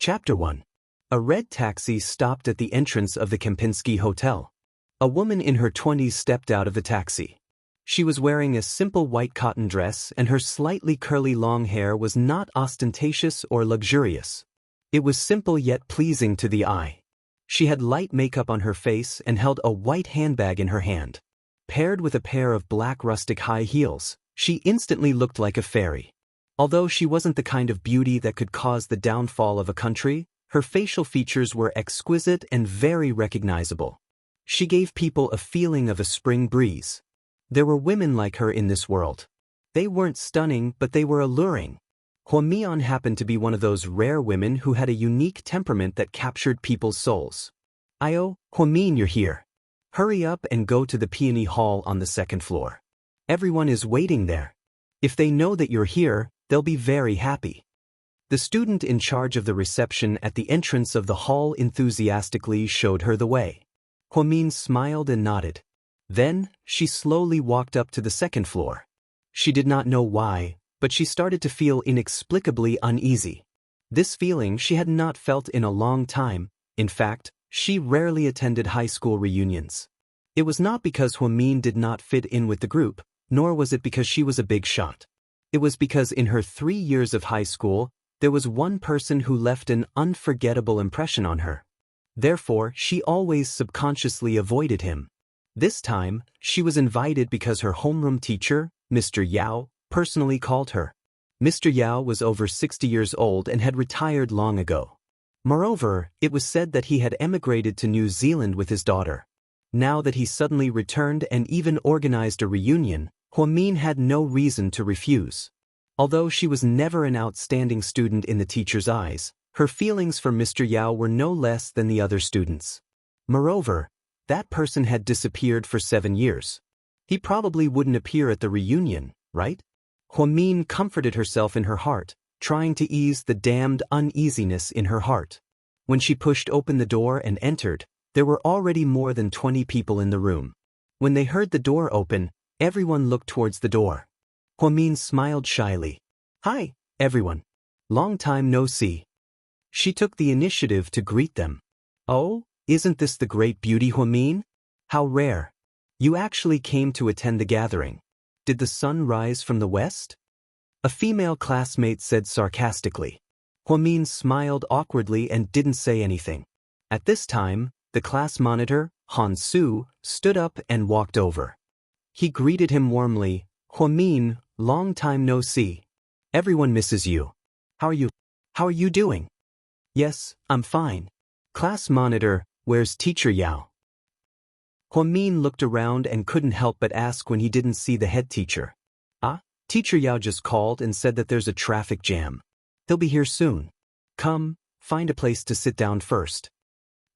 Chapter 1. A red taxi stopped at the entrance of the Kempinski Hotel. A woman in her 20s stepped out of the taxi. She was wearing a simple white cotton dress, and her slightly curly long hair was not ostentatious or luxurious. It was simple yet pleasing to the eye. She had light makeup on her face and held a white handbag in her hand. Paired with a pair of black rustic high heels, she instantly looked like a fairy. Although she wasn't the kind of beauty that could cause the downfall of a country, her facial features were exquisite and very recognizable. She gave people a feeling of a spring breeze. There were women like her in this world. They weren't stunning, but they were alluring. Huamian happened to be one of those rare women who had a unique temperament that captured people's souls. "Io, Huamin, you're here. Hurry up and go to the peony hall on the second floor. Everyone is waiting there. If they know that you're here, they'll be very happy." The student in charge of the reception at the entrance of the hall enthusiastically showed her the way. Huamin smiled and nodded. Then, she slowly walked up to the second floor. She did not know why, but she started to feel inexplicably uneasy. This feeling she had not felt in a long time. In fact, she rarely attended high school reunions. It was not because Huamin did not fit in with the group, nor was it because she was a big shot. It was because in her 3 years of high school, there was one person who left an unforgettable impression on her. Therefore, she always subconsciously avoided him. This time, she was invited because her homeroom teacher, Mr. Yao, personally called her. Mr. Yao was over 60 years old and had retired long ago. Moreover, it was said that he had emigrated to New Zealand with his daughter. Now that he suddenly returned and even organized a reunion, Huamin had no reason to refuse. Although she was never an outstanding student in the teacher's eyes, her feelings for Mr. Yao were no less than the other students. Moreover, that person had disappeared for 7 years. He probably wouldn't appear at the reunion, right? Huamin comforted herself in her heart, trying to ease the damned uneasiness in her heart. When she pushed open the door and entered, there were already more than 20 people in the room. When they heard the door open, everyone looked towards the door. Huamin smiled shyly. "Hi, everyone. Long time no see." She took the initiative to greet them. "Oh, isn't this the great beauty, Huamin? How rare. You actually came to attend the gathering. Did the sun rise from the west?" A female classmate said sarcastically. Huamin smiled awkwardly and didn't say anything. At this time, the class monitor, Han Su, stood up and walked over. He greeted him warmly. "Huamin, long time no see. Everyone misses you. How are you doing?" "Yes, I'm fine." Class monitor, "Where's Teacher Yao?" Huamin looked around and couldn't help but ask when he didn't see the head teacher. Teacher Yao just called and said that there's a traffic jam. He'll be here soon. Come, find a place to sit down first."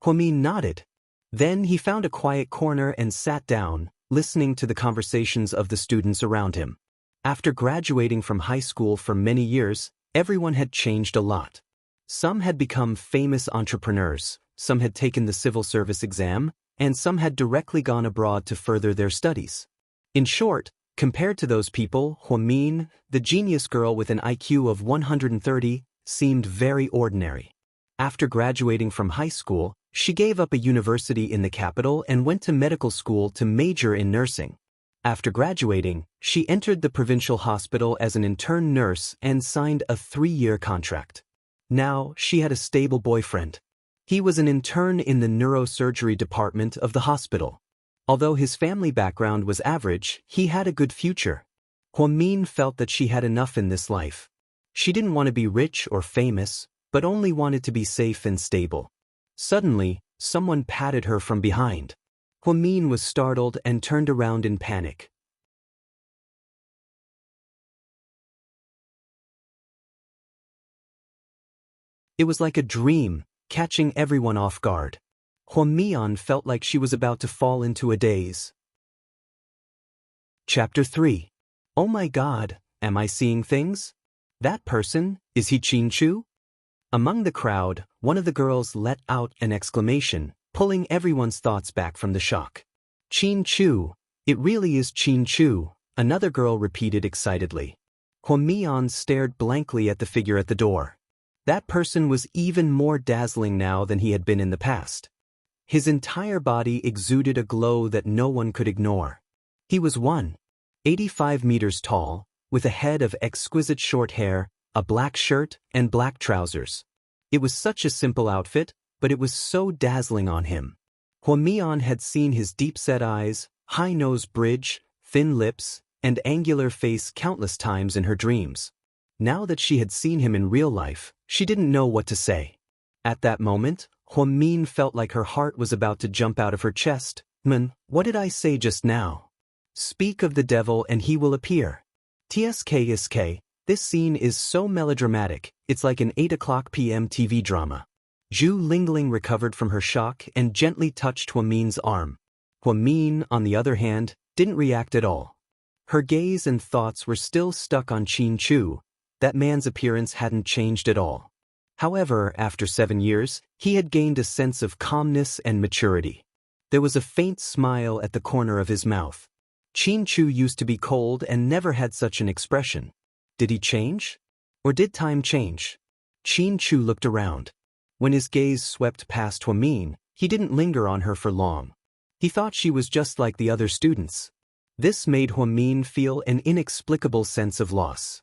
Huamin nodded. Then he found a quiet corner and sat down, listening to the conversations of the students around him. After graduating from high school for many years, everyone had changed a lot. Some had become famous entrepreneurs, some had taken the civil service exam, and some had directly gone abroad to further their studies. In short, compared to those people, Huamin, the genius girl with an IQ of 130, seemed very ordinary. After graduating from high school, she gave up a university in the capital and went to medical school to major in nursing. After graduating, she entered the provincial hospital as an intern nurse and signed a 3-year contract. Now, she had a stable boyfriend. He was an intern in the neurosurgery department of the hospital. Although his family background was average, he had a good future. Huamin felt that she had enough in this life. She didn't want to be rich or famous, but only wanted to be safe and stable. Suddenly, someone patted her from behind. Huamin was startled and turned around in panic. It was like a dream, catching everyone off guard. Huamian felt like she was about to fall into a daze. Chapter 3. Oh my God, am I seeing things? That person, is he Qin Chu? Among the crowd, one of the girls let out an exclamation, pulling everyone's thoughts back from the shock. "Qin Chu, it really is Qin Chu," another girl repeated excitedly. Huamian stared blankly at the figure at the door. That person was even more dazzling now than he had been in the past. His entire body exuded a glow that no one could ignore. He was 185 meters tall, with a head of exquisite short hair, a black shirt, and black trousers. It was such a simple outfit, but it was so dazzling on him. Huamian had seen his deep-set eyes, high nose bridge, thin lips, and angular face countless times in her dreams. Now that she had seen him in real life, she didn't know what to say. At that moment, Huamin felt like her heart was about to jump out of her chest. What did I say just now? Speak of the devil and he will appear. TSK. This scene is so melodramatic, it's like an 8 p.m. TV drama. Zhu Lingling recovered from her shock and gently touched Huamin's arm. Huamin, on the other hand, didn't react at all. Her gaze and thoughts were still stuck on Qin Chu. That man's appearance hadn't changed at all. However, after 7 years, he had gained a sense of calmness and maturity. There was a faint smile at the corner of his mouth. Qin Chu used to be cold and never had such an expression. Did he change? Or did time change? Qin Chu looked around. When his gaze swept past Huamin, he didn't linger on her for long. He thought she was just like the other students. This made Huamin feel an inexplicable sense of loss.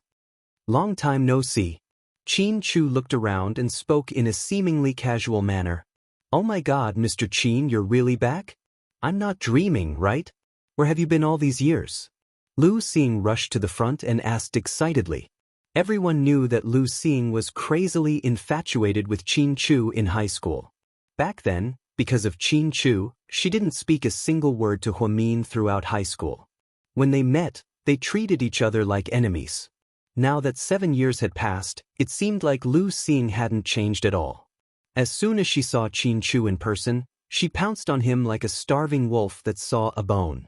Long time no see. Qin Chu looked around and spoke in a seemingly casual manner. Oh my God, Mr. Qin, you're really back? I'm not dreaming, right? Where have you been all these years? Lu Xing rushed to the front and asked excitedly. Everyone knew that Lu Xing was crazily infatuated with Qin Chu in high school. Back then, because of Qin Chu, she didn't speak a single word to Huamin throughout high school. When they met, they treated each other like enemies. Now that 7 years had passed, it seemed like Lu Xing hadn't changed at all. As soon as she saw Qin Chu in person, she pounced on him like a starving wolf that saw a bone.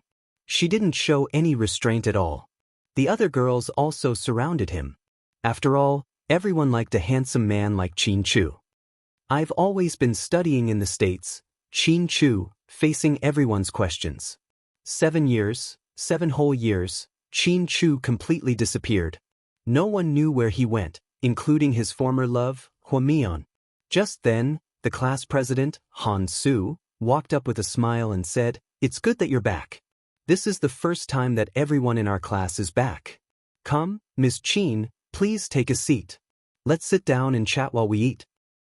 She didn't show any restraint at all. The other girls also surrounded him. After all, everyone liked a handsome man like Qin Chu. I've always been studying in the States, Qin Chu, facing everyone's questions. 7 years, 7 whole years, Qin Chu completely disappeared. No one knew where he went, including his former love, Huamian. Just then, the class president, Han Su, walked up with a smile and said, "It's good that you're back. This is the first time that everyone in our class is back. Come, Ms. Qin, please take a seat. Let's sit down and chat while we eat."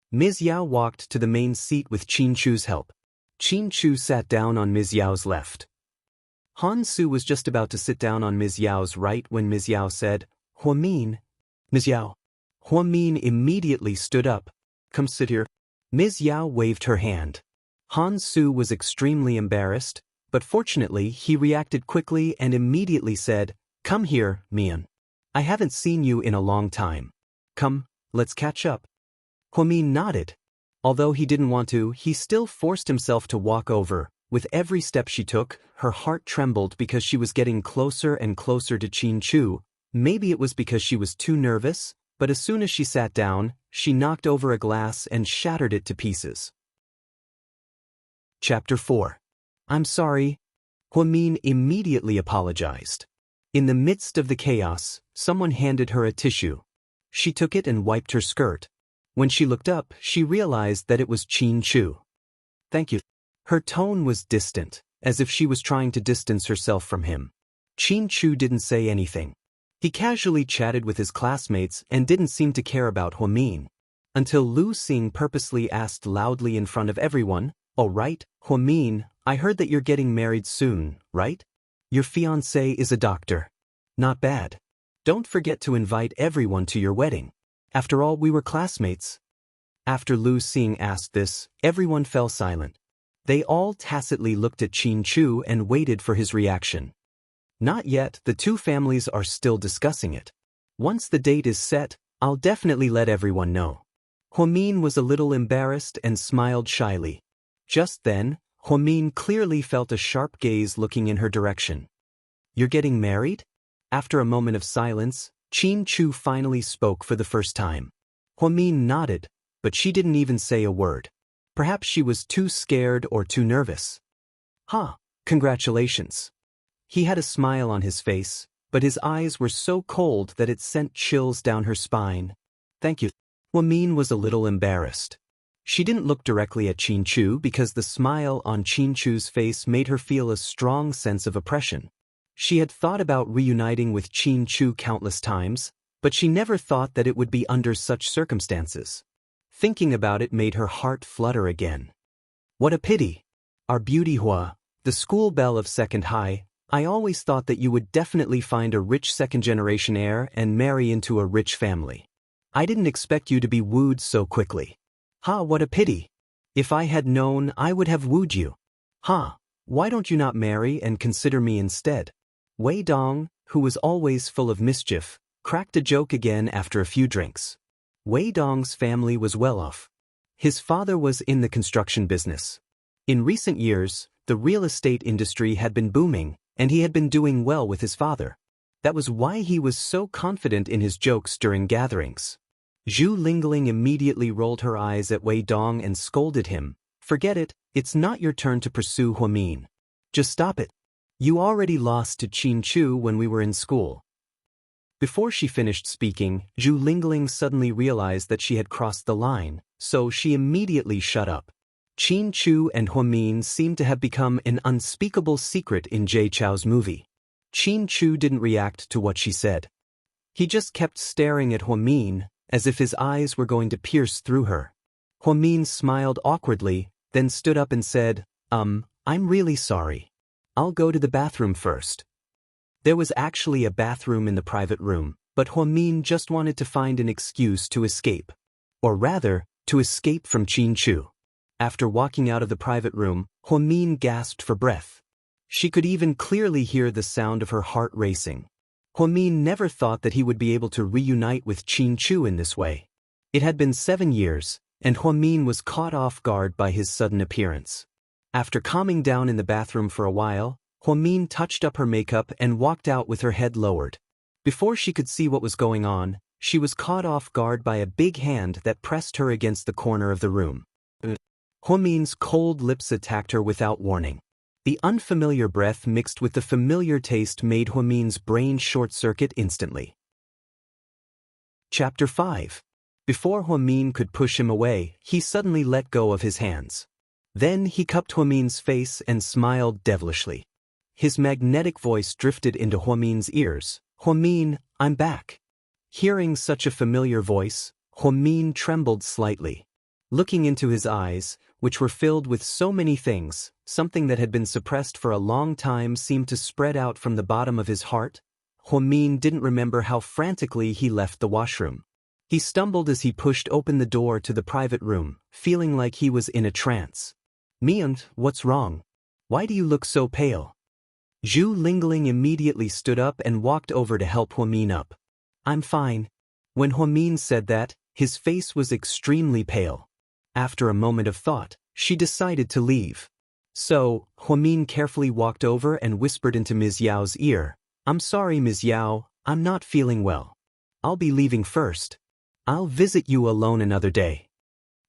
Ms. Yao walked to the main seat with Qin Chu's help. Qin Chu sat down on Ms. Yao's left. Han Su was just about to sit down on Ms. Yao's right when Ms. Yao said, "Huamin." "Ms. Yao." Huamin immediately stood up. "Come sit here." Ms. Yao waved her hand. Han Su was extremely embarrassed, but fortunately he reacted quickly and immediately said, "Come here, Mian. I haven't seen you in a long time. Come, let's catch up." Huamin nodded. Although he didn't want to, he still forced himself to walk over. With every step she took, her heart trembled because she was getting closer and closer to Qin Chu. Maybe it was because she was too nervous, but as soon as she sat down, she knocked over a glass and shattered it to pieces. Chapter 4. I'm sorry. Huamin immediately apologized. In the midst of the chaos, someone handed her a tissue. She took it and wiped her skirt. When she looked up, she realized that it was Qin Chu. "Thank you." Her tone was distant, as if she was trying to distance herself from him. Qin Chu didn't say anything. He casually chatted with his classmates and didn't seem to care about Huamin. Until Lu Xing purposely asked loudly in front of everyone, "Oh right, Huamin, I heard that you're getting married soon, right? Your fiancé is a doctor. Not bad. Don't forget to invite everyone to your wedding. After all, we were classmates." After Lu Xing asked this, everyone fell silent. They all tacitly looked at Qin Chu and waited for his reaction. Not yet, the two families are still discussing it. Once the date is set, I'll definitely let everyone know. Huamin was a little embarrassed and smiled shyly. Just then, Huamin clearly felt a sharp gaze looking in her direction. "You're getting married?" After a moment of silence, Qin Chu finally spoke for the first time. Huamin nodded, but she didn't even say a word. Perhaps she was too scared or too nervous. Congratulations." He had a smile on his face, but his eyes were so cold that it sent chills down her spine. "Thank you." Huamin was a little embarrassed. She didn't look directly at Qin Chu because the smile on Qin Chu's face made her feel a strong sense of oppression. She had thought about reuniting with Qin Chu countless times, but she never thought that it would be under such circumstances. Thinking about it made her heart flutter again. What a pity! Our beauty Hua, the school belle of Second High, I always thought that you would definitely find a rich second-generation heir and marry into a rich family. I didn't expect you to be wooed so quickly. Ha, what a pity! If I had known, I would have wooed you. Ha, why don't you not marry and consider me instead? Wei Dong, who was always full of mischief, cracked a joke again after a few drinks. Wei Dong's family was well off. His father was in the construction business. In recent years, the real estate industry had been booming, and he had been doing well with his father. That was why he was so confident in his jokes during gatherings. Zhu Lingling immediately rolled her eyes at Wei Dong and scolded him. Forget it, it's not your turn to pursue Huamin. Just stop it. You already lost to Qin Chu when we were in school. Before she finished speaking, Zhu Lingling suddenly realized that she had crossed the line, so she immediately shut up. Qin Chu and Huamin seemed to have become an unspeakable secret in Jay Chou's movie. Qin Chu didn't react to what she said. He just kept staring at Huamin, as if his eyes were going to pierce through her. Huamin smiled awkwardly, then stood up and said, I'm really sorry. I'll go to the bathroom first. There was actually a bathroom in the private room, but Huamin just wanted to find an excuse to escape. Or rather, to escape from Qin Chu. After walking out of the private room, Huamin gasped for breath. She could even clearly hear the sound of her heart racing. Huamin never thought that he would be able to reunite with Qin Chu in this way. It had been 7 years, and Huamin was caught off guard by his sudden appearance. After calming down in the bathroom for a while, Huamin touched up her makeup and walked out with her head lowered. Before she could see what was going on, she was caught off guard by a big hand that pressed her against the corner of the room. Huamin's cold lips attacked her without warning. The unfamiliar breath mixed with the familiar taste made Huamin's brain short-circuit instantly. Chapter 5. Before Huamin could push him away, he suddenly let go of his hands. Then he cupped Huamin's face and smiled devilishly. His magnetic voice drifted into Huamin's ears. Huamin, I'm back. Hearing such a familiar voice, Huamin trembled slightly. Looking into his eyes, which were filled with so many things, something that had been suppressed for a long time seemed to spread out from the bottom of his heart. Huamin didn't remember how frantically he left the washroom. He stumbled as he pushed open the door to the private room, feeling like he was in a trance. Mian, what's wrong? Why do you look so pale? Zhu Lingling immediately stood up and walked over to help Huamin up. I'm fine. When Huamin said that, his face was extremely pale. After a moment of thought, she decided to leave. So, Huamin carefully walked over and whispered into Ms. Yao's ear, I'm sorry, Ms. Yao, I'm not feeling well. I'll be leaving first. I'll visit you alone another day.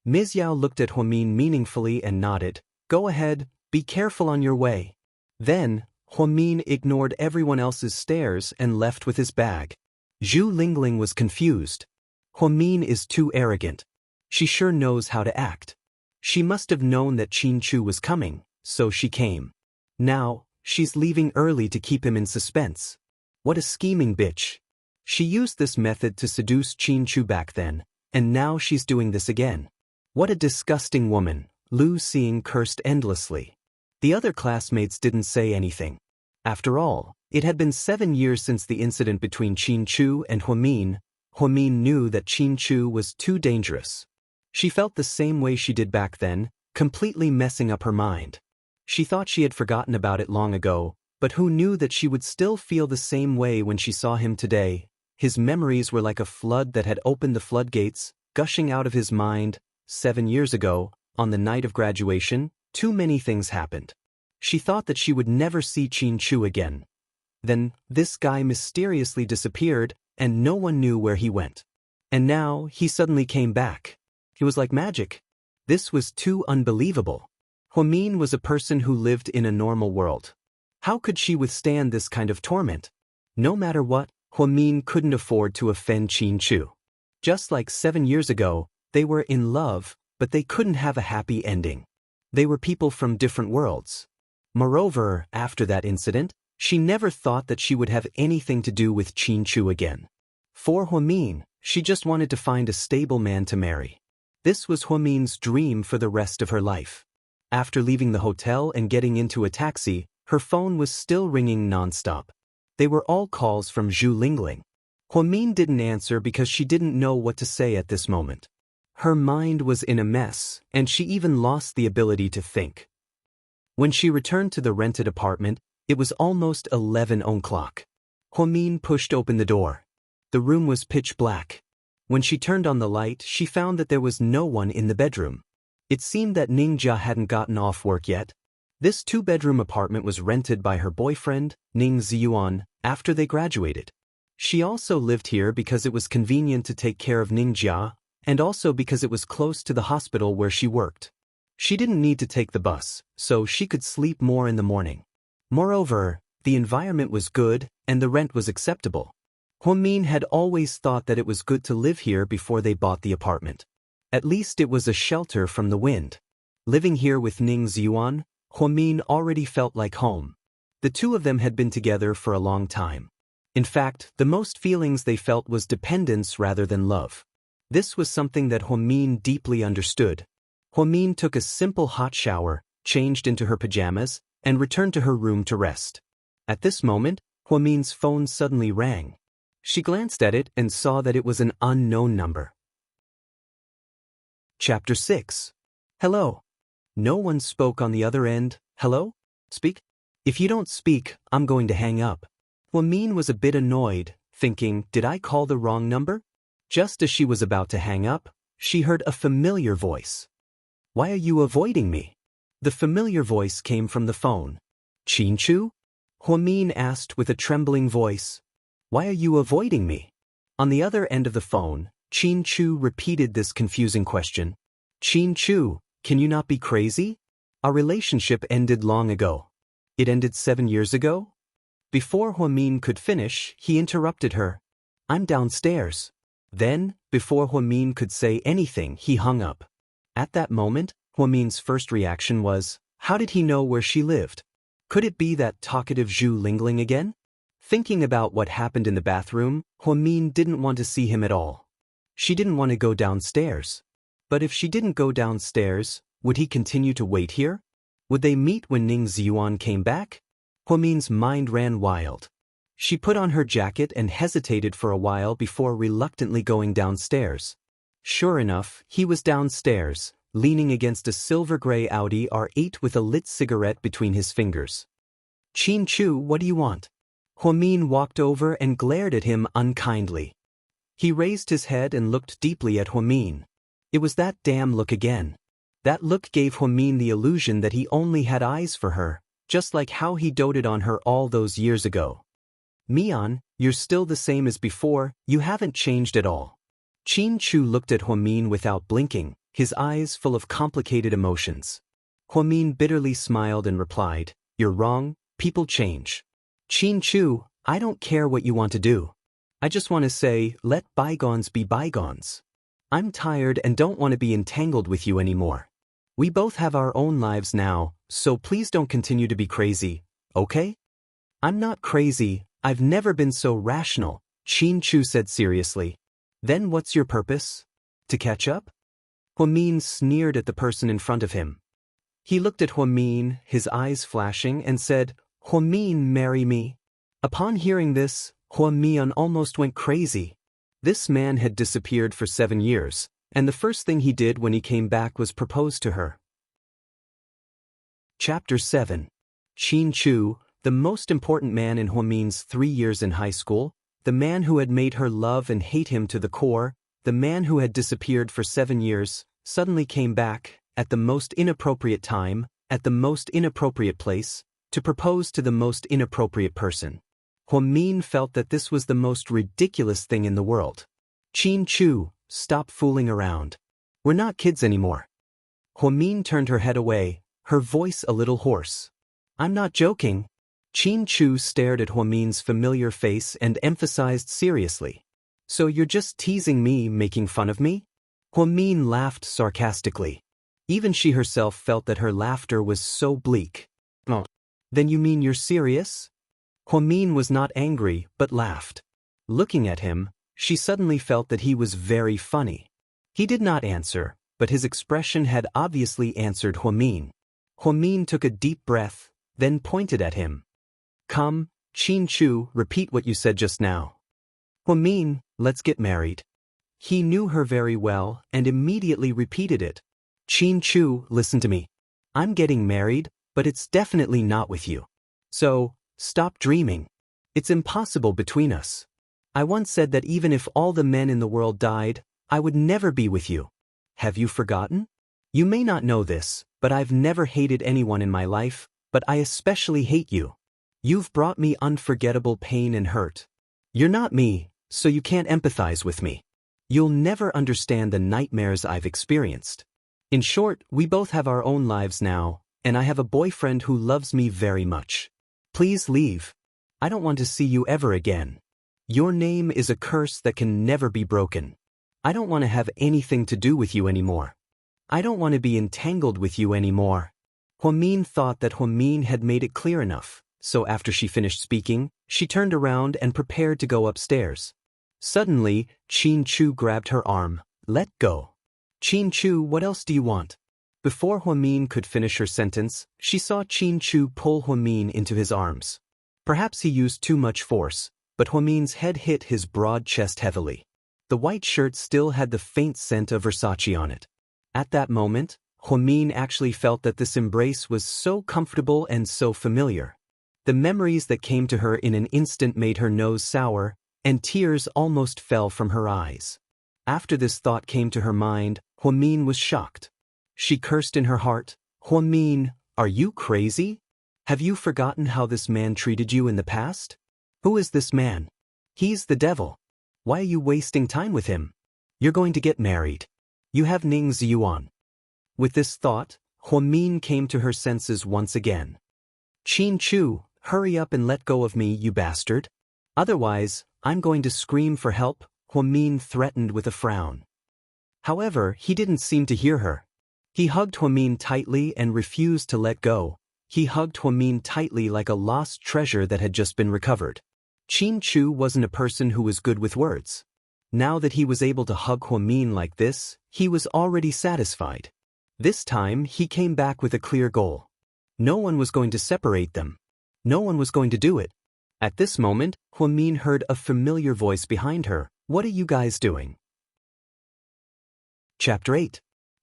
Ms. Yao looked at Huamin meaningfully and nodded. Go ahead, be careful on your way. Then, Huamin ignored everyone else's stares and left with his bag. Zhu Lingling was confused. Huamin is too arrogant. She sure knows how to act. She must have known that Qin Chu was coming, so she came. Now, she's leaving early to keep him in suspense. What a scheming bitch. She used this method to seduce Qin Chu back then, and now she's doing this again. What a disgusting woman, Lu Xing cursed endlessly. The other classmates didn't say anything. After all, it had been 7 years since the incident between Qin Chu and Huamin. Huamin knew that Qin Chu was too dangerous. She felt the same way she did back then, completely messing up her mind. She thought she had forgotten about it long ago, but who knew that she would still feel the same way when she saw him today? His memories were like a flood that had opened the floodgates, gushing out of his mind. 7 years ago, on the night of graduation, too many things happened. She thought that she would never see Qin Chu again. Then, this guy mysteriously disappeared, and no one knew where he went. And now, he suddenly came back. It was like magic. This was too unbelievable. Huamin was a person who lived in a normal world. How could she withstand this kind of torment? No matter what, Huamin couldn't afford to offend Qin Chu. Just like 7 years ago, they were in love, but they couldn't have a happy ending. They were people from different worlds. Moreover, after that incident, she never thought that she would have anything to do with Qianchu again. For Huamin, she just wanted to find a stable man to marry. This was Huamin's dream for the rest of her life. After leaving the hotel and getting into a taxi, her phone was still ringing non-stop. They were all calls from Zhu Lingling. Huamin didn't answer because she didn't know what to say at this moment. Her mind was in a mess, and she even lost the ability to think. When she returned to the rented apartment, it was almost 11 o'clock. Huamin pushed open the door. The room was pitch black. When she turned on the light, she found that there was no one in the bedroom. It seemed that Ningjia hadn't gotten off work yet. This 2-bedroom apartment was rented by her boyfriend, Ning Ziyuan, after they graduated. She also lived here because it was convenient to take care of Ningjia, and also because it was close to the hospital where she worked. She didn't need to take the bus, so she could sleep more in the morning. Moreover, the environment was good, and the rent was acceptable. Huamin had always thought that it was good to live here before they bought the apartment. At least it was a shelter from the wind. Living here with Ning Ziyuan, Huamin already felt like home. The two of them had been together for a long time. In fact, the most feelings they felt was dependence rather than love. This was something that Huamin deeply understood. Huamin took a simple hot shower, changed into her pajamas, and returned to her room to rest. At this moment, Huamin's phone suddenly rang. She glanced at it and saw that it was an unknown number. Chapter 6. Hello. No one spoke on the other end. Hello? Speak? If you don't speak, I'm going to hang up. Huamin was a bit annoyed, thinking, did I call the wrong number? Just as she was about to hang up, she heard a familiar voice. Why are you avoiding me? The familiar voice came from the phone. Qianchu? Huamin asked with a trembling voice. Why are you avoiding me? On the other end of the phone, Qianchu repeated this confusing question. Qianchu, can you not be crazy? Our relationship ended long ago. It ended 7 years ago? Before Huamin could finish, he interrupted her. I'm downstairs. Then, before Huamin could say anything, he hung up. At that moment, Huamin's first reaction was, how did he know where she lived? Could it be that talkative Zhu Lingling again? Thinking about what happened in the bathroom, Huamin didn't want to see him at all. She didn't want to go downstairs. But if she didn't go downstairs, would he continue to wait here? Would they meet when Ning Ziyuan came back? Huamin's mind ran wild. She put on her jacket and hesitated for a while before reluctantly going downstairs. Sure enough, he was downstairs, leaning against a silver-gray Audi R8 with a lit cigarette between his fingers. Qianchu, what do you want? Huamin walked over and glared at him unkindly. He raised his head and looked deeply at Huamin. It was that damn look again. That look gave Huamin the illusion that he only had eyes for her, just like how he doted on her all those years ago. Mian, you're still the same as before, you haven't changed at all. Qianchu looked at Huamin without blinking, his eyes full of complicated emotions. Huamin bitterly smiled and replied, you're wrong, people change. Qianchu, I don't care what you want to do. I just want to say, let bygones be bygones. I'm tired and don't want to be entangled with you anymore. We both have our own lives now, so please don't continue to be crazy, okay? I'm not crazy, I've never been so rational, Qianchu said seriously. Then what's your purpose? To catch up? Huamin sneered at the person in front of him. He looked at Huamin, his eyes flashing, and said, Huamin, marry me. Upon hearing this, Huamin almost went crazy. This man had disappeared for 7 years, and the first thing he did when he came back was propose to her. Chapter 7. Qianchu, the most important man in Huamin's 3 years in high school, the man who had made her love and hate him to the core, the man who had disappeared for 7 years, suddenly came back, at the most inappropriate time, at the most inappropriate place, to propose to the most inappropriate person. Huamin felt that this was the most ridiculous thing in the world. Qianchu, stop fooling around. We're not kids anymore. Huamin turned her head away, her voice a little hoarse. I'm not joking. Qianchu stared at Huamin's familiar face and emphasized seriously. So you're just teasing me, making fun of me? Huamin laughed sarcastically. Even she herself felt that her laughter was so bleak. Oh. Then you mean you're serious? Huamin was not angry, but laughed. Looking at him, she suddenly felt that he was very funny. He did not answer, but his expression had obviously answered Huamin. Huamin took a deep breath, then pointed at him. Come, Qin Chu, repeat what you said just now. Huamin, let's get married. He knew her very well and immediately repeated it. Qin Chu, listen to me. I'm getting married, but it's definitely not with you. So, stop dreaming. It's impossible between us. I once said that even if all the men in the world died, I would never be with you. Have you forgotten? You may not know this, but I've never hated anyone in my life, but I especially hate you. You've brought me unforgettable pain and hurt. You're not me, so you can't empathize with me. You'll never understand the nightmares I've experienced. In short, we both have our own lives now, and I have a boyfriend who loves me very much. Please leave. I don't want to see you ever again. Your name is a curse that can never be broken. I don't want to have anything to do with you anymore. I don't want to be entangled with you anymore. Huamin thought that Huamin had made it clear enough, so after she finished speaking, she turned around and prepared to go upstairs. Suddenly, Qin Chu grabbed her arm. Let go. Qin Chu, what else do you want? Before Huamin could finish her sentence, she saw Qin Chu pull Huamin into his arms. Perhaps he used too much force, but Huamin's head hit his broad chest heavily. The white shirt still had the faint scent of Versace on it. At that moment, Huamin actually felt that this embrace was so comfortable and so familiar. The memories that came to her in an instant made her nose sour, and tears almost fell from her eyes. After this thought came to her mind, Huamin was shocked. She cursed in her heart, Huamin, are you crazy? Have you forgotten how this man treated you in the past? Who is this man? He's the devil. Why are you wasting time with him? You're going to get married. You have Ning Ziyuan. With this thought, Huamin came to her senses once again. Qin Chu, hurry up and let go of me, you bastard. Otherwise, I'm going to scream for help, Huamin threatened with a frown. However, he didn't seem to hear her. He hugged Huamin tightly and refused to let go. He hugged Huamin tightly like a lost treasure that had just been recovered. Qin Chu wasn't a person who was good with words. Now that he was able to hug Huamin like this, he was already satisfied. This time, he came back with a clear goal. No one was going to separate them. No one was going to do it. At this moment, Huamin heard a familiar voice behind her. What are you guys doing? Chapter 8.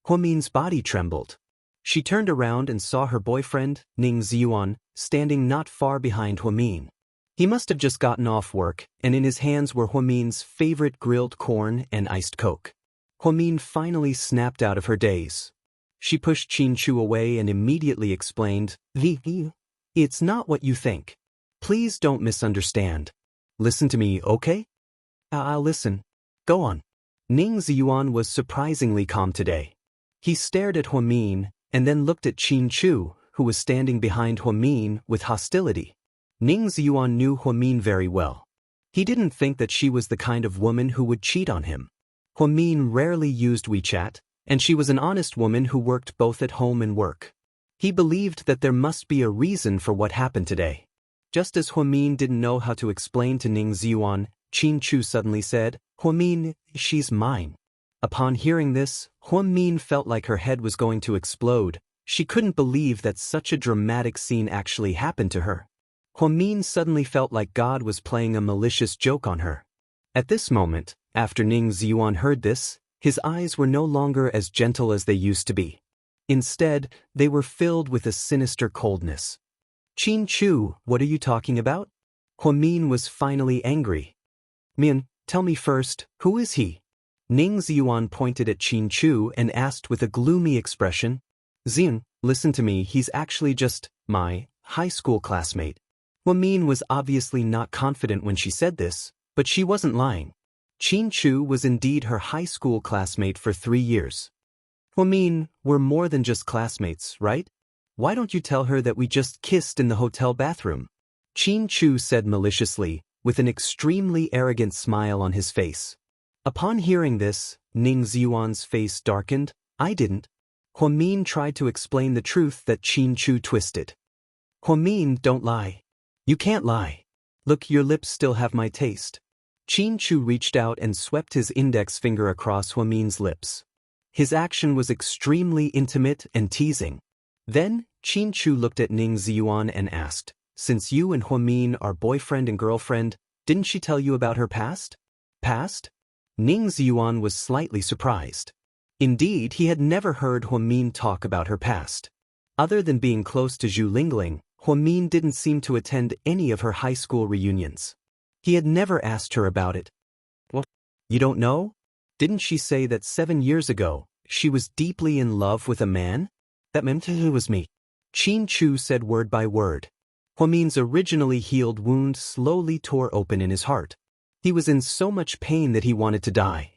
Huamin's body trembled. She turned around and saw her boyfriend, Ning Ziyuan, standing not far behind Huamin. He must have just gotten off work, and in his hands were Huamin's favorite grilled corn and iced Coke. Huamin finally snapped out of her daze. She pushed Qin Chu away and immediately explained, It's not what you think. Please don't misunderstand. Listen to me, okay? I'll listen. Go on. Ning Ziyuan was surprisingly calm today. He stared at Huamin and then looked at Qin Chu, who was standing behind Huamin with hostility. Ning Ziyuan knew Huamin very well. He didn't think that she was the kind of woman who would cheat on him. Huamin rarely used WeChat, and she was an honest woman who worked both at home and work. He believed that there must be a reason for what happened today. Just as Huamin didn't know how to explain to Ning Ziyuan, Qin Chu suddenly said, Huamin, she's mine. Upon hearing this, Huamin felt like her head was going to explode. She couldn't believe that such a dramatic scene actually happened to her. Huamin suddenly felt like God was playing a malicious joke on her. At this moment, after Ning Ziyuan heard this, his eyes were no longer as gentle as they used to be. Instead, they were filled with a sinister coldness. Qin Chu, what are you talking about? Huamin was finally angry. Min, tell me first, who is he? Ning Ziyuan pointed at Qin Chu and asked with a gloomy expression, Xin, listen to me, he's actually just my high school classmate. Huamin was obviously not confident when she said this, but she wasn't lying. Qin Chu was indeed her high school classmate for 3 years. Huamin, we're more than just classmates, right? Why don't you tell her that we just kissed in the hotel bathroom? Qin Chu said maliciously, with an extremely arrogant smile on his face. Upon hearing this, Ning Ziyuan's face darkened. I didn't. Huamin tried to explain the truth that Qin Chu twisted. Huamin, don't lie. You can't lie. Look, your lips still have my taste. Qin Chu reached out and swept his index finger across Huamin's lips. His action was extremely intimate and teasing. Then, Qin Chu looked at Ning Ziyuan and asked, since you and Huamin are boyfriend and girlfriend, didn't she tell you about her past? Past? Ning Ziyuan was slightly surprised. Indeed, he had never heard Huamin talk about her past. Other than being close to Zhu Lingling, Huamin didn't seem to attend any of her high school reunions. He had never asked her about it. What? You don't know? Didn't she say that 7 years ago, she was deeply in love with a man? That meant it was me. Qin Chu said word by word. Huamin's originally healed wound slowly tore open in his heart. He was in so much pain that he wanted to die.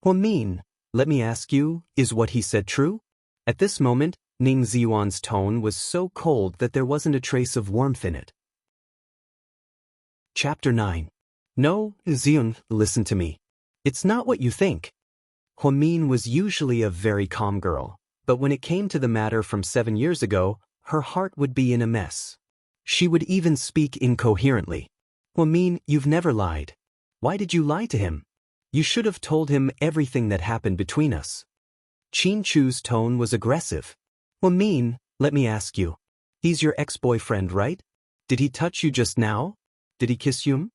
Huamin, let me ask you, is what he said true? At this moment, Ning Ziyuan's tone was so cold that there wasn't a trace of warmth in it. Chapter 9. No, Ziyun, listen to me. It's not what you think. Huamin was usually a very calm girl, but when it came to the matter from 7 years ago, her heart would be in a mess. She would even speak incoherently. Huamin, you've never lied. Why did you lie to him? You should have told him everything that happened between us. Qin Chu's tone was aggressive. Huamin, let me ask you. He's your ex-boyfriend, right? Did he touch you just now? Did he kiss you?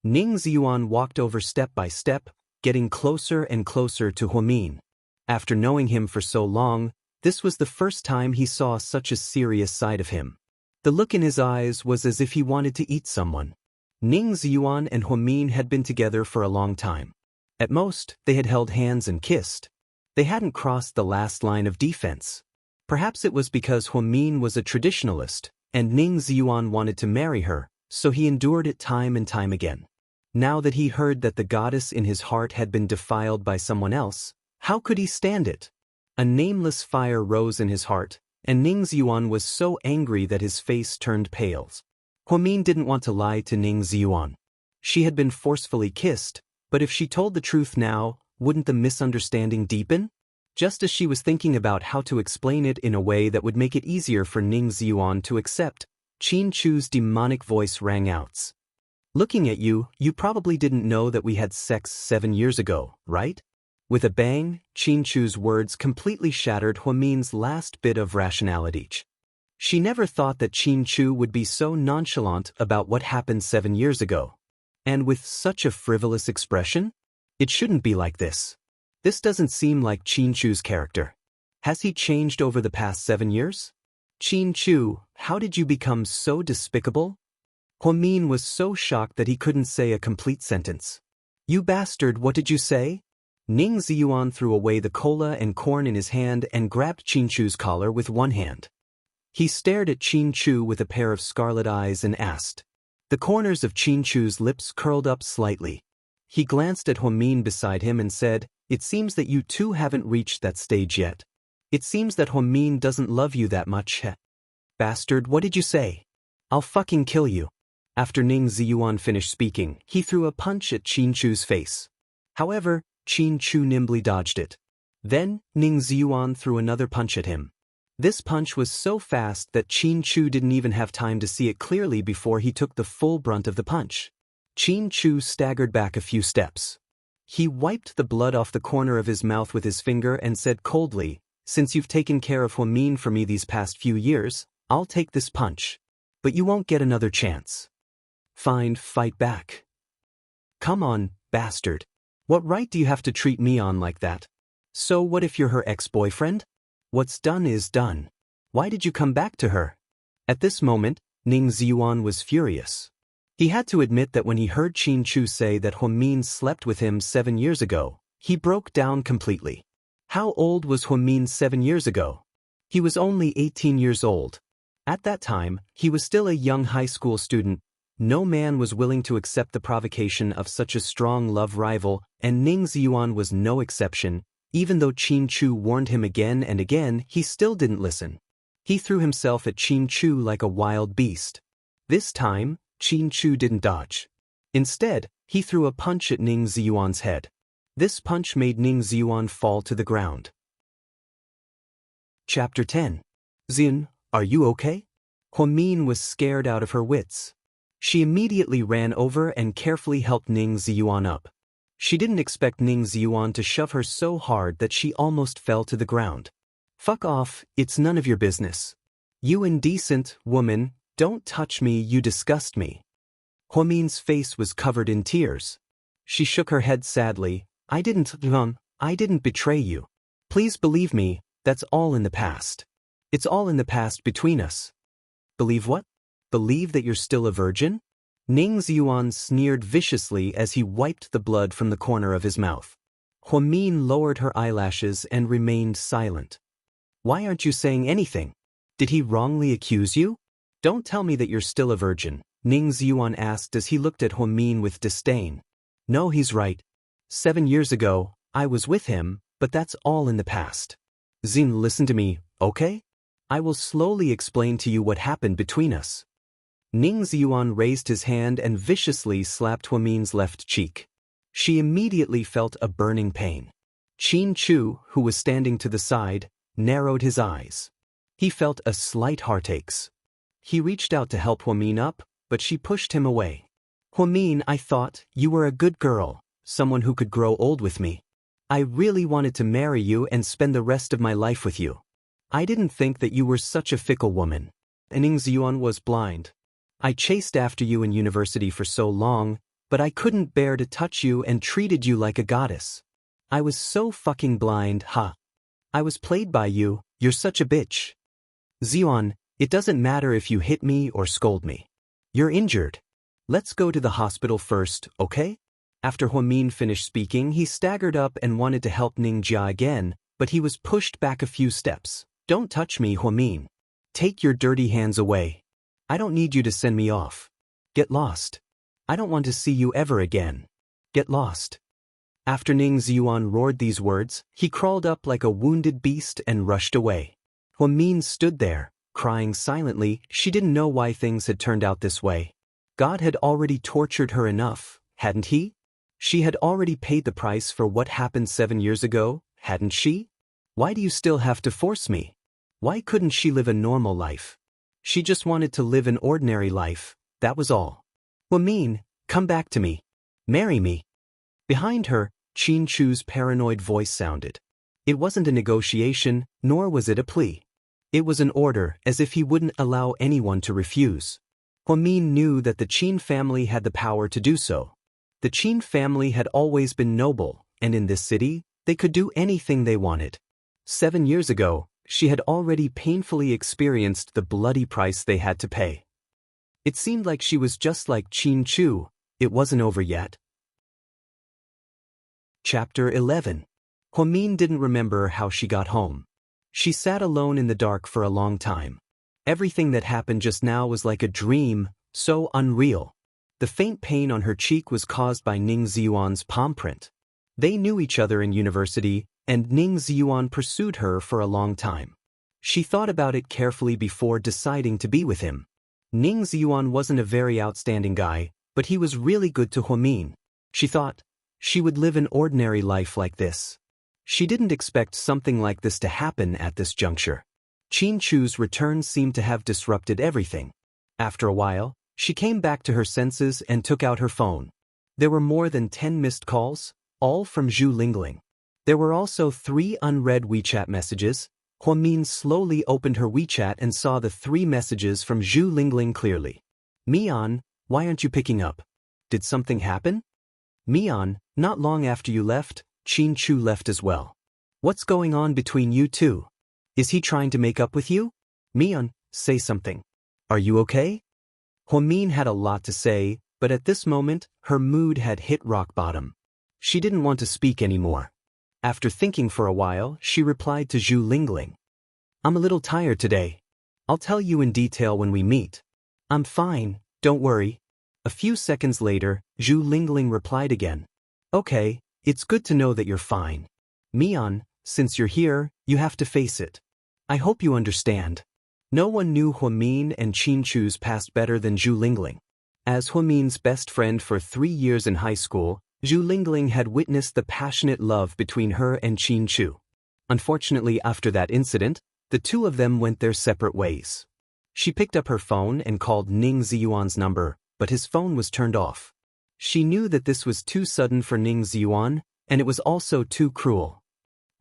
Ning Ziyuan walked over step by step, getting closer and closer to Huamin. After knowing him for so long, this was the first time he saw such a serious side of him. The look in his eyes was as if he wanted to eat someone. Ning Ziyuan and Huamin had been together for a long time. At most, they had held hands and kissed. They hadn't crossed the last line of defense. Perhaps it was because Huamin was a traditionalist, and Ning Ziyuan wanted to marry her, so he endured it time and time again. Now that he heard that the goddess in his heart had been defiled by someone else, how could he stand it? A nameless fire rose in his heart, and Ning Ziyuan was so angry that his face turned pale. Huamin didn't want to lie to Ning Ziyuan. She had been forcefully kissed, but if she told the truth now, wouldn't the misunderstanding deepen? Just as she was thinking about how to explain it in a way that would make it easier for Ning Ziyuan to accept, Qin Chu's demonic voice rang out. Looking at you, you probably didn't know that we had sex 7 years ago, right? With a bang, Qin Chu's words completely shattered Huamin's last bit of rationality. She never thought that Qin Chu would be so nonchalant about what happened 7 years ago. And with such a frivolous expression? It shouldn't be like this. This doesn't seem like Qin Chu's character. Has he changed over the past 7 years? Qin Chu, how did you become so despicable? Huamin was so shocked that he couldn't say a complete sentence. You bastard, what did you say? Ning Ziyuan threw away the cola and corn in his hand and grabbed Qin Chu's collar with one hand. He stared at Qin Chu with a pair of scarlet eyes and asked. The corners of Qin Chu's lips curled up slightly. He glanced at Huamin beside him and said, It seems that you two haven't reached that stage yet. It seems that Huamin doesn't love you that much. Bastard, what did you say? I'll fucking kill you. After Ning Ziyuan finished speaking, he threw a punch at Qin Chu's face. However, Qin Chu nimbly dodged it. Then, Ning Ziyuan threw another punch at him. This punch was so fast that Qin Chu didn't even have time to see it clearly before he took the full brunt of the punch. Qin Chu staggered back a few steps. He wiped the blood off the corner of his mouth with his finger and said coldly, Since you've taken care of Huamin for me these past few years, I'll take this punch. But you won't get another chance. Fine, fight back. Come on, bastard. What right do you have to treat me on like that? So what if you're her ex-boyfriend? What's done is done. Why did you come back to her? At this moment, Ning Ziyuan was furious. He had to admit that when he heard Qin Chu say that Huamin slept with him 7 years ago, he broke down completely. How old was Huamin 7 years ago? He was only 18 years old. At that time, he was still a young high school student. No man was willing to accept the provocation of such a strong love rival, and Ning Ziyuan was no exception. Even though Qin Chu warned him again and again, he still didn't listen. He threw himself at Qin Chu like a wild beast. This time, Qin Chu didn't dodge. Instead, he threw a punch at Ning Ziyuan's head. This punch made Ning Ziyuan fall to the ground. Chapter 10. Xin, are you okay? Huamin was scared out of her wits. She immediately ran over and carefully helped Ning Ziyuan up. She didn't expect Ning Ziyuan to shove her so hard that she almost fell to the ground. Fuck off, it's none of your business. You indecent woman, don't touch me, you disgust me. Huamin's face was covered in tears. She shook her head sadly. I didn't betray you. Please believe me, that's all in the past. It's all in the past between us. Believe what? Believe that you're still a virgin? Ning Ziyuan sneered viciously as he wiped the blood from the corner of his mouth. Huamin lowered her eyelashes and remained silent. Why aren't you saying anything? Did he wrongly accuse you? Don't tell me that you're still a virgin, Ning Ziyuan asked as he looked at Huamin with disdain. No, he's right. 7 years ago, I was with him, but that's all in the past. Xin, listen to me, okay? I will slowly explain to you what happened between us. Ning Ziyuan raised his hand and viciously slapped Huamin's left cheek. She immediately felt a burning pain. Qin Chu, who was standing to the side, narrowed his eyes. He felt a slight heartache. He reached out to help Huamin up, but she pushed him away. Huamin, I thought you were a good girl, someone who could grow old with me. I really wanted to marry you and spend the rest of my life with you. I didn't think that you were such a fickle woman. Ning Ziyuan was blind. I chased after you in university for so long, but I couldn't bear to touch you and treated you like a goddess. I was so fucking blind, ha. I was played by you, you're such a bitch. Ziyuan, it doesn't matter if you hit me or scold me. You're injured. Let's go to the hospital first, okay? After Huamin finished speaking, he staggered up and wanted to help Ning Jia again, but he was pushed back a few steps. Don't touch me, Huamin. Take your dirty hands away. I don't need you to send me off. Get lost. I don't want to see you ever again. Get lost. After Ning Ziyuan roared these words, he crawled up like a wounded beast and rushed away. Huamin stood there, crying silently. She didn't know why things had turned out this way. God had already tortured her enough, hadn't he? She had already paid the price for what happened 7 years ago, hadn't she? Why do you still have to force me? Why couldn't she live a normal life? She just wanted to live an ordinary life, that was all. Huamin, come back to me. Marry me. Behind her, Qin Chu's paranoid voice sounded. It wasn't a negotiation, nor was it a plea. It was an order, as if he wouldn't allow anyone to refuse. Huamin knew that the Qin family had the power to do so. The Qin family had always been noble, and in this city, they could do anything they wanted. 7 years ago, she had already painfully experienced the bloody price they had to pay. It seemed like she was just like Qin Chu, it wasn't over yet. Chapter 11. Huamin didn't remember how she got home. She sat alone in the dark for a long time. Everything that happened just now was like a dream, so unreal. The faint pain on her cheek was caused by Ning Ziyuan's palm print. They knew each other in university, and Ning Ziyuan pursued her for a long time. She thought about it carefully before deciding to be with him. Ning Ziyuan wasn't a very outstanding guy, but he was really good to Huamin. She thought she would live an ordinary life like this. She didn't expect something like this to happen at this juncture. Qin Chu's return seemed to have disrupted everything. After a while, she came back to her senses and took out her phone. There were more than 10 missed calls, all from Zhu Lingling. There were also 3 unread WeChat messages. Huamin slowly opened her WeChat and saw the 3 messages from Zhu Lingling clearly. Mian, why aren't you picking up? Did something happen? Mian, not long after you left, Qin Chu left as well. What's going on between you two? Is he trying to make up with you? Mian, say something. Are you okay? Huamin had a lot to say, but at this moment, her mood had hit rock bottom. She didn't want to speak anymore. After thinking for a while, she replied to Zhu Lingling. I'm a little tired today. I'll tell you in detail when we meet. I'm fine, don't worry. A few seconds later, Zhu Lingling replied again. Okay, it's good to know that you're fine. Mian, since you're here, you have to face it. I hope you understand. No one knew Huamin and Qin Chu's past better than Zhu Lingling. As Huamin's best friend for 3 years in high school, Zhu Lingling had witnessed the passionate love between her and Qin Chu. Unfortunately, after that incident, the two of them went their separate ways. She picked up her phone and called Ning Ziyuan's number, but his phone was turned off. She knew that this was too sudden for Ning Ziyuan, and it was also too cruel.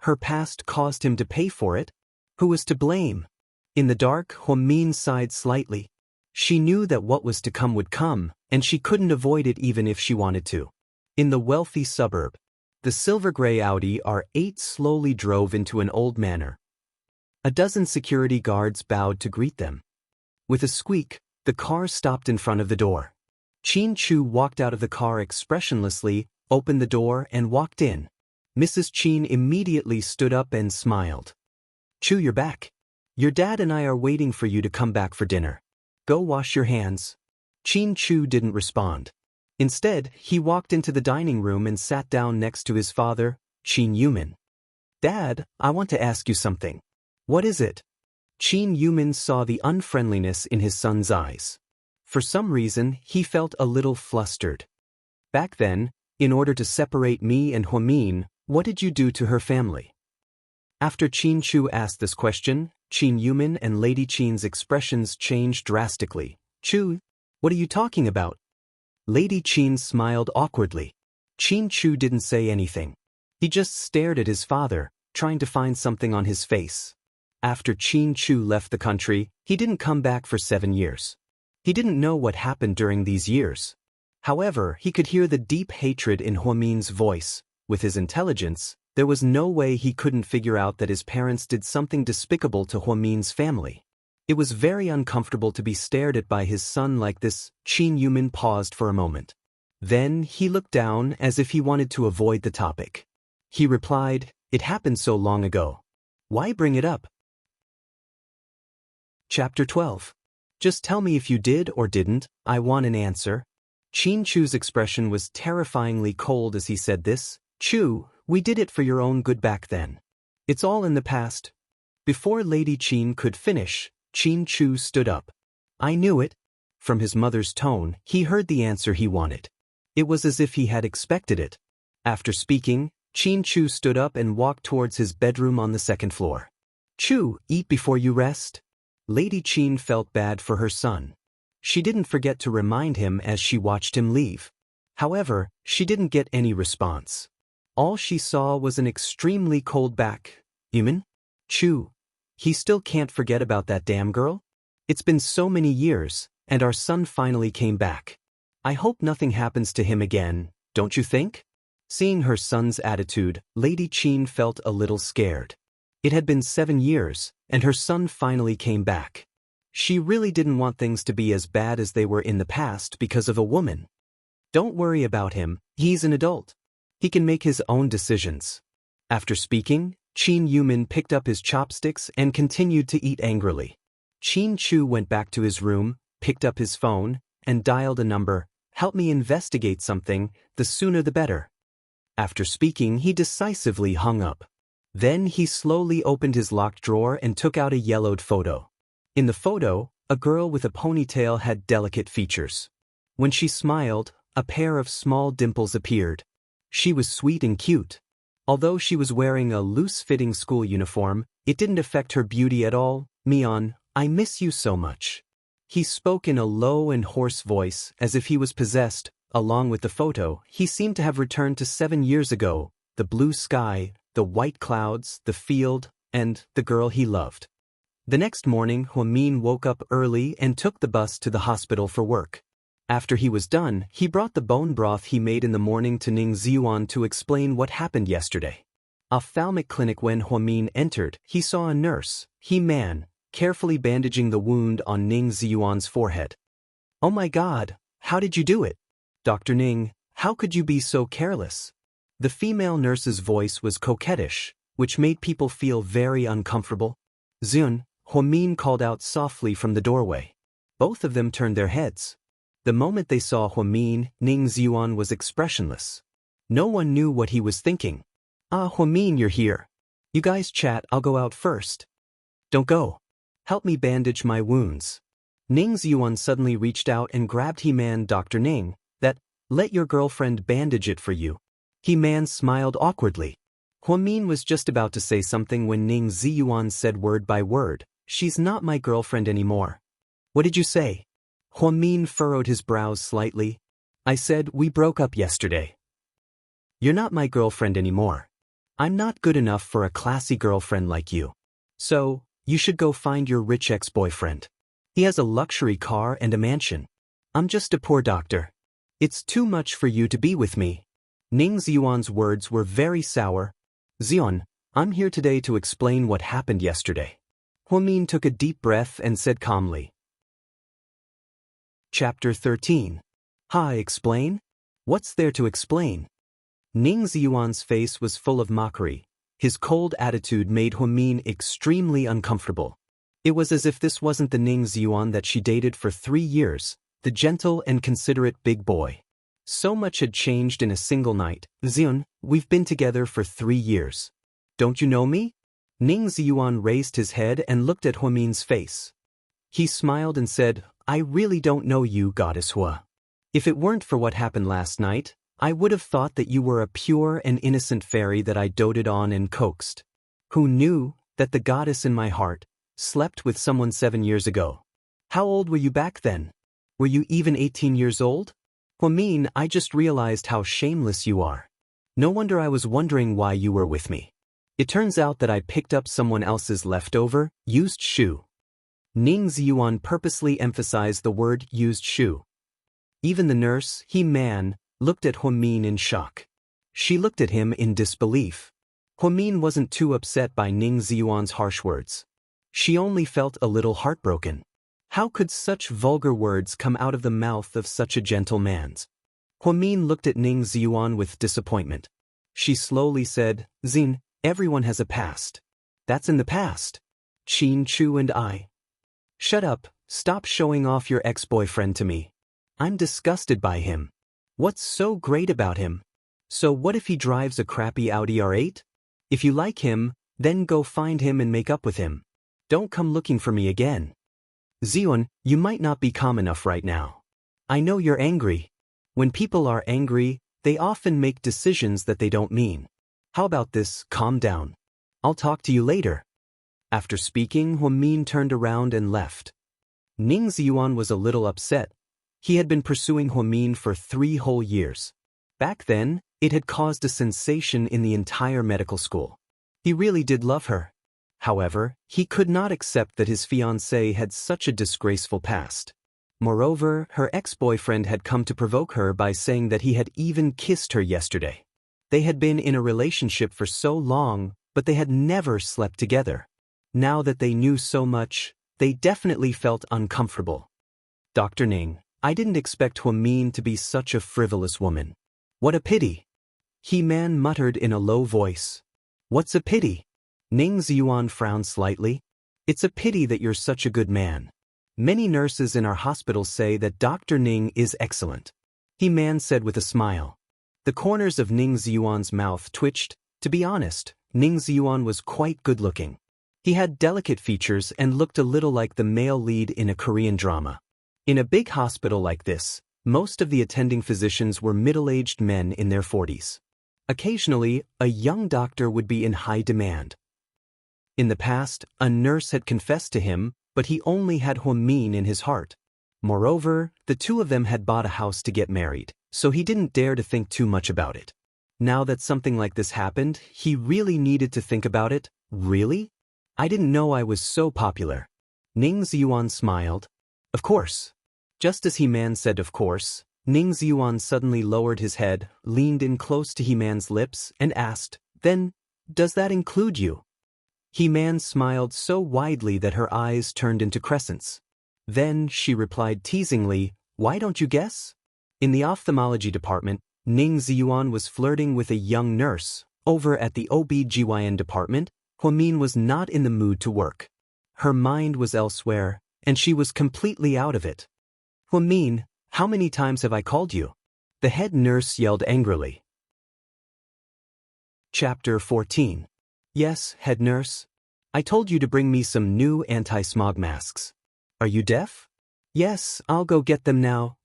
Her past caused him to pay for it. Who was to blame? In the dark, Huamin sighed slightly. She knew that what was to come would come, and she couldn't avoid it even if she wanted to. In the wealthy suburb, the silver-gray Audi R8 slowly drove into an old manor. A dozen security guards bowed to greet them. With a squeak, the car stopped in front of the door. Qin Chu walked out of the car expressionlessly, opened the door and walked in. Mrs. Qin immediately stood up and smiled. "Chu, you're back. Your dad and I are waiting for you to come back for dinner. Go wash your hands." Qin Chu didn't respond. Instead, he walked into the dining room and sat down next to his father, Qin Yumin. "Dad, I want to ask you something." "What is it?" Qin Yumin saw the unfriendliness in his son's eyes. For some reason, he felt a little flustered. "Back then, in order to separate me and Huamin, what did you do to her family?" After Qin Chu asked this question, Qin Yumin and Lady Qin's expressions changed drastically. "Chu, what are you talking about?" Lady Qin smiled awkwardly. Qin Chu didn't say anything. He just stared at his father, trying to find something on his face. After Qin Chu left the country, he didn't come back for 7 years. He didn't know what happened during these years. However, he could hear the deep hatred in Huamin's voice. With his intelligence, there was no way he couldn't figure out that his parents did something despicable to Huamin's family. It was very uncomfortable to be stared at by his son like this. Qin Yumin paused for a moment. Then he looked down as if he wanted to avoid the topic. He replied, "It happened so long ago. Why bring it up?" Chapter 12. Just tell me if you did or didn't, I want an answer. Qin Chu's expression was terrifyingly cold as he said this. "Chu, we did it for your own good back then. It's all in the past." Before Lady Qin could finish, Qin Chu stood up. "I knew it." From his mother's tone, he heard the answer he wanted. It was as if he had expected it. After speaking, Qin Chu stood up and walked towards his bedroom on the second floor. "Chu, eat before you rest." Lady Qin felt bad for her son. She didn't forget to remind him as she watched him leave. However, she didn't get any response. All she saw was an extremely cold back. "Yumin? Chu, he still can't forget about that damn girl? It's been so many years, and our son finally came back. I hope nothing happens to him again, don't you think?" Seeing her son's attitude, Lady Qin felt a little scared. It had been 7 years, and her son finally came back. She really didn't want things to be as bad as they were in the past because of a woman. "Don't worry about him, he's an adult. He can make his own decisions." After speaking, Qin Yumin picked up his chopsticks and continued to eat angrily. Qin Chu went back to his room, picked up his phone, and dialed a number. "Help me investigate something, the sooner the better." After speaking, he decisively hung up. Then he slowly opened his locked drawer and took out a yellowed photo. In the photo, a girl with a ponytail had delicate features. When she smiled, a pair of small dimples appeared. She was sweet and cute. Although she was wearing a loose-fitting school uniform, it didn't affect her beauty at all. "Mion, I miss you so much." He spoke in a low and hoarse voice, as if he was possessed. Along with the photo, he seemed to have returned to 7 years ago, the blue sky, the white clouds, the field, and the girl he loved. The next morning, Huamin woke up early and took the bus to the hospital for work. After he was done, he brought the bone broth he made in the morning to Ning Ziyuan to explain what happened yesterday. Ophthalmic clinic. When Huamin entered, he saw a nurse, He-Man, carefully bandaging the wound on Ning Ziyuan's forehead. "Oh my God, how did you do it? Dr. Ning, how could you be so careless?" The female nurse's voice was coquettish, which made people feel very uncomfortable. "Zun," Huamin called out softly from the doorway. Both of them turned their heads. The moment they saw Huamin, Ning Ziyuan was expressionless. No one knew what he was thinking. "Ah, Huamin, you're here. You guys chat, I'll go out first." "Don't go. Help me bandage my wounds." Ning Ziyuan suddenly reached out and grabbed He-Man. Dr. Ning, let your girlfriend bandage it for you. He-Man smiled awkwardly. Huamin was just about to say something when Ning Ziyuan said word by word, she's not my girlfriend anymore. What did you say? Huamin furrowed his brows slightly. I said we broke up yesterday. You're not my girlfriend anymore. I'm not good enough for a classy girlfriend like you. So, you should go find your rich ex-boyfriend. He has a luxury car and a mansion. I'm just a poor doctor. It's too much for you to be with me. Ning Ziyuan's words were very sour. Zion, I'm here today to explain what happened yesterday. Huamin took a deep breath and said calmly. Chapter 13. Explain? What's there to explain? Ning Ziyuan's face was full of mockery. His cold attitude made Huamin extremely uncomfortable. It was as if this wasn't the Ning Ziyuan that she dated for 3 years, the gentle and considerate big boy. So much had changed in a single night. Zion, we've been together for 3 years. Don't you know me? Ning Ziyuan raised his head and looked at Huamin's face. He smiled and said, I really don't know you, Goddess Hua. If it weren't for what happened last night, I would have thought that you were a pure and innocent fairy that I doted on and coaxed. Who knew that the goddess in my heart slept with someone 7 years ago? How old were you back then? Were you even 18 years old? Huamin, I just realized how shameless you are. No wonder I was wondering why you were with me. It turns out that I picked up someone else's leftover, used shoe. Ning Ziyuan purposely emphasized the word used shoe. Even the nurse, He-Man, looked at Huamin in shock. She looked at him in disbelief. Huamin wasn't too upset by Ning Ziyuan's harsh words. She only felt a little heartbroken. How could such vulgar words come out of the mouth of such a gentle man? Huamin looked at Ning Ziyuan with disappointment. She slowly said, Xin, everyone has a past. That's in the past. Qin Chu and I. Shut up, stop showing off your ex-boyfriend to me. I'm disgusted by him. What's so great about him? So what if he drives a crappy Audi R8? If you like him, then go find him and make up with him. Don't come looking for me again. Zion, you might not be calm enough right now. I know you're angry. When people are angry, they often make decisions that they don't mean. How about this, calm down. I'll talk to you later. After speaking, Huamin turned around and left. Ning Ziyuan was a little upset. He had been pursuing Huamin for 3 whole years. Back then, it had caused a sensation in the entire medical school. He really did love her. However, he could not accept that his fiancée had such a disgraceful past. Moreover, her ex-boyfriend had come to provoke her by saying that he had even kissed her yesterday. They had been in a relationship for so long, but they had never slept together. Now that they knew so much, they definitely felt uncomfortable. Dr. Ning, I didn't expect Huamin to be such a frivolous woman. What a pity. He-Man muttered in a low voice. What's a pity? Ning Ziyuan frowned slightly. It's a pity that you're such a good man. Many nurses in our hospital say that Dr. Ning is excellent. He-Man said with a smile. The corners of Ning Ziyuan's mouth twitched. To be honest, Ning Ziyuan was quite good-looking. He had delicate features and looked a little like the male lead in a Korean drama. In a big hospital like this, most of the attending physicians were middle-aged men in their 40s. Occasionally, a young doctor would be in high demand. In the past, a nurse had confessed to him, but he only had Huamin in his heart. Moreover, the two of them had bought a house to get married, so he didn't dare to think too much about it. Now that something like this happened, he really needed to think about it. Really? I didn't know I was so popular. Ning Ziyuan smiled. Of course. Just as He-Man said of course, Ning Ziyuan suddenly lowered his head, leaned in close to He-Man's lips, and asked, Then, does that include you? He-Man smiled so widely that her eyes turned into crescents. Then she replied teasingly, Why don't you guess? In the ophthalmology department, Ning Ziyuan was flirting with a young nurse. Over at the OB/GYN department, Huamin was not in the mood to work. Her mind was elsewhere, and she was completely out of it. Huamin, how many times have I called you? The head nurse yelled angrily. Chapter 14. Yes, head nurse. I told you to bring me some new anti-smog masks. Are you deaf? Yes, I'll go get them now.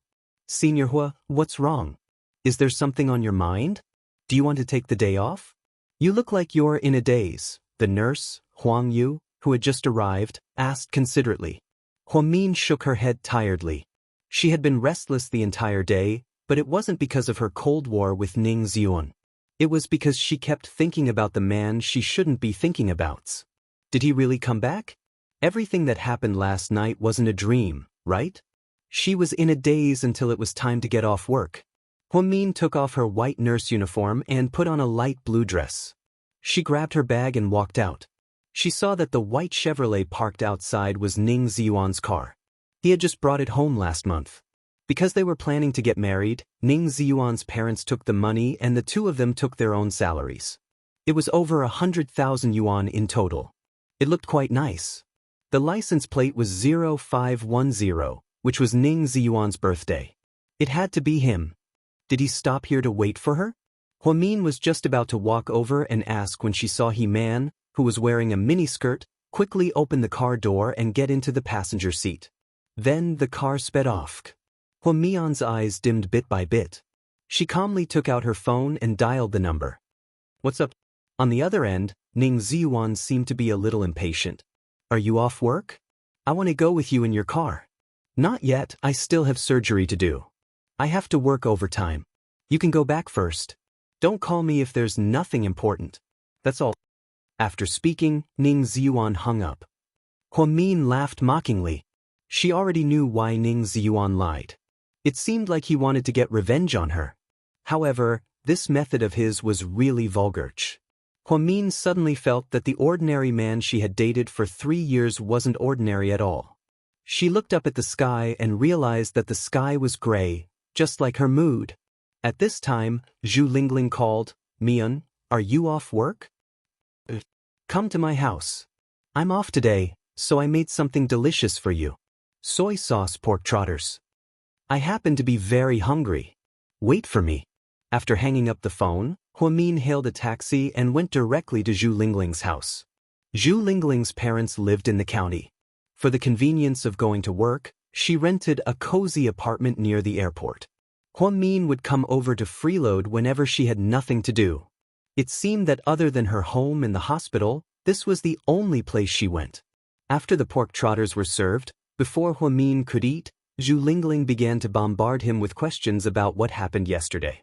Senior Hua, what's wrong? Is there something on your mind? Do you want to take the day off? You look like you're in a daze, the nurse, Huang Yu, who had just arrived, asked considerately. Huamin shook her head tiredly. She had been restless the entire day, but it wasn't because of her Cold War with Ning Ziyuan. It was because she kept thinking about the man she shouldn't be thinking about. Did he really come back? Everything that happened last night wasn't a dream, right? She was in a daze until it was time to get off work. Huamin took off her white nurse uniform and put on a light blue dress. She grabbed her bag and walked out. She saw that the white Chevrolet parked outside was Ning Ziyuan's car. He had just brought it home last month. Because they were planning to get married, Ning Ziyuan's parents took the money and the two of them took their own salaries. It was over 100,000 yuan in total. It looked quite nice. The license plate was 0510, which was Ning Ziyuan's birthday. It had to be him. Did he stop here to wait for her? Huamin was just about to walk over and ask when she saw He-Man, who was wearing a miniskirt, quickly open the car door and get into the passenger seat. Then the car sped off. Huamian's eyes dimmed bit by bit. She calmly took out her phone and dialed the number. What's up? On the other end, Ning Ziyuan seemed to be a little impatient. Are you off work? I want to go with you in your car. Not yet, I still have surgery to do. I have to work overtime. You can go back first. Don't call me if there's nothing important. That's all. After speaking, Ning Ziyuan hung up. Huamin laughed mockingly. She already knew why Ning Ziyuan lied. It seemed like he wanted to get revenge on her. However, this method of his was really vulgar. Huamin suddenly felt that the ordinary man she had dated for 3 years wasn't ordinary at all. She looked up at the sky and realized that the sky was gray, just like her mood. At this time, Zhu Lingling called, Mian, are you off work? Come to my house. I'm off today, so I made something delicious for you. Soy sauce pork trotters. I happen to be very hungry. Wait for me. After hanging up the phone, Huamin hailed a taxi and went directly to Zhu Lingling's house. Zhu Lingling's parents lived in the county. For the convenience of going to work, she rented a cozy apartment near the airport. Huamin would come over to freeload whenever she had nothing to do. It seemed that other than her home and the hospital, this was the only place she went. After the pork trotters were served, before Huamin could eat, Zhu Lingling began to bombard him with questions about what happened yesterday.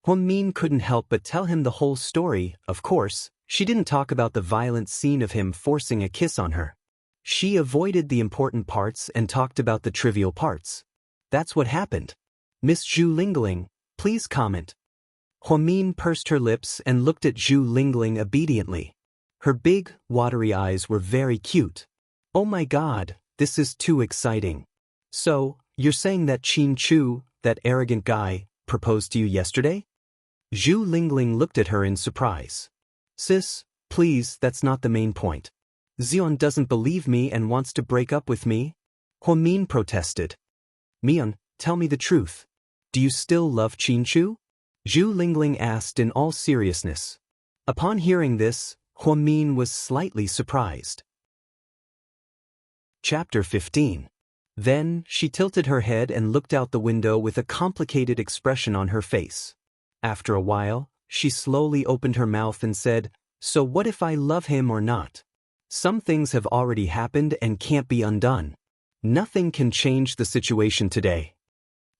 Huamin couldn't help but tell him the whole story. Of course, she didn't talk about the violent scene of him forcing a kiss on her. She avoided the important parts and talked about the trivial parts. That's what happened. Miss Zhu Lingling, please comment. Huamin pursed her lips and looked at Zhu Lingling obediently. Her big, watery eyes were very cute. Oh my God, this is too exciting. So, you're saying that Qin Chu, that arrogant guy, proposed to you yesterday? Zhu Lingling looked at her in surprise. Sis, please, that's not the main point. Xion doesn't believe me and wants to break up with me. Huamin protested. Mian, tell me the truth. Do you still love Qin Chu? Zhu Lingling asked in all seriousness. Upon hearing this, Huamin was slightly surprised. Chapter 15. Then, she tilted her head and looked out the window with a complicated expression on her face. After a while, she slowly opened her mouth and said, So what if I love him or not? Some things have already happened and can't be undone. Nothing can change the situation today.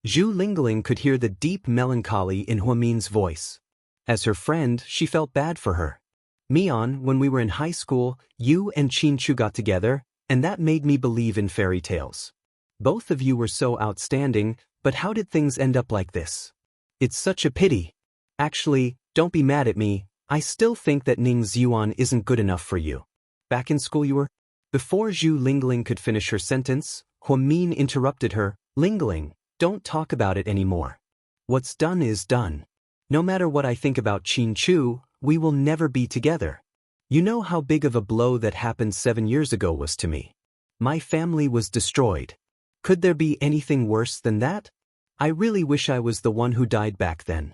Zhu Lingling could hear the deep melancholy in Huamin's voice. As her friend, she felt bad for her. Mian, when we were in high school, you and Qin Chu got together, and that made me believe in fairy tales. Both of you were so outstanding, but how did things end up like this? It's such a pity. Actually, don't be mad at me, I still think that Ning Ziyuan isn't good enough for you. Back in school you were? Before Zhu Lingling could finish her sentence, Huamin interrupted her. Lingling, don't talk about it anymore. What's done is done. No matter what I think about Qin Chu, we will never be together. You know how big of a blow that happened 7 years ago was to me. My family was destroyed. Could there be anything worse than that? I really wish I was the one who died back then.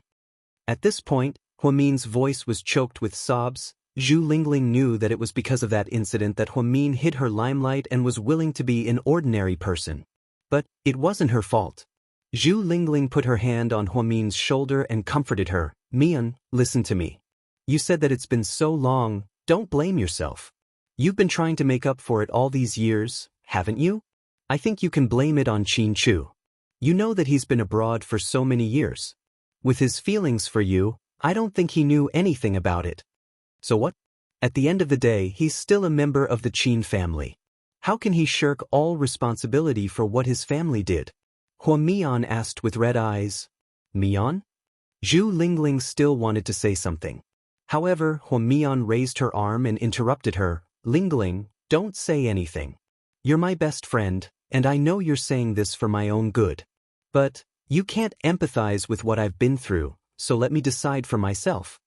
At this point, Huamin's voice was choked with sobs. Zhu Lingling knew that it was because of that incident that Huamin hid her limelight and was willing to be an ordinary person. But it wasn't her fault. Zhu Lingling put her hand on Huamin's shoulder and comforted her. Mian, listen to me. You said that it's been so long, don't blame yourself. You've been trying to make up for it all these years, haven't you? I think you can blame it on Qin Chu. You know that he's been abroad for so many years. With his feelings for you, I don't think he knew anything about it. So what? At the end of the day, he's still a member of the Qin family. How can he shirk all responsibility for what his family did? Hua Mian asked with red eyes. Mian? Zhu Lingling still wanted to say something. However, Hua Mian raised her arm and interrupted her. Lingling, don't say anything. You're my best friend, and I know you're saying this for my own good. But you can't empathize with what I've been through, so let me decide for myself.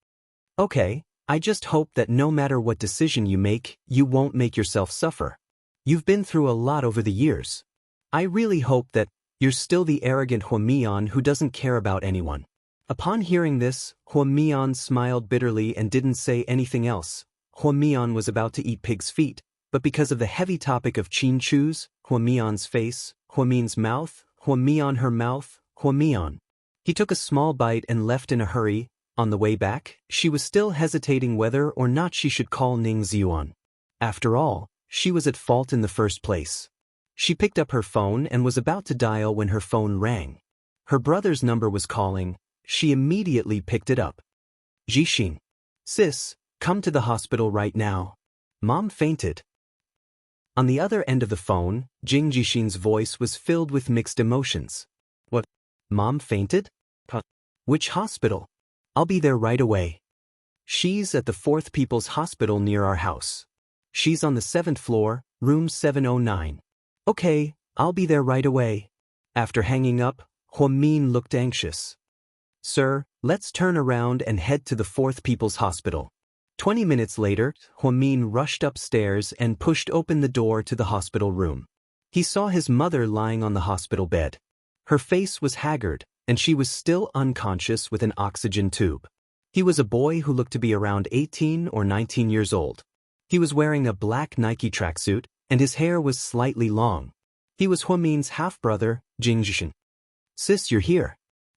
Okay, I just hope that no matter what decision you make, you won't make yourself suffer. You've been through a lot over the years. I really hope that you're still the arrogant Hua Mian who doesn't care about anyone. Upon hearing this, Hua Mian smiled bitterly and didn't say anything else. Hua Mian was about to eat pig's feet, but because of the heavy topic of Qin Chu's, Hua Mian's face, Hua Min's mouth, Hua Mian her mouth, Hua Mian. He took a small bite and left in a hurry. On the way back, she was still hesitating whether or not she should call Ning Ziyuan. After all, she was at fault in the first place. She picked up her phone and was about to dial when her phone rang. Her brother's number was calling. She immediately picked it up. Jixin. Sis, come to the hospital right now. Mom fainted. On the other end of the phone, Jing Jixin's voice was filled with mixed emotions. What? Mom fainted? Which hospital? I'll be there right away. She's at the 4th People's Hospital near our house. She's on the 7th floor, room 709. Okay, I'll be there right away. After hanging up, Hua Min looked anxious. Sir, let's turn around and head to the 4th People's Hospital. 20 minutes later, Hua Min rushed upstairs and pushed open the door to the hospital room. He saw his mother lying on the hospital bed. Her face was haggard, and she was still unconscious with an oxygen tube. He was a boy who looked to be around 18 or 19 years old. He was wearing a black Nike tracksuit, and his hair was slightly long. He was Hua Min's half-brother, Jing Jixin. Sis, you're here.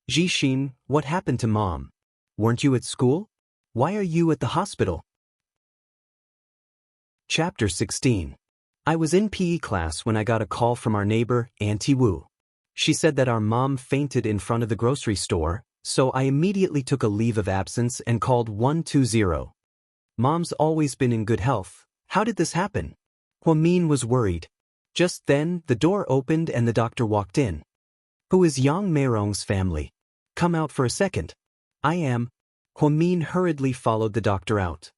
Jixin, what happened to Mom? Weren't you at school? Why are you at the hospital? Chapter 16. I was in PE class when I got a call from our neighbor, Auntie Wu. She said that our mom fainted in front of the grocery store, so I immediately took a leave of absence and called 120. Mom's always been in good health. How did this happen? Hua Min was worried. Just then, the door opened and the doctor walked in. Who is Yang Meirong's family? Come out for a second. I am. Hua Min hurriedly followed the doctor out.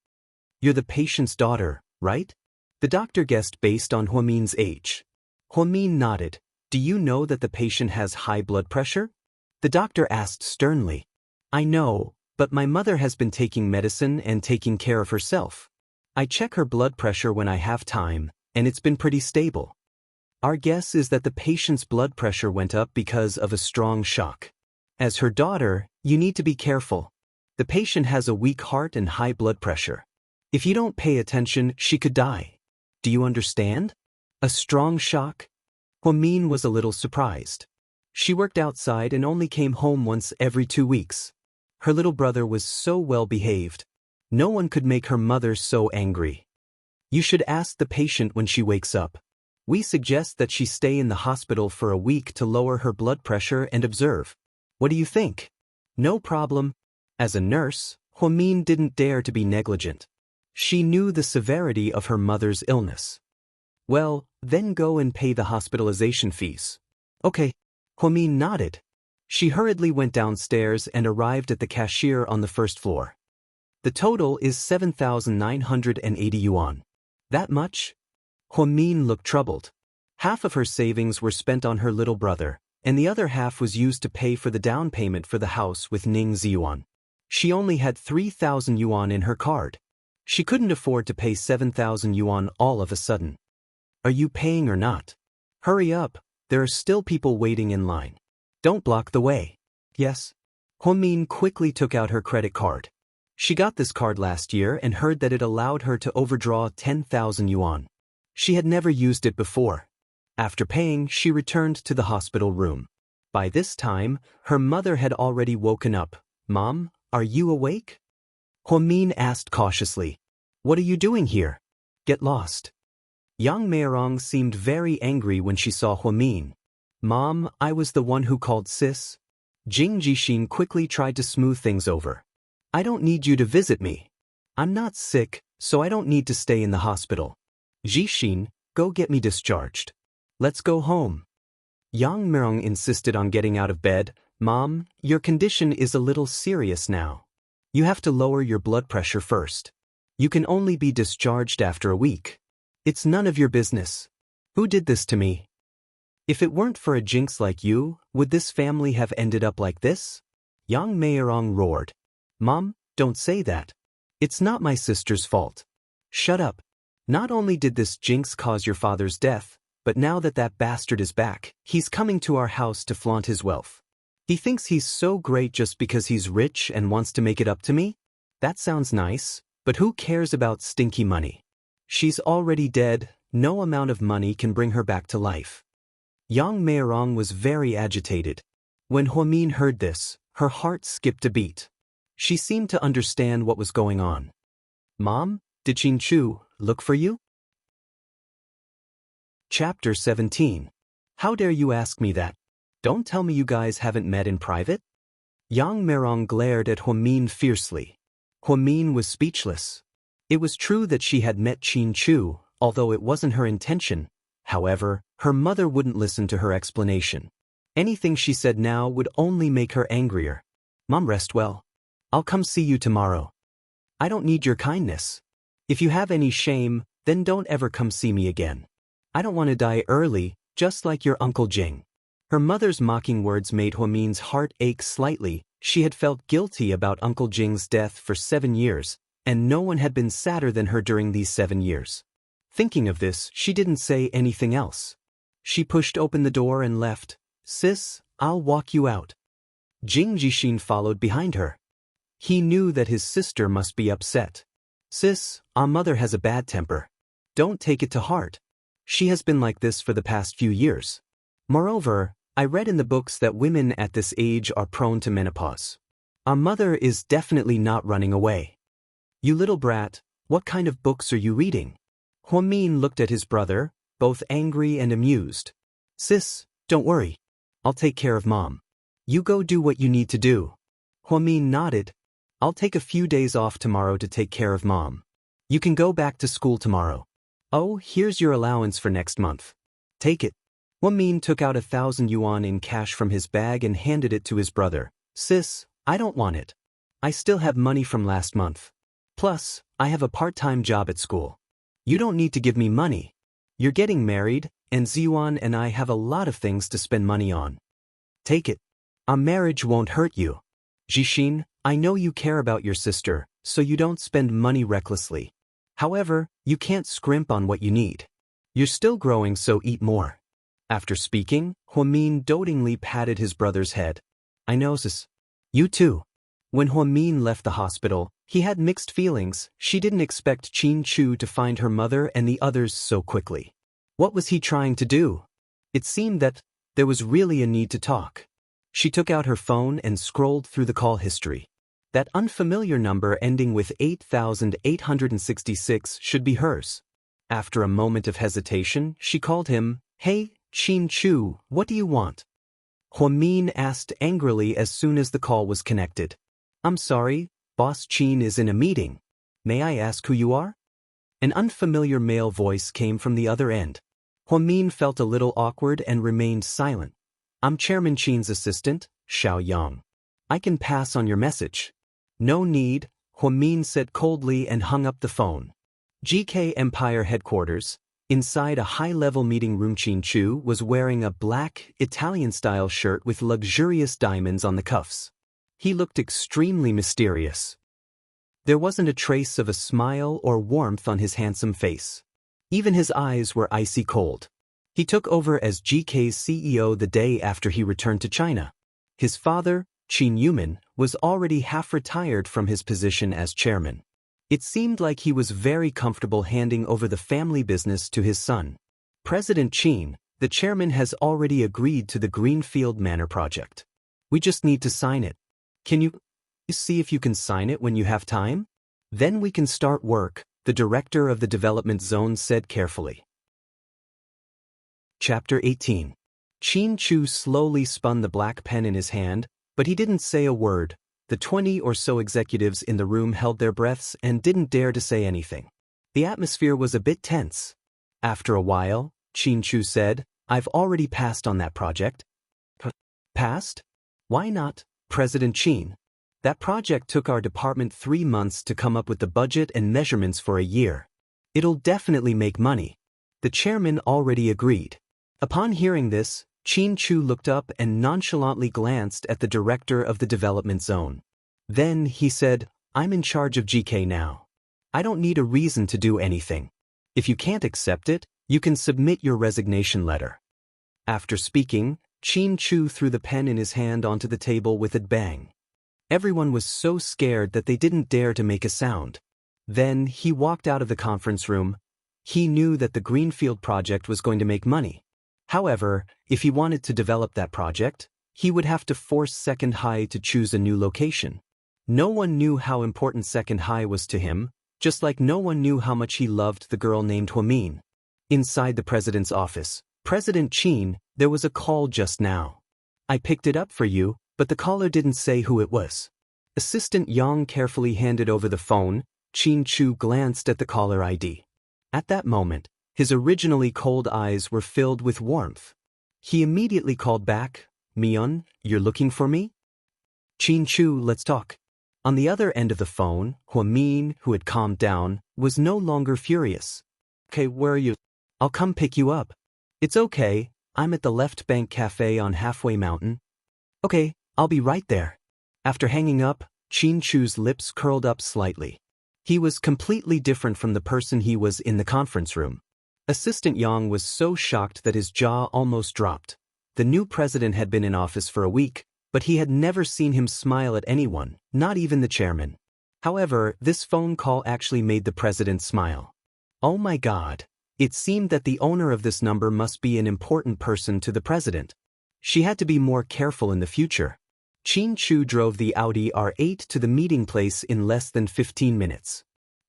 You're the patient's daughter, right? The doctor guessed based on Hua Min's age. Hua Min nodded. Do you know that the patient has high blood pressure? The doctor asked sternly. I know, but my mother has been taking medicine and taking care of herself. I check her blood pressure when I have time, and it's been pretty stable. Our guess is that the patient's blood pressure went up because of a strong shock. As her daughter, you need to be careful. The patient has a weak heart and high blood pressure. If you don't pay attention, she could die. Do you understand? A strong shock? Hua Min was a little surprised. She worked outside and only came home once every 2 weeks. Her little brother was so well behaved. No one could make her mother so angry. You should ask the patient when she wakes up. We suggest that she stay in the hospital for a week to lower her blood pressure and observe. What do you think? No problem. As a nurse, Hua Min didn't dare to be negligent. She knew the severity of her mother's illness. Well, then go and pay the hospitalization fees. Okay. Hua Min nodded. She hurriedly went downstairs and arrived at the cashier on the 1st floor. The total is 7,980 yuan. That much? Hua Min looked troubled. Half of her savings were spent on her little brother, and the other half was used to pay for the down payment for the house with Ning Ziyuan. She only had 3,000 yuan in her card. She couldn't afford to pay 7,000 yuan all of a sudden. Are you paying or not? Hurry up, there are still people waiting in line. Don't block the way. Yes. Hua Min quickly took out her credit card. She got this card last year and heard that it allowed her to overdraw 10,000 yuan. She had never used it before. After paying, she returned to the hospital room. By this time, her mother had already woken up. "Mom, are you awake?" Huamin asked cautiously. "What are you doing here? Get lost." Yang Meirong seemed very angry when she saw Huamin. "Mom, I was the one who called sis." Jing Jixin quickly tried to smooth things over. "I don't need you to visit me. I'm not sick, so I don't need to stay in the hospital. Jixin, go get me discharged. Let's go home." Yang Meirong insisted on getting out of bed. "Mom, your condition is a little serious now. You have to lower your blood pressure first. You can only be discharged after a week. It's none of your business. Who did this to me? If it weren't for a jinx like you, would this family have ended up like this?" Yang Meirong roared. "Mom, don't say that. It's not my sister's fault." "Shut up. Not only did this jinx cause your father's death, but now that that bastard is back, he's coming to our house to flaunt his wealth. He thinks he's so great just because he's rich and wants to make it up to me? That sounds nice, but who cares about stinky money? She's already dead, no amount of money can bring her back to life." Yang Meirong was very agitated. When Huamin heard this, her heart skipped a beat. She seemed to understand what was going on. "Mom, did Qin look for you?" Chapter 17. How dare you ask me that? Don't tell me you guys haven't met in private? Yang Meirong glared at Huamin fiercely. Huamin was speechless. It was true that she had met Qin, although it wasn't her intention. However, her mother wouldn't listen to her explanation. Anything she said now would only make her angrier. "Mom, rest well. I'll come see you tomorrow. I don't need your kindness. If you have any shame, then don't ever come see me again. I don't want to die early, just like your Uncle Jing." Her mother's mocking words made Huamin's heart ache slightly. She had felt guilty about Uncle Jing's death for 7 years, and no one had been sadder than her during these 7 years. Thinking of this, she didn't say anything else. She pushed open the door and left. "Sis, I'll walk you out." Jing Jixin followed behind her. He knew that his sister must be upset. "Sis, our mother has a bad temper. Don't take it to heart. She has been like this for the past few years. Moreover, I read in the books that women at this age are prone to menopause. Our mother is definitely not running away." "You little brat, what kind of books are you reading?" Huamin looked at his brother, both angry and amused. "Sis, don't worry. I'll take care of Mom. You go do what you need to do." Huamin nodded. "I'll take a few days off tomorrow to take care of Mom. You can go back to school tomorrow. Oh, here's your allowance for next month. Take it." Huamin took out 1,000 yuan in cash from his bag and handed it to his brother. "Sis, I don't want it. I still have money from last month. Plus, I have a part-time job at school. You don't need to give me money. You're getting married, and Ziyuan and I have a lot of things to spend money on. Take it. Our marriage won't hurt you. Jixin, I know you care about your sister, so you don't spend money recklessly. However, you can't scrimp on what you need. You're still growing, so eat more." After speaking, Huamin dotingly patted his brother's head. "I know, sis. You too." When Huamin left the hospital, he had mixed feelings. She didn't expect Qin to find her mother and the others so quickly. What was he trying to do? It seemed that there was really a need to talk. She took out her phone and scrolled through the call history. That unfamiliar number ending with 8866 should be hers. After a moment of hesitation, she called him. "Hey, Qin, what do you want?" Huamin asked angrily as soon as the call was connected. "I'm sorry, Boss Qin is in a meeting. May I ask who you are?" An unfamiliar male voice came from the other end. Huamin felt a little awkward and remained silent. "I'm Chairman Qin's assistant, Xiao Yang. I can pass on your message." "No need," Huamin said coldly and hung up the phone. GK Empire headquarters. Inside a high-level meeting room, Qin was wearing a black, Italian-style shirt with luxurious diamonds on the cuffs. He looked extremely mysterious. There wasn't a trace of a smile or warmth on his handsome face. Even his eyes were icy cold. He took over as GK's CEO the day after he returned to China. His father, Qin Yuman, was already half retired from his position as chairman. It seemed like he was very comfortable handing over the family business to his son. President Qin, The chairman has already agreed to the Greenfield Manor project. We just need to sign it. Can you see if you can sign it when you have time? Then we can start work, the director of the development zone said carefully. Chapter 18. Qin Chu slowly spun the black pen in his hand, but he didn't say a word. The 20 or so executives in the room held their breaths and didn't dare to say anything. The atmosphere was a bit tense. After a while, Qin Chu said, I've already passed on that project. Passed? Why not, President Qin? That project took our department 3 months to come up with the budget and measurements for a year. It'll definitely make money. The chairman already agreed. Upon hearing this, Qin Chu looked up and nonchalantly glanced at the director of the development zone. Then he said, I'm in charge of GK now. I don't need a reason to do anything. If you can't accept it, you can submit your resignation letter. After speaking, Qin Chu threw the pen in his hand onto the table with a bang. Everyone was so scared that they didn't dare to make a sound. Then he walked out of the conference room. He knew that the Greenfield project was going to make money. However, if he wanted to develop that project, he would have to force Second High to choose a new location. No one knew how important Second High was to him, just like no one knew how much he loved the girl named Huamin. Inside the president's office, President Qin, there was a call just now. I picked it up for you, but the caller didn't say who it was. Assistant Yang carefully handed over the phone. Qin Chu glanced at the caller ID. At that moment, his originally cold eyes were filled with warmth. He immediately called back, Mion, you're looking for me? Qin Chu, let's talk. On the other end of the phone, Huamin, who had calmed down, was no longer furious. Okay, where are you? I'll come pick you up. It's okay, I'm at the Left Bank Cafe on Halfway Mountain. Okay, I'll be right there. After hanging up, Qin Chu's lips curled up slightly. He was completely different from the person he was in the conference room. Assistant Yang was so shocked that his jaw almost dropped. The new president had been in office for a week, but he had never seen him smile at anyone, not even the chairman. However, this phone call actually made the president smile. Oh my God. It seemed that the owner of this number must be an important person to the president. She had to be more careful in the future. Qin Chu drove the Audi R8 to the meeting place in less than 15 minutes.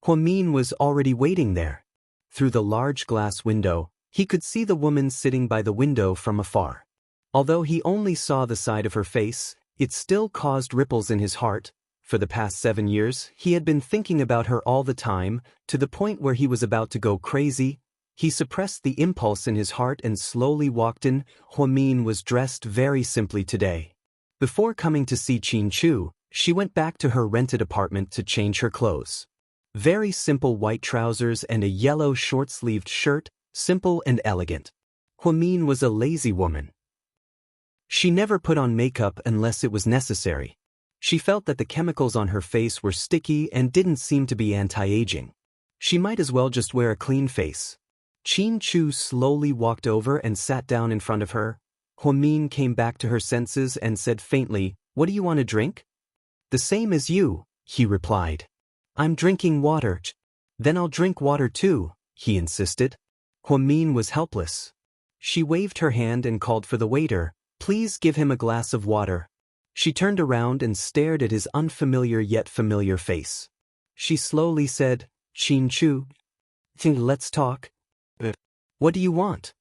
Huamin was already waiting there. Through the large glass window, he could see the woman sitting by the window from afar. Although he only saw the side of her face, it still caused ripples in his heart. For the past 7 years, he had been thinking about her all the time, to the point where he was about to go crazy. He suppressed the impulse in his heart and slowly walked in. Huamin was dressed very simply today. Before coming to see Qin Chu, she went back to her rented apartment to change her clothes. Very simple white trousers and a yellow short-sleeved shirt, simple and elegant. Huamin was a lazy woman. She never put on makeup unless it was necessary. She felt that the chemicals on her face were sticky and didn't seem to be anti-aging. She might as well just wear a clean face. Qin Chu slowly walked over and sat down in front of her. Huamin came back to her senses and said faintly, "What do you want to drink?" "The same as you," he replied. "I'm drinking water." "Then I'll drink water too," he insisted. Huamin was helpless. She waved her hand and called for the waiter. "Please give him a glass of water." She turned around and stared at his unfamiliar yet familiar face. She slowly said, "Qin Chu, let's talk." "What do you want?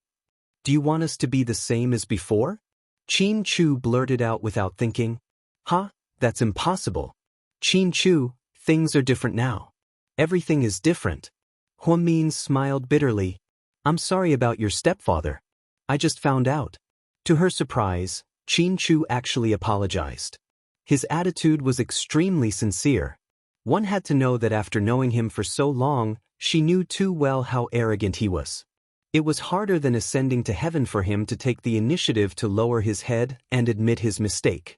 Do you want us to be the same as before?" Qin Chu blurted out without thinking. "Huh? That's impossible. Qin Chu, things are different now. Everything is different." Huamin smiled bitterly. "I'm sorry about your stepfather. I just found out." To her surprise, Qin Chu actually apologized. His attitude was extremely sincere. One had to know that after knowing him for so long, she knew too well how arrogant he was. It was harder than ascending to heaven for him to take the initiative to lower his head and admit his mistake.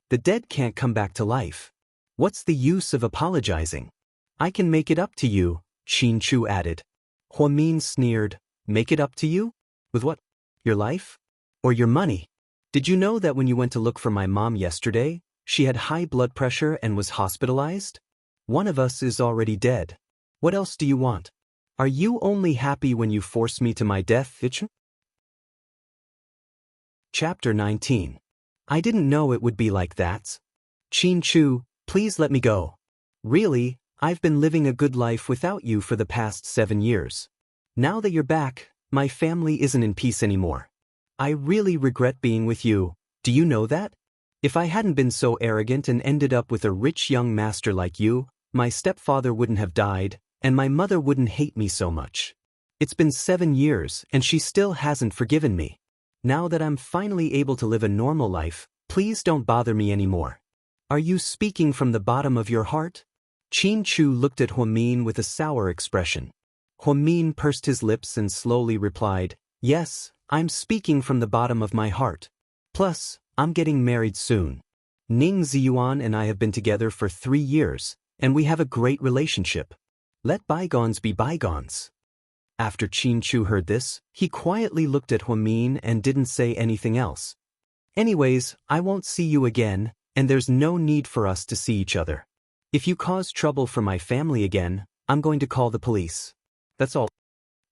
The dead can't come back to life. What's the use of apologizing? "I can make it up to you," Qin Chu added. Huamin sneered. "Make it up to you? With what? Your life? Or your money? Did you know that when you went to look for my mom yesterday, she had high blood pressure and was hospitalized? One of us is already dead. What else do you want? Are you only happy when you force me to my death, Itch?" Chapter 19. I didn't know it would be like that. Qin Chu, please let me go. Really, I've been living a good life without you for the past 7 years. Now that you're back, my family isn't in peace anymore. I really regret being with you, do you know that? If I hadn't been so arrogant and ended up with a rich young master like you, my stepfather wouldn't have died, and my mother wouldn't hate me so much. It's been 7 years and she still hasn't forgiven me. Now that I'm finally able to live a normal life, please don't bother me anymore. Are you speaking from the bottom of your heart? Qin Chu looked at Huamin with a sour expression. Huamin pursed his lips and slowly replied, yes, I'm speaking from the bottom of my heart. Plus, I'm getting married soon. Ning Ziyuan and I have been together for 3 years, and we have a great relationship. Let bygones be bygones. After Qin Chu heard this, he quietly looked at Huamin and didn't say anything else. Anyways, I won't see you again, and there's no need for us to see each other. If you cause trouble for my family again, I'm going to call the police. That's all.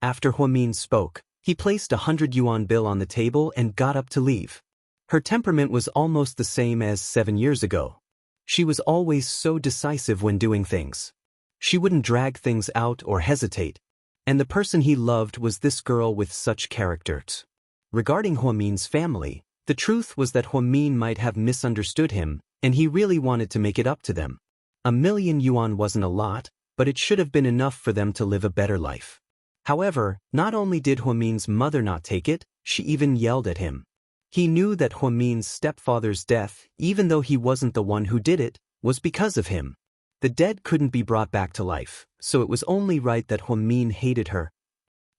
After Huamin spoke, he placed a 100 yuan bill on the table and got up to leave. Her temperament was almost the same as 7 years ago. She was always so decisive when doing things. She wouldn't drag things out or hesitate. And the person he loved was this girl with such characters. Regarding Huamin's family, the truth was that Huamin might have misunderstood him, and he really wanted to make it up to them. 1,000,000 yuan wasn't a lot, but it should have been enough for them to live a better life. However, not only did Huamin's mother not take it, she even yelled at him. He knew that Huamin's stepfather's death, even though he wasn't the one who did it, was because of him. The dead couldn't be brought back to life, so it was only right that Huamin hated her.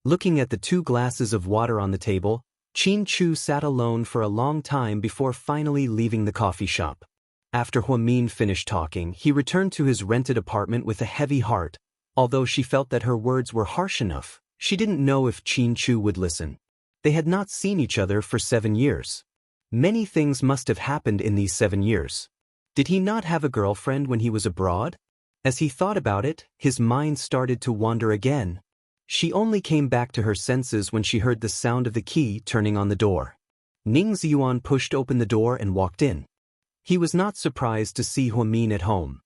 Looking at the 2 glasses of water on the table, Qin Chu sat alone for a long time before finally leaving the coffee shop. After Huamin finished talking, he returned to his rented apartment with a heavy heart. Although she felt that her words were harsh enough, she didn't know if Qin Chu would listen. They had not seen each other for 7 years. Many things must have happened in these 7 years. Did he not have a girlfriend when he was abroad? As he thought about it, his mind started to wander again. She only came back to her senses when she heard the sound of the key turning on the door. Ning Ziyuan pushed open the door and walked in. He was not surprised to see Huamin at home.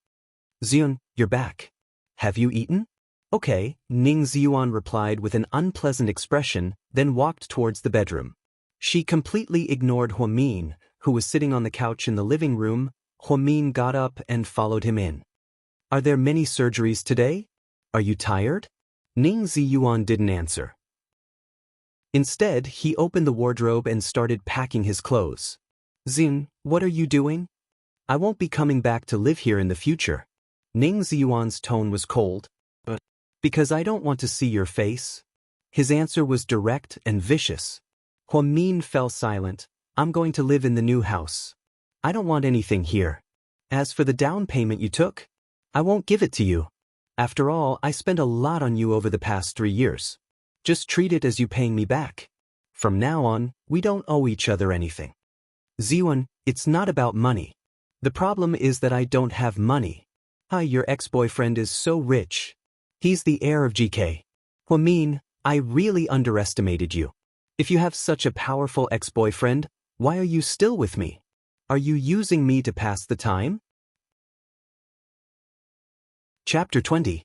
Ziyun, you're back. Have you eaten? Okay, Ning Ziyuan replied with an unpleasant expression, then walked towards the bedroom. She completely ignored Huamin, who was sitting on the couch in the living room. Huamin got up and followed him in. Are there many surgeries today? Are you tired? Ning Ziyuan didn't answer. Instead, he opened the wardrobe and started packing his clothes. Xin, what are you doing? I won't be coming back to live here in the future. Ning Ziyuan's tone was cold. Because I don't want to see your face. His answer was direct and vicious. Huamin fell silent. I'm going to live in the new house. I don't want anything here. As for the down payment you took, I won't give it to you. After all, I spent a lot on you over the past 3 years. Just treat it as you paying me back. From now on, we don't owe each other anything. Ziyuan, it's not about money. The problem is that I don't have money. Your ex-boyfriend is so rich. He's the heir of GK. Huamin, I really underestimated you. If you have such a powerful ex-boyfriend, why are you still with me? Are you using me to pass the time? Chapter 20.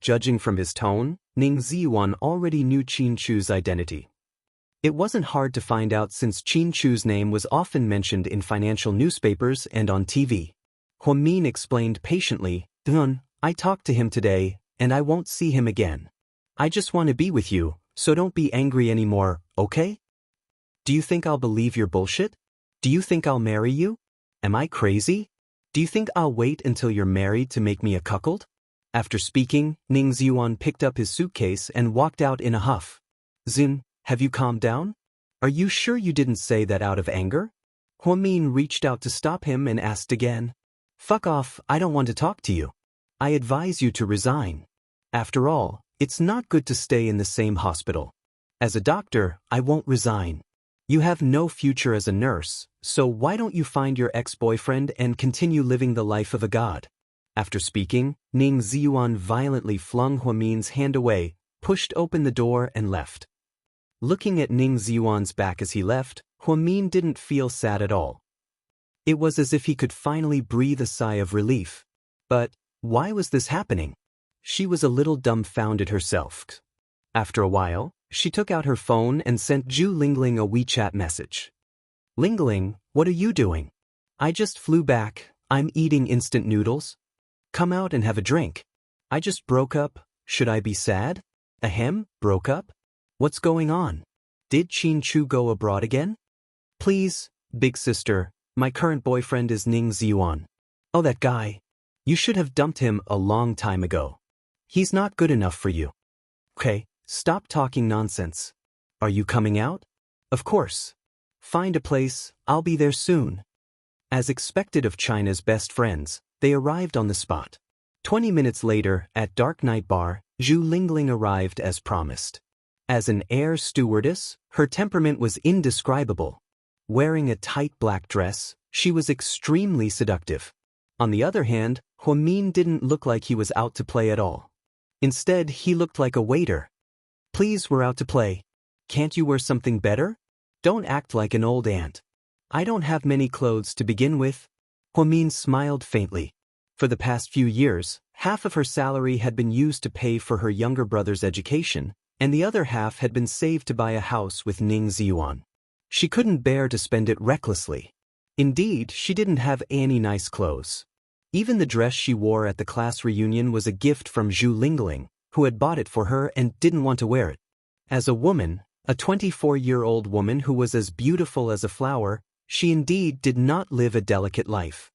Judging from his tone, Ning Ziyuan already knew Qin Chu's identity. It wasn't hard to find out since Qin Chu's name was often mentioned in financial newspapers and on TV. Huamin explained patiently, Dun, I talked to him today, and I won't see him again. I just want to be with you, so don't be angry anymore, okay? Do you think I'll believe your bullshit? Do you think I'll marry you? Am I crazy? Do you think I'll wait until you're married to make me a cuckold? After speaking, Ning Ziyuan picked up his suitcase and walked out in a huff. Xin, have you calmed down? Are you sure you didn't say that out of anger? Huamin reached out to stop him and asked again. Fuck off, I don't want to talk to you. I advise you to resign. After all, it's not good to stay in the same hospital. As a doctor, I won't resign. You have no future as a nurse, so why don't you find your ex-boyfriend and continue living the life of a god? After speaking, Ning Ziyuan violently flung Huamin's hand away, pushed open the door and left. Looking at Ning Ziyuan's back as he left, Huamin didn't feel sad at all. It was as if he could finally breathe a sigh of relief. But why was this happening? She was a little dumbfounded herself. After a while, she took out her phone and sent Zhu Lingling a WeChat message. Lingling, what are you doing? I just flew back. I'm eating instant noodles. Come out and have a drink. I just broke up. Should I be sad? Ahem, broke up? What's going on? Did Qin Chu go abroad again? Please, big sister, my current boyfriend is Ning Ziyuan. Oh, that guy. You should have dumped him a long time ago. He's not good enough for you. Okay, stop talking nonsense. Are you coming out? Of course. Find a place, I'll be there soon. As expected of China's best friends, they arrived on the spot. 20 minutes later, at Dark Night Bar, Zhu Lingling arrived as promised. As an air stewardess, her temperament was indescribable. Wearing a tight black dress, she was extremely seductive. On the other hand, Huamin didn't look like he was out to play at all. Instead, he looked like a waiter. Please, we're out to play. Can't you wear something better? Don't act like an old aunt. I don't have many clothes to begin with. Huamin smiled faintly. For the past few years, half of her salary had been used to pay for her younger brother's education, and the other half had been saved to buy a house with Ning Ziyuan. She couldn't bear to spend it recklessly. Indeed, she didn't have any nice clothes. Even the dress she wore at the class reunion was a gift from Zhu Lingling, who had bought it for her and didn't want to wear it. As a woman, a 24-year-old woman who was as beautiful as a flower, she indeed did not live a delicate life.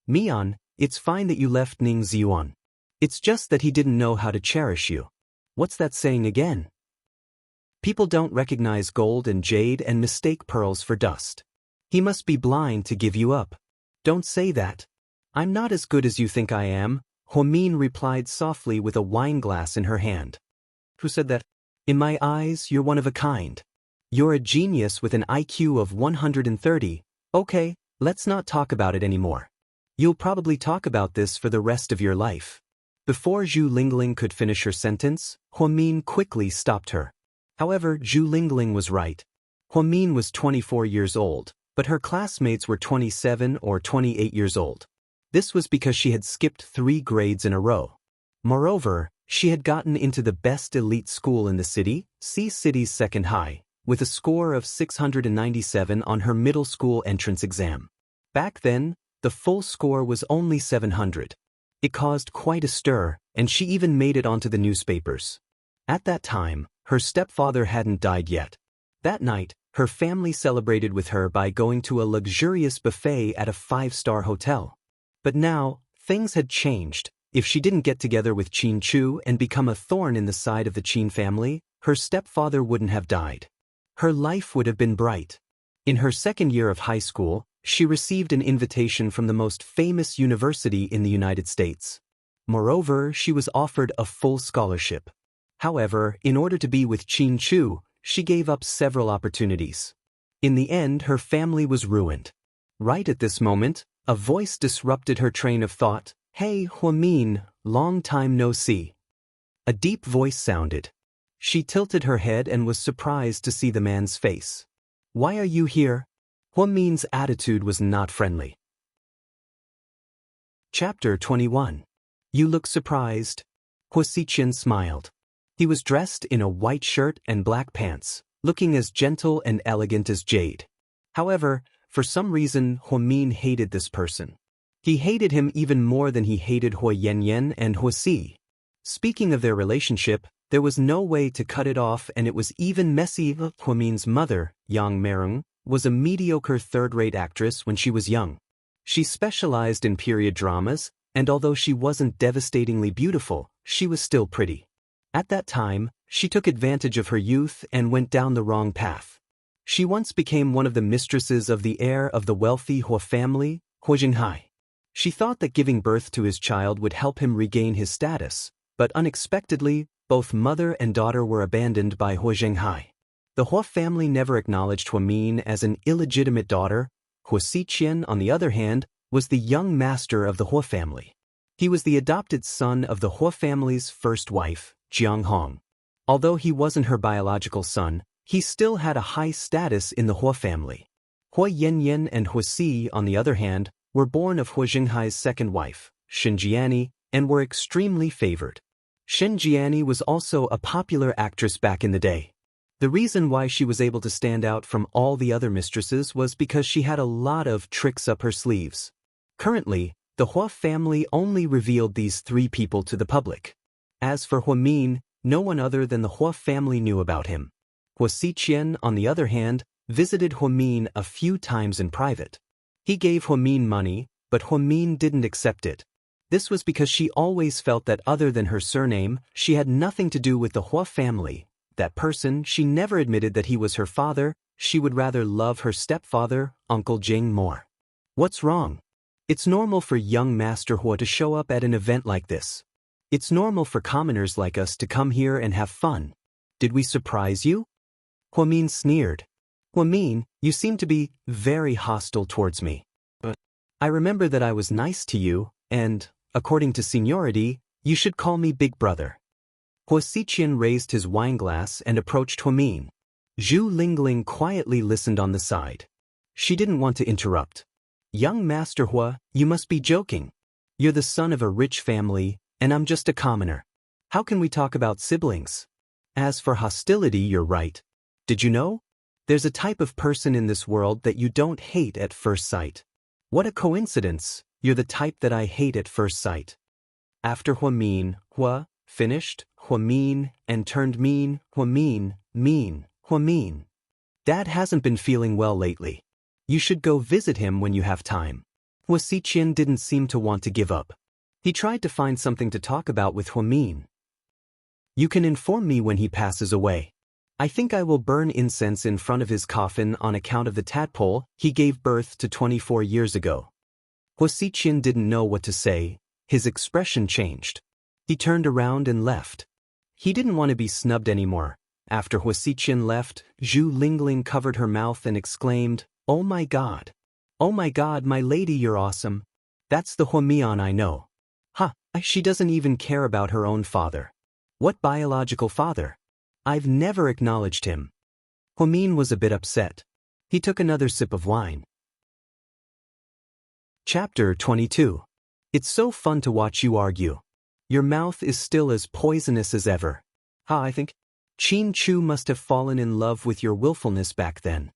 Mian, it's fine that you left Ning Ziyuan. It's just that he didn't know how to cherish you. What's that saying again? People don't recognize gold and jade and mistake pearls for dust. He must be blind to give you up. Don't say that. I'm not as good as you think I am, Huamin replied softly with a wine glass in her hand. Who said that? In my eyes, you're one of a kind. You're a genius with an IQ of 130. Okay, let's not talk about it anymore. You'll probably talk about this for the rest of your life. Before Zhu Lingling could finish her sentence, Huamin quickly stopped her. However, Zhu Lingling was right. Huamin was 24 years old, but her classmates were 27 or 28 years old. This was because she had skipped 3 grades in a row. Moreover, she had gotten into the best elite school in the city, C City's second high, with a score of 697 on her middle school entrance exam. Back then, the full score was only 700. It caused quite a stir, and she even made it onto the newspapers. At that time, her stepfather hadn't died yet. That night, her family celebrated with her by going to a luxurious buffet at a 5-star hotel. But now, things had changed. If she didn't get together with Qin Chu and become a thorn in the side of the Qin family, her stepfather wouldn't have died. Her life would have been bright. In her second year of high school, she received an invitation from the most famous university in the United States. Moreover, she was offered a full scholarship. However, in order to be with Qin Chu, she gave up several opportunities. In the end, her family was ruined. Right at this moment, a voice disrupted her train of thought. Hey, Huamin, long time no see. A deep voice sounded. She tilted her head and was surprised to see the man's face. Why are you here? Huamin's attitude was not friendly. Chapter 21. You look surprised. Huaxiqian smiled. He was dressed in a white shirt and black pants, looking as gentle and elegant as jade. However, for some reason, Huamin hated this person. He hated him even more than he hated Hua Yanyan and Huaxi. Speaking of their relationship, there was no way to cut it off, and it was even messy. Huamin's mother, Yang Merung, was a mediocre third-rate actress when she was young. She specialized in period dramas, and although she wasn't devastatingly beautiful, she was still pretty. At that time, she took advantage of her youth and went down the wrong path. She once became one of the mistresses of the heir of the wealthy Hua family, Hua Jinghai. She thought that giving birth to his child would help him regain his status, but unexpectedly, both mother and daughter were abandoned by Hua Jinghai. The Hua family never acknowledged Huamin as an illegitimate daughter. Huaxiqian, on the other hand, was the young master of the Hua family. He was the adopted son of the Hua family's first wife, Jiang Hong. Although he wasn't her biological son, He still had a high status in the Hua family. Hua Yanyan and Hua Si, on the other hand, were born of Hua Jinghai's second wife, Xinjiani, and were extremely favored. Xinjiani was also a popular actress back in the day. The reason why she was able to stand out from all the other mistresses was because she had a lot of tricks up her sleeves. Currently, the Hua family only revealed these 3 people to the public. As for Hua Min, no one other than the Hua family knew about him. Hua Siqian, on the other hand, visited Hua Min a few times in private. He gave Hua Min money, but Hua Min didn't accept it. This was because she always felt that other than her surname, she had nothing to do with the Hua family. That person, she never admitted that he was her father. She would rather love her stepfather, Uncle Jing, more. What's wrong? It's normal for young Master Hua to show up at an event like this. It's normal for commoners like us to come here and have fun. Did we surprise you? Hua Min sneered. Hua Min, you seem to be very hostile towards me. But I remember that I was nice to you, and, according to seniority, you should call me Big Brother. Hua Siqian raised his wineglass and approached Hua Min. Zhu Lingling quietly listened on the side. She didn't want to interrupt. Young Master Hua, you must be joking. You're the son of a rich family, and I'm just a commoner. How can we talk about siblings? As for hostility, you're right. Did you know? There's a type of person in this world that you don't hate at first sight. What a coincidence, you're the type that I hate at first sight. After Hua Min, Hua finished, Hua Min, and turned mean, Hua Min, Hua Min. Dad hasn't been feeling well lately. You should go visit him when you have time. Hua Siqian didn't seem to want to give up. He tried to find something to talk about with Hua Min. You can inform me when he passes away. I think I will burn incense in front of his coffin on account of the tadpole he gave birth to 24 years ago. Hua Siqian didn't know what to say. His expression changed. He turned around and left. He didn't want to be snubbed anymore. After Hua Siqian left, Zhu Lingling covered her mouth and exclaimed, "Oh my God! Oh my God, my lady, you're awesome. That's the Hua Mian I know." She doesn't even care about her own father. What biological father? I've never acknowledged him. Hua Min was a bit upset. He took another sip of wine. Chapter 22. It's so fun to watch you argue. Your mouth is still as poisonous as ever. I think Qin Chu must have fallen in love with your willfulness back then.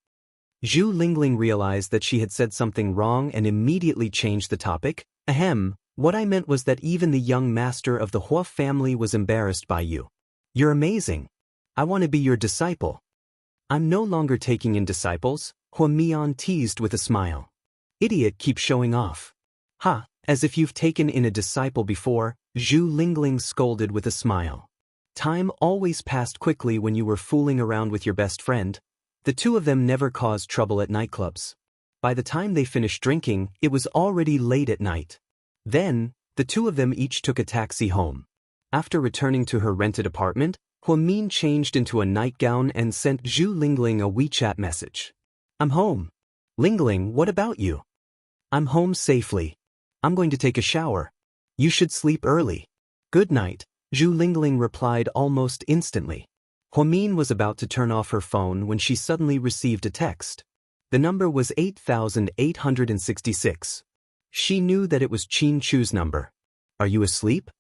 Zhu Lingling realized that she had said something wrong and immediately changed the topic. What I meant was that even the young master of the Hua family was embarrassed by you. You're amazing. I want to be your disciple. I'm no longer taking in disciples, Hua Mian teased with a smile. Idiot, keep showing off. As if you've taken in a disciple before, Zhu Lingling scolded with a smile. Time always passed quickly when you were fooling around with your best friend. The 2 of them never caused trouble at nightclubs. By the time they finished drinking, it was already late at night. Then, the 2 of them each took a taxi home. After returning to her rented apartment, Hua Min changed into a nightgown and sent Zhu Lingling a WeChat message. I'm home. Lingling, what about you? I'm home safely. I'm going to take a shower. You should sleep early. Good night, Zhu Lingling replied almost instantly. Hua Min was about to turn off her phone when she suddenly received a text. The number was 8866. She knew that it was Qin Chu's number. Are you asleep?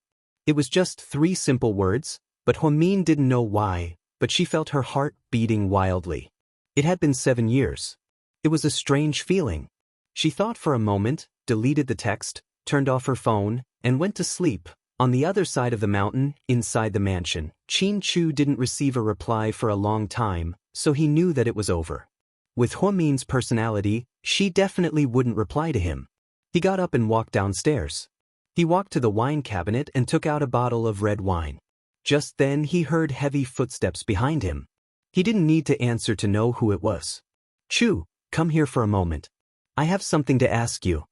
It was just 3 simple words, but Hua Min didn't know why, but she felt her heart beating wildly. It had been 7 years. It was a strange feeling. She thought for a moment, deleted the text, turned off her phone, and went to sleep. On the other side of the mountain, inside the mansion, Qin Chu didn't receive a reply for a long time, so he knew that it was over. With Hua Min's personality, she definitely wouldn't reply to him. He got up and walked downstairs. He walked to the wine cabinet and took out a bottle of red wine. Just then he heard heavy footsteps behind him. He didn't need to answer to know who it was. Chu, come here for a moment. I have something to ask you.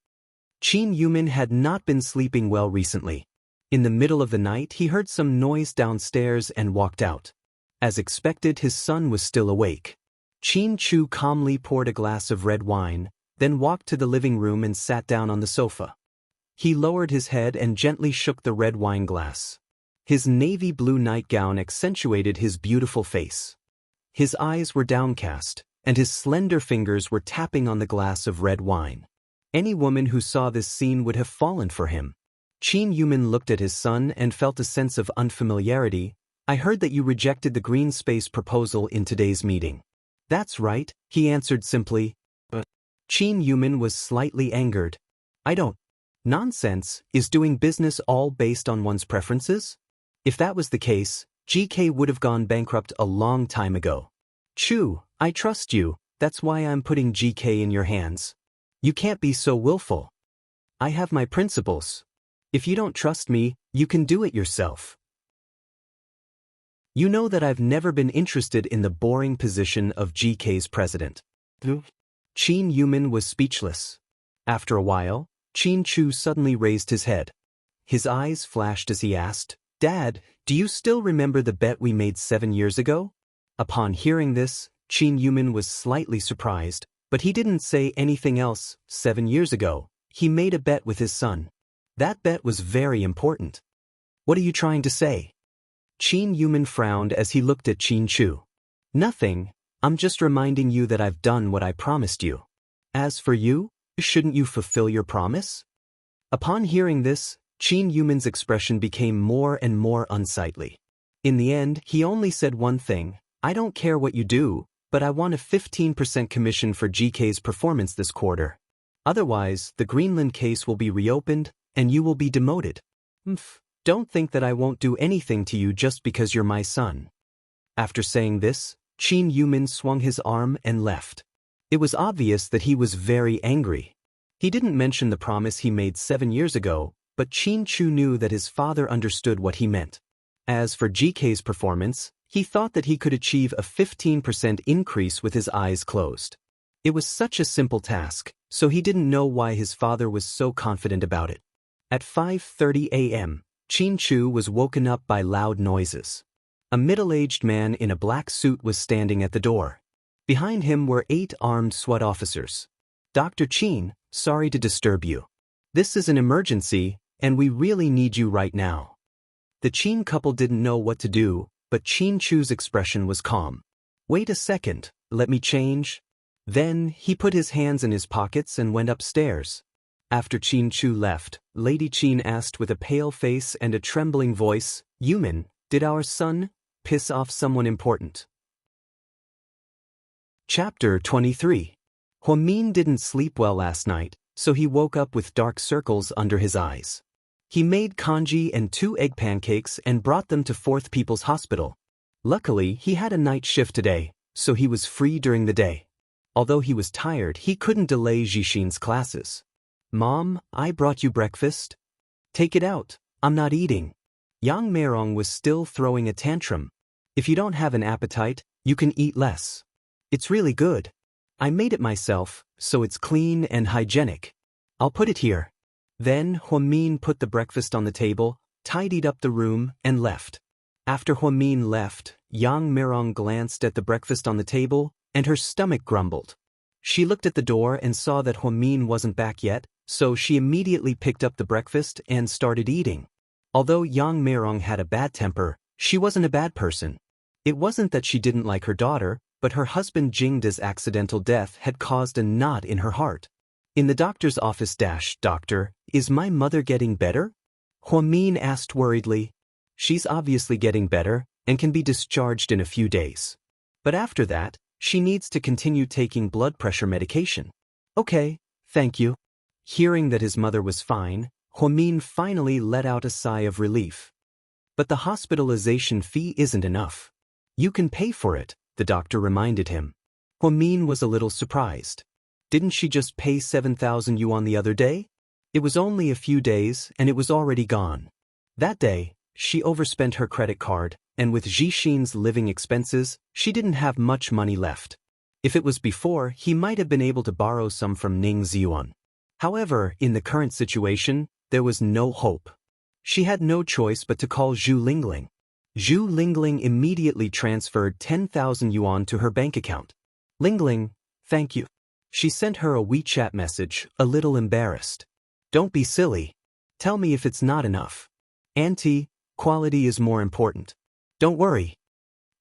Qin Yumin had not been sleeping well recently. In the middle of the night he heard some noise downstairs and walked out. As expected, his son was still awake. Qin Chu calmly poured a glass of red wine, then walked to the living room and sat down on the sofa. He lowered his head and gently shook the red wine glass. His navy blue nightgown accentuated his beautiful face. His eyes were downcast, and his slender fingers were tapping on the glass of red wine. Any woman who saw this scene would have fallen for him. Qin Yumin looked at his son and felt a sense of unfamiliarity. I heard that you rejected the green space proposal in today's meeting. That's right, he answered simply. But Qin Yumin was slightly angered. I don't. Nonsense, is doing business all based on one's preferences? If that was the case, GK would have gone bankrupt a long time ago. Chu, I trust you, that's why I'm putting GK in your hands. You can't be so willful. I have my principles. If you don't trust me, you can do it yourself. You know that I've never been interested in the boring position of GK's president. Qin Yumin was speechless. After a while, Qin Chu suddenly raised his head. His eyes flashed as he asked, Dad, do you still remember the bet we made 7 years ago? Upon hearing this, Qin Yumin was slightly surprised, but he didn't say anything else. 7 years ago, he made a bet with his son. That bet was very important. What are you trying to say? Qin Yumin frowned as he looked at Qin Chu. Nothing, I'm just reminding you that I've done what I promised you. As for you, shouldn't you fulfill your promise? Upon hearing this, Qin Yumin's expression became more and more unsightly. In the end, he only said one thing, I don't care what you do, but I want a 15% commission for GK's performance this quarter. Otherwise, the Greenland case will be reopened, and you will be demoted. Don't think that I won't do anything to you just because you're my son. After saying this, Qin Yumin swung his arm and left. It was obvious that he was very angry. He didn't mention the promise he made 7 years ago, but Qin Chu knew that his father understood what he meant. As for GK's performance, he thought that he could achieve a 15% increase with his eyes closed. It was such a simple task, so he didn't know why his father was so confident about it. At 5:30 a.m., Qin Chu was woken up by loud noises. A middle-aged man in a black suit was standing at the door. Behind him were 8 armed SWAT officers. Dr. Qin, sorry to disturb you. This is an emergency, and we really need you right now. The Qin couple didn't know what to do, but Qin Chu's expression was calm. Wait a second, let me change. Then, he put his hands in his pockets and went upstairs. After Qin Chu left, Lady Qin asked with a pale face and a trembling voice, Yumin, did our son piss off someone important? Chapter 23. Huamin didn't sleep well last night, so he woke up with dark circles under his eyes. He made congee and 2 egg pancakes and brought them to 4th People's Hospital. Luckily, he had a night shift today, so he was free during the day. Although he was tired, he couldn't delay Jixin's classes. Mom, I brought you breakfast. Take it out, I'm not eating. Yang Meirong was still throwing a tantrum. If you don't have an appetite, you can eat less. It's really good. I made it myself, so it's clean and hygienic. I'll put it here. Then Huamin put the breakfast on the table, tidied up the room, and left. After Huamin left, Yang Meirong glanced at the breakfast on the table, and her stomach grumbled. She looked at the door and saw that Huamin wasn't back yet, so she immediately picked up the breakfast and started eating. Although Yang Meirong had a bad temper, she wasn't a bad person. It wasn't that she didn't like her daughter, but her husband Jingda's accidental death had caused a knot in her heart. In the doctor's office, Doctor, is my mother getting better? Huamin asked worriedly. She's obviously getting better, and can be discharged in a few days. But after that, she needs to continue taking blood pressure medication. Okay, thank you. Hearing that his mother was fine, Huamin finally let out a sigh of relief. But the hospitalization fee isn't enough. You can pay for it, the doctor reminded him. Huamin was a little surprised. Didn't she just pay 7,000 yuan the other day? It was only a few days, and it was already gone. That day, she overspent her credit card, and with Jixin's living expenses, she didn't have much money left. If it was before, he might have been able to borrow some from Ning Ziyuan. However, in the current situation, there was no hope. She had no choice but to call Zhu Lingling. Zhu Lingling immediately transferred 10,000 yuan to her bank account. Lingling, thank you. She sent her a WeChat message, a little embarrassed. Don't be silly. Tell me if it's not enough. Auntie, quality is more important. Don't worry.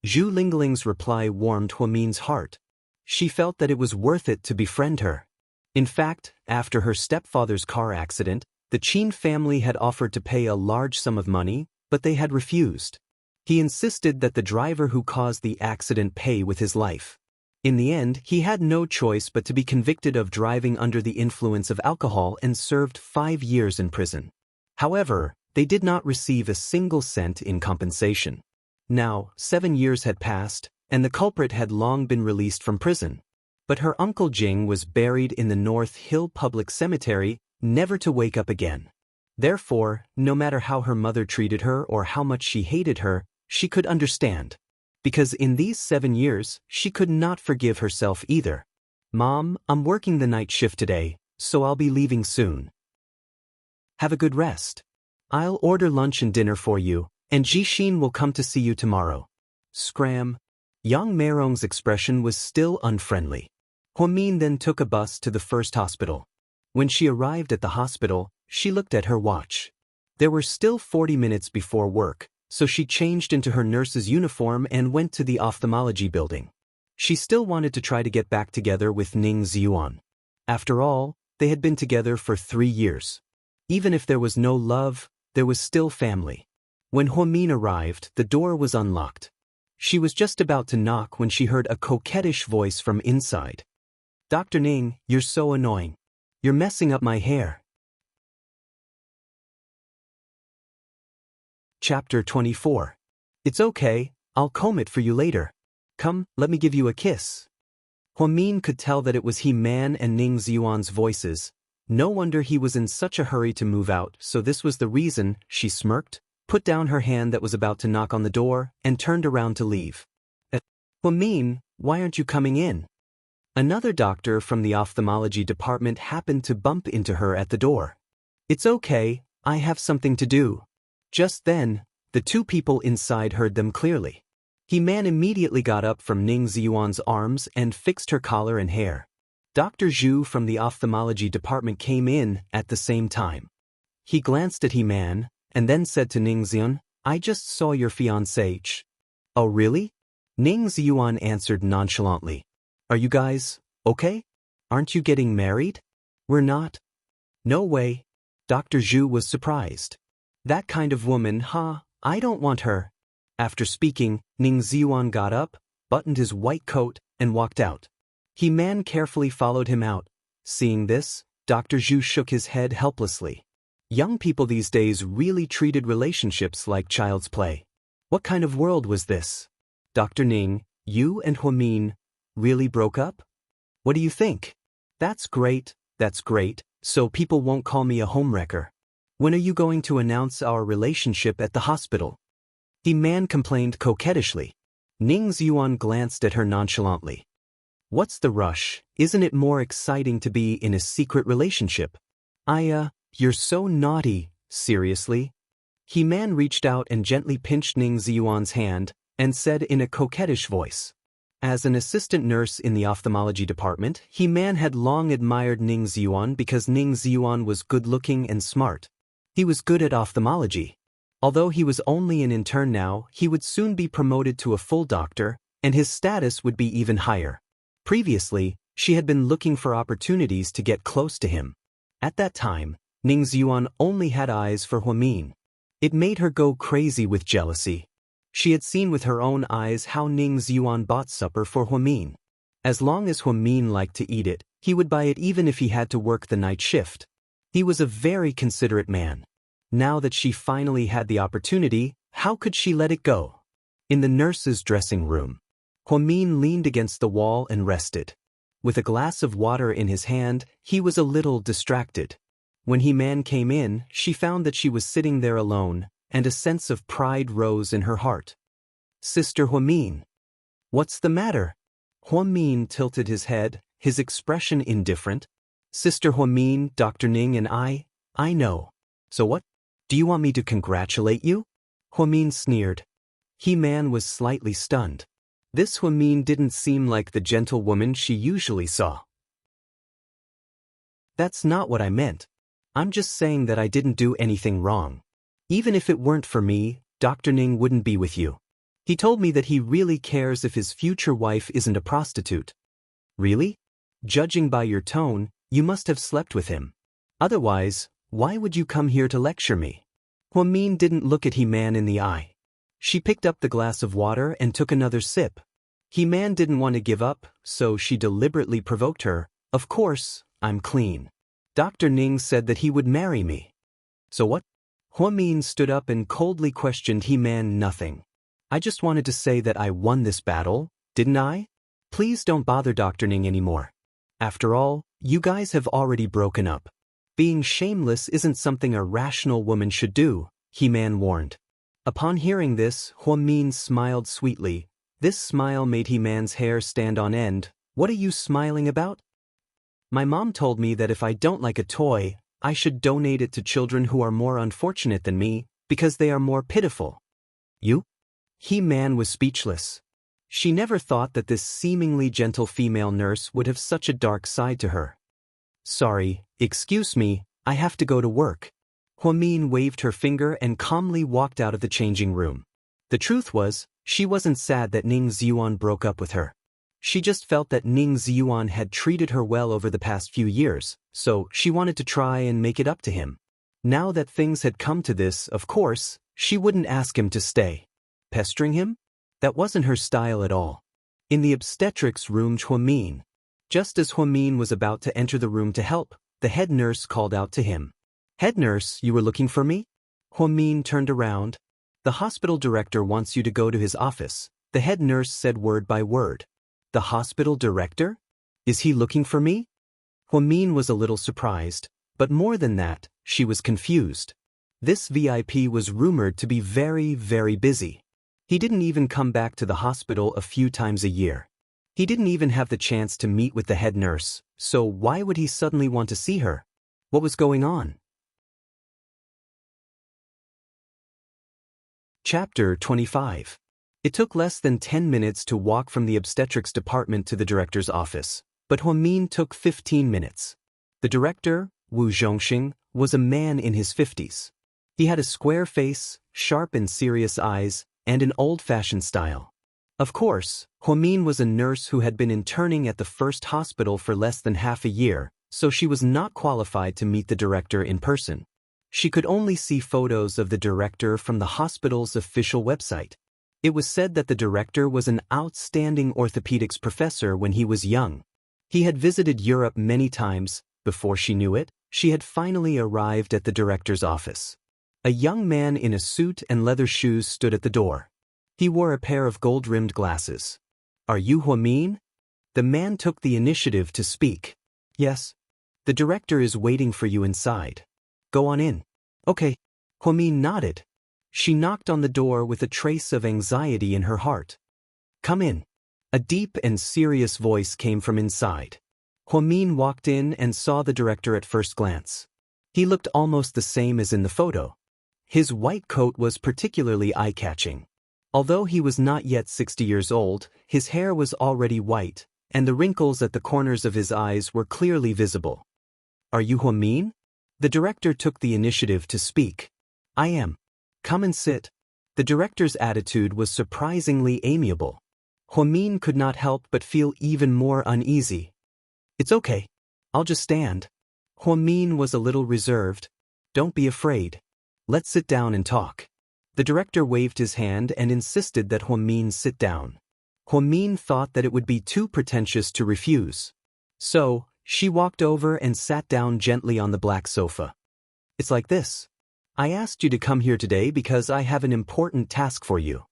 Zhu Lingling's reply warmed Huamin's heart. She felt that it was worth it to befriend her. In fact, after her stepfather's car accident, the Qin family had offered to pay a large sum of money, but they had refused. He insisted that the driver who caused the accident pay with his life. In the end, he had no choice but to be convicted of driving under the influence of alcohol and served 5 years in prison. However, they did not receive a single cent in compensation. Now, 7 years had passed, and the culprit had long been released from prison. But her uncle Jing was buried in the North Hill Public Cemetery, never to wake up again. Therefore, no matter how her mother treated her or how much she hated her, she could understand. Because in these 7 years, she could not forgive herself either. "Mom, I'm working the night shift today, so I'll be leaving soon. Have a good rest. I'll order lunch and dinner for you, and Jixin will come to see you tomorrow." Scram. Yang Meirong's expression was still unfriendly. Huamin then took a bus to the first hospital. When she arrived at the hospital, she looked at her watch. There were still 40 minutes before work, so she changed into her nurse's uniform and went to the ophthalmology building. She still wanted to try to get back together with Ning Ziyuan. After all, they had been together for 3 years. Even if there was no love, there was still family. When Huamin arrived, the door was unlocked. She was just about to knock when she heard a coquettish voice from inside. "Dr. Ning, you're so annoying. You're messing up my hair." Chapter 24. "It's okay, I'll comb it for you later. Come, let me give you a kiss." Huamin could tell that it was He-Man and Ning Ziyuan's voices. No wonder he was in such a hurry to move out, so this was the reason. She smirked, put down her hand that was about to knock on the door, and turned around to leave. "Huamin, why aren't you coming in?" Another doctor from the ophthalmology department happened to bump into her at the door. "It's okay, I have something to do." Just then, the two people inside heard them clearly. He-Man immediately got up from Ning Ziyuan's arms and fixed her collar and hair. Dr. Zhu from the ophthalmology department came in at the same time. He glanced at He-Man, and then said to Ning Ziyuan, "I just saw your fiancé." "Oh really?" Ning Ziyuan answered nonchalantly. "Are you guys okay? Aren't you getting married?" "We're not." "No way." Dr. Zhu was surprised. "That kind of woman, huh? I don't want her." After speaking, Ning Ziyuan got up, buttoned his white coat, and walked out. He-Man carefully followed him out. Seeing this, Dr. Zhu shook his head helplessly. Young people these days really treated relationships like child's play. What kind of world was this? "Dr. Ning, you and Huamin really broke up? What do you think?" That's great, so people won't call me a homewrecker. When are you going to announce our relationship at the hospital?" He-Man complained coquettishly. Ning Ziyuan glanced at her nonchalantly. "What's the rush? Isn't it more exciting to be in a secret relationship?" You're so naughty, seriously?" He-Man reached out and gently pinched Ning Ziyuan's hand, and said in a coquettish voice. As an assistant nurse in the ophthalmology department, He-Man had long admired Ning Ziyuan because Ning Ziyuan was good-looking and smart. He was good at ophthalmology. Although he was only an intern now, he would soon be promoted to a full doctor, and his status would be even higher. Previously, she had been looking for opportunities to get close to him. At that time, Ning Ziyuan only had eyes for Huamin. It made her go crazy with jealousy. She had seen with her own eyes how Ning Ziyuan bought supper for Huamin. As long as Huamin liked to eat it, he would buy it even if he had to work the night shift. He was a very considerate man. Now that she finally had the opportunity, how could she let it go? In the nurse's dressing room, Huamin leaned against the wall and rested. With a glass of water in his hand, he was a little distracted. When He-Man came in, she found that she was sitting there alone, and a sense of pride rose in her heart. "Sister Huamin." "What's the matter?" Huamin tilted his head, his expression indifferent. "Sister Huamin, Dr. Ning and I know. So what? Do you want me to congratulate you?" Huamin sneered. He-Man was slightly stunned. This Huamin didn't seem like the gentle woman she usually saw. "That's not what I meant. I'm just saying that I didn't do anything wrong. Even if it weren't for me, Dr. Ning wouldn't be with you." He told me that he really cares if his future wife isn't a prostitute. Really? Judging by your tone, you must have slept with him. Otherwise, why would you come here to lecture me? Huamin didn't look at He-Man in the eye. She picked up the glass of water and took another sip. He-Man didn't want to give up, so she deliberately provoked her. Of course, I'm clean. Dr. Ning said that he would marry me. So what? Huamin stood up and coldly questioned He-Man. Nothing. I just wanted to say that I won this battle, didn't I? Please don't bother Dr. Ning anymore. After all, you guys have already broken up. Being shameless isn't something a rational woman should do, He-Man warned. Upon hearing this, Huamin smiled sweetly. This smile made He-Man's hair stand on end. What are you smiling about? My mom told me that if I don't like a toy, I should donate it to children who are more unfortunate than me, because they are more pitiful. You? He-Man was speechless. She never thought that this seemingly gentle female nurse would have such a dark side to her. Sorry, excuse me, I have to go to work. Huamin waved her finger and calmly walked out of the changing room. The truth was, she wasn't sad that Ning Ziyuan broke up with her. She just felt that Ning Ziyuan had treated her well over the past few years, so she wanted to try and make it up to him. Now that things had come to this, of course, she wouldn't ask him to stay. Pestering him? That wasn't her style at all. In the obstetrics room, Huamin. Just as Huamin was about to enter the room to help, the head nurse called out to him. Head nurse, you were looking for me? Huamin turned around. The hospital director wants you to go to his office, the head nurse said word by word. The hospital director? Is he looking for me? Huamin was a little surprised, but more than that, she was confused. This VIP was rumored to be very, very busy. He didn't even come back to the hospital a few times a year. He didn't even have the chance to meet with the head nurse, so why would he suddenly want to see her? What was going on? Chapter 25. It took less than 10 minutes to walk from the obstetrics department to the director's office, but Huamin took 15 minutes. The director, Wu Zhongxing, was a man in his 50s. He had a square face, sharp and serious eyes, and an old-fashioned style. Of course, Huamin was a nurse who had been interning at the first hospital for less than half a year, so she was not qualified to meet the director in person. She could only see photos of the director from the hospital's official website. It was said that the director was an outstanding orthopedics professor when he was young. He had visited Europe many times. Before she knew it, she had finally arrived at the director's office. A young man in a suit and leather shoes stood at the door. He wore a pair of gold-rimmed glasses. Are you Huamin? The man took the initiative to speak. Yes. The director is waiting for you inside. Go on in. Okay. Huamin nodded. She knocked on the door with a trace of anxiety in her heart. Come in. A deep and serious voice came from inside. Huamin walked in and saw the director at first glance. He looked almost the same as in the photo. His white coat was particularly eye-catching. Although he was not yet 60 years old, his hair was already white, and the wrinkles at the corners of his eyes were clearly visible. Are you Huamin? The director took the initiative to speak. I am. Come and sit. The director's attitude was surprisingly amiable. Huamin could not help but feel even more uneasy. It's okay. I'll just stand. Huamin was a little reserved. Don't be afraid. Let's sit down and talk. The director waved his hand and insisted that Huamin sit down. Huamin thought that it would be too pretentious to refuse. So, she walked over and sat down gently on the black sofa. It's like this. I asked you to come here today because I have an important task for you.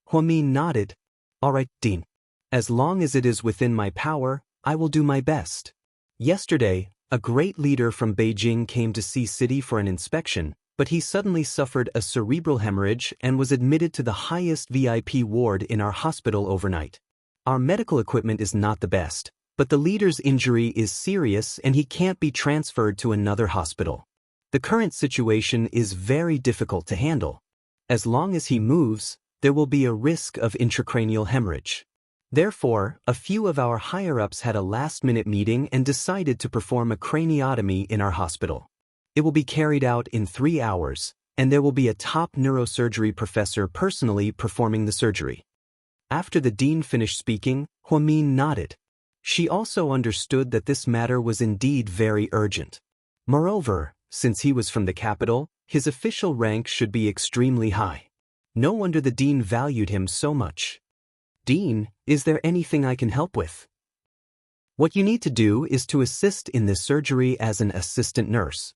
Huamin nodded. All right, Dean. As long as it is within my power, I will do my best. Yesterday, a great leader from Beijing came to see City for an inspection, but he suddenly suffered a cerebral hemorrhage and was admitted to the highest VIP ward in our hospital overnight. Our medical equipment is not the best, but the leader's injury is serious and he can't be transferred to another hospital. The current situation is very difficult to handle. As long as he moves, there will be a risk of intracranial hemorrhage. Therefore, a few of our higher-ups had a last-minute meeting and decided to perform a craniotomy in our hospital. It will be carried out in 3 hours, and there will be a top neurosurgery professor personally performing the surgery. After the dean finished speaking, Huamin nodded. She also understood that this matter was indeed very urgent. Moreover, since he was from the capital, his official rank should be extremely high. No wonder the dean valued him so much. "Dean, is there anything I can help with?" "What you need to do is to assist in this surgery as an assistant nurse."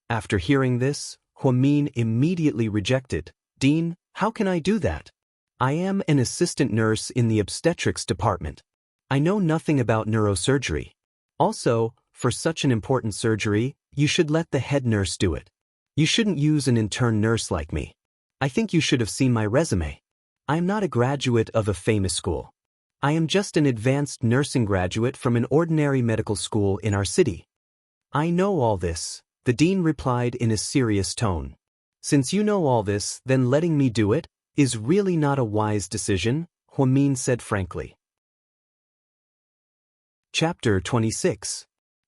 After hearing this, Huamin immediately rejected. "Dean, how can I do that? I am an assistant nurse in the obstetrics department. I know nothing about neurosurgery. Also, for such an important surgery, you should let the head nurse do it. You shouldn't use an intern nurse like me. I think you should have seen my resume. I am not a graduate of a famous school. I am just an advanced nursing graduate from an ordinary medical school in our city." "I know all this," the dean replied in a serious tone. "Since you know all this, then letting me do it is really not a wise decision," Huamin said frankly. Chapter 26.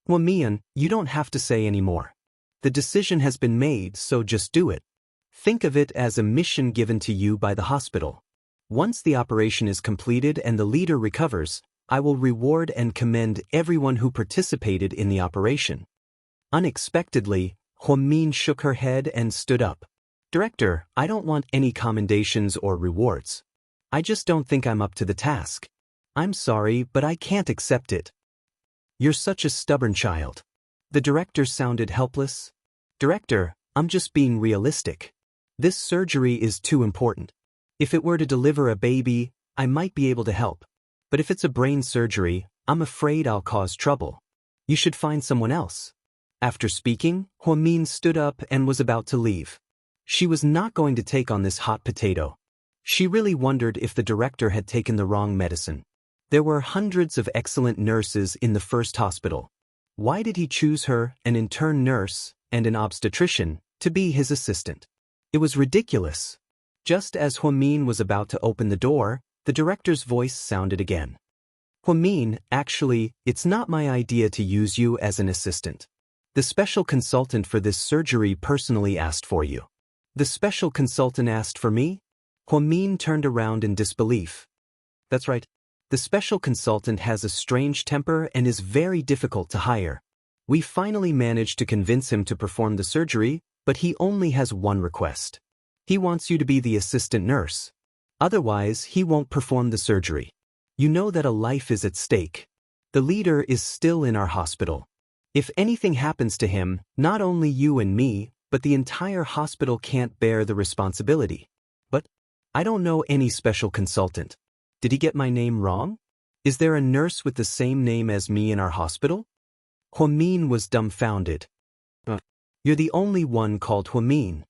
"Huamin, you don't have to say any more. The decision has been made, so just do it. Think of it as a mission given to you by the hospital. Once the operation is completed and the leader recovers, I will reward and commend everyone who participated in the operation." Unexpectedly, Huamin shook her head and stood up. "Director, I don't want any commendations or rewards. I just don't think I'm up to the task. I'm sorry, but I can't accept it." "You're such a stubborn child." The director sounded helpless. "Director, I'm just being realistic. This surgery is too important. If it were to deliver a baby, I might be able to help. But if it's a brain surgery, I'm afraid I'll cause trouble. You should find someone else." After speaking, Huamin stood up and was about to leave. She was not going to take on this hot potato. She really wondered if the director had taken the wrong medicine. There were hundreds of excellent nurses in the first hospital. Why did he choose her, an intern nurse, and an obstetrician, to be his assistant? It was ridiculous. Just as Huamin was about to open the door, the director's voice sounded again. "Huamin, actually, it's not my idea to use you as an assistant. The special consultant for this surgery personally asked for you." "The special consultant asked for me?" Huamin turned around in disbelief. "That's right. The special consultant has a strange temper and is very difficult to hire. We finally managed to convince him to perform the surgery, but he only has one request. He wants you to be the assistant nurse. Otherwise, he won't perform the surgery. You know that a life is at stake. The leader is still in our hospital. If anything happens to him, not only you and me, but the entire hospital can't bear the responsibility." "But I don't know any special consultant. Did he get my name wrong? Is there a nurse with the same name as me in our hospital?" Huamin was dumbfounded. "You're the only one called Huamin.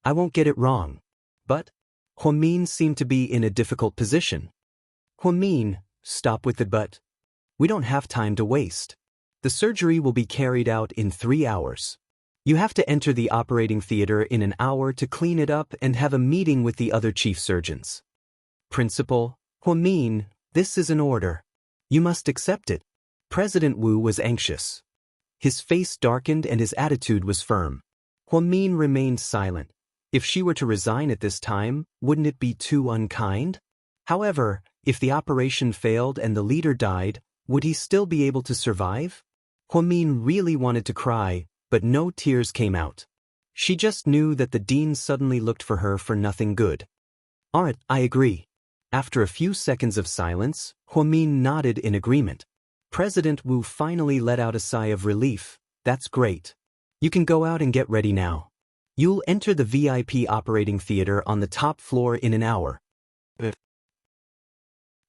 I won't get it wrong." "But..." Huamin seemed to be in a difficult position. "Huamin, stop with the but. We don't have time to waste. The surgery will be carried out in 3 hours. You have to enter the operating theater in an hour to clean it up and have a meeting with the other chief surgeons." "Principal, Huamin, this is an order. You must accept it." President Wu was anxious. His face darkened and his attitude was firm. Huamin remained silent. If she were to resign at this time, wouldn't it be too unkind? However, if the operation failed and the leader died, would he still be able to survive? Huamin really wanted to cry, but no tears came out. She just knew that the dean suddenly looked for her for nothing good. "All right, I agree." After a few seconds of silence, Huamin nodded in agreement. President Wu finally let out a sigh of relief. "That's great. You can go out and get ready now. You'll enter the VIP operating theater on the top floor in an hour."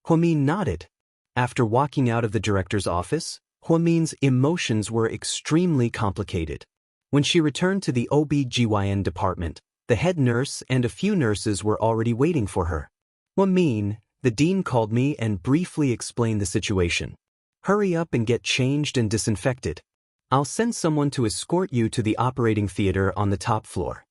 Huamin nodded. After walking out of the director's office, Huamin's emotions were extremely complicated. When she returned to the OB/GYN department, the head nurse and a few nurses were already waiting for her. "Huamin, the dean called me and briefly explained the situation. Hurry up and get changed and disinfected. I'll send someone to escort you to the operating theater on the top floor."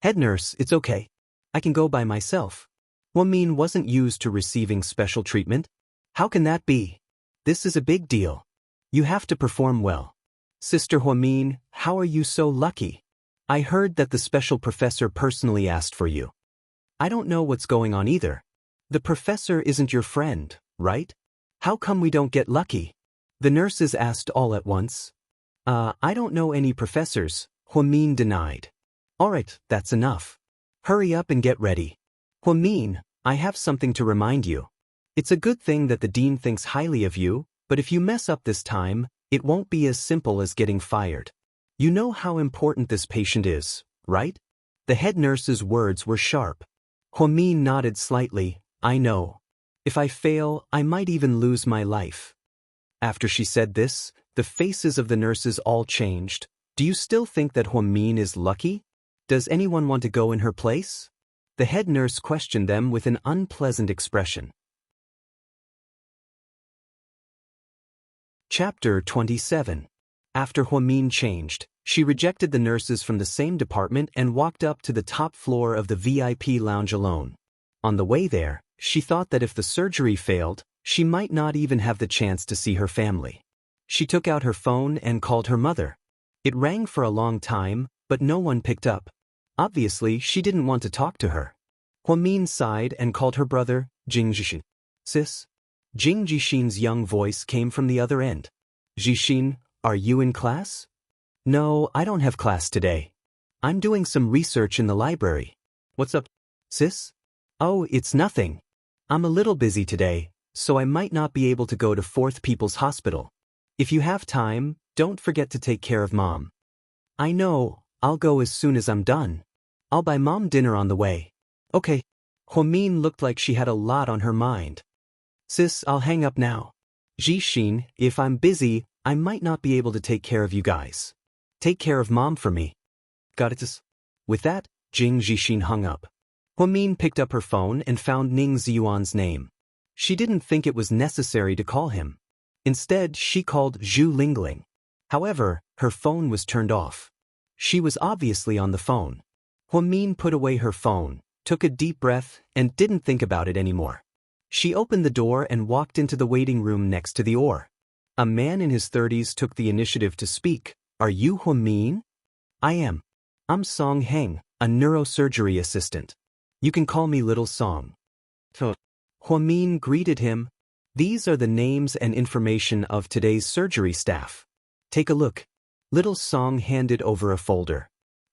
"Head nurse, it's okay. I can go by myself." Huamin wasn't used to receiving special treatment. "How can that be? This is a big deal. You have to perform well." "Sister Huamin, how are you so lucky? I heard that the special professor personally asked for you. I don't know what's going on either. The professor isn't your friend, right? How come we don't get lucky? The nurses asked all at once. I don't know any professors, Huamin denied. Alright, that's enough. Hurry up and get ready. Huamin, I have something to remind you. It's a good thing that the dean thinks highly of you, but if you mess up this time, it won't be as simple as getting fired. You know how important this patient is, right? The head nurse's words were sharp. Huamin nodded slightly. I know. If I fail, I might even lose my life. After she said this, the faces of the nurses all changed. Do you still think that Huamin is lucky? Does anyone want to go in her place? The head nurse questioned them with an unpleasant expression. Chapter 27. After Huamin changed, she rejected the nurses from the same department and walked up to the top floor of the VIP lounge alone. On the way there, she thought that if the surgery failed, she might not even have the chance to see her family. She took out her phone and called her mother. It rang for a long time, but no one picked up. Obviously, she didn't want to talk to her. Huamin sighed and called her brother, Jing Jixin. Sis? Jing Jixin's young voice came from the other end. Jixin, are you in class? No, I don't have class today. I'm doing some research in the library. What's up, sis? Oh, it's nothing. I'm a little busy today, so I might not be able to go to Fourth People's Hospital. If you have time, don't forget to take care of Mom. I know, I'll go as soon as I'm done. I'll buy Mom dinner on the way. Okay. Huamin looked like she had a lot on her mind. Sis, I'll hang up now. Jixin, if I'm busy, I might not be able to take care of you guys. Take care of Mom for me. Got it, sis? With that, Jing Jixin hung up. Huamin picked up her phone and found Ning Ziyuan's name. She didn't think it was necessary to call him. Instead, she called Zhu Lingling. However, her phone was turned off. She was obviously on the phone. Huamin put away her phone, took a deep breath, and didn't think about it anymore. She opened the door and walked into the waiting room next to the OR. A man in his 30s took the initiative to speak. Are you Huamin? I am. I'm Song Heng, a neurosurgery assistant. You can call me Little Song. Huamin greeted him. These are the names and information of today's surgery staff. Take a look. Little Song handed over a folder.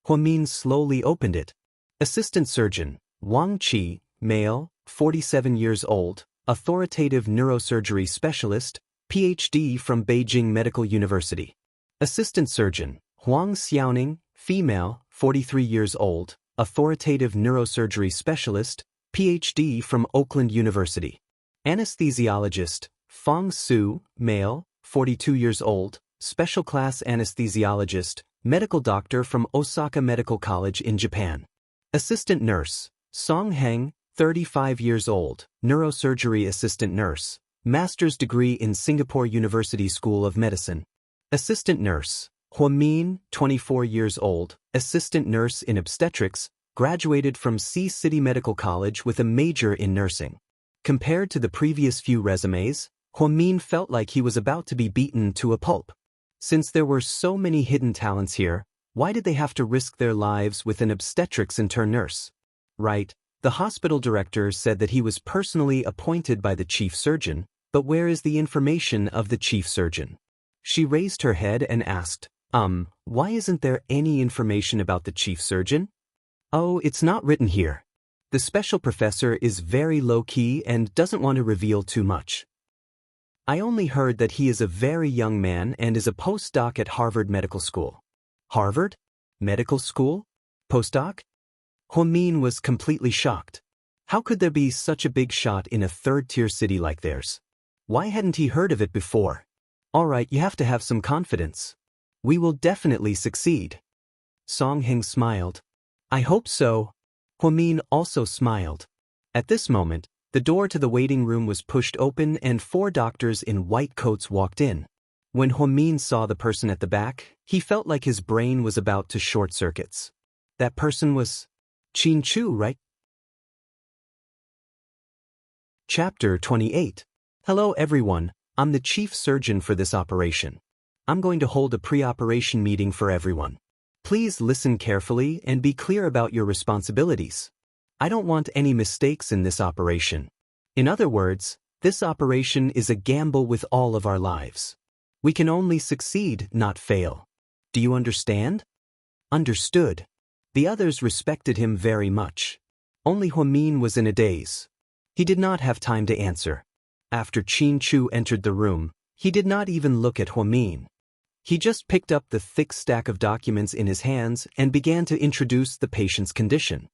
Huamin slowly opened it. Assistant Surgeon, Wang Qi, male, 47 years old, authoritative neurosurgery specialist, PhD from Beijing Medical University. Assistant Surgeon, Huang Xiaoning, female, 43 years old, authoritative neurosurgery specialist, PhD from Oakland University. Anesthesiologist, Fang Su, male, 42 years old, special class anesthesiologist, medical doctor from Osaka Medical College in Japan. Assistant Nurse, Song Heng, 35 years old, neurosurgery assistant nurse, master's degree in Singapore University School of Medicine. Assistant Nurse, Huamin, 24 years old, assistant nurse in obstetrics, graduated from Sea City Medical College with a major in nursing. Compared to the previous few resumes, Huamin felt like he was about to be beaten to a pulp. Since there were so many hidden talents here, why did they have to risk their lives with an obstetrics intern nurse? Right, the hospital director said that he was personally appointed by the chief surgeon, but where is the information of the chief surgeon? She raised her head and asked, why isn't there any information about the chief surgeon? Oh, it's not written here. The special professor is very low-key and doesn't want to reveal too much. I only heard that he is a very young man and is a postdoc at Harvard Medical School. Harvard? Medical School? Postdoc? Huamin was completely shocked. How could there be such a big shot in a third-tier city like theirs? Why hadn't he heard of it before? All right, you have to have some confidence. We will definitely succeed. Song Heng smiled. I hope so. Huamin also smiled. At this moment, the door to the waiting room was pushed open and 4 doctors in white coats walked in. When Huamin saw the person at the back, he felt like his brain was about to short circuits. That person was Qin Chu, right? Chapter 28. Hello everyone, I'm the chief surgeon for this operation. I'm going to hold a pre-operation meeting for everyone. Please listen carefully and be clear about your responsibilities. I don't want any mistakes in this operation. In other words, this operation is a gamble with all of our lives. We can only succeed, not fail. Do you understand? Understood. The others respected him very much. Only Huamin was in a daze. He did not have time to answer. After Qin Chu entered the room, he did not even look at Huamin. He just picked up the thick stack of documents in his hands and began to introduce the patient's condition.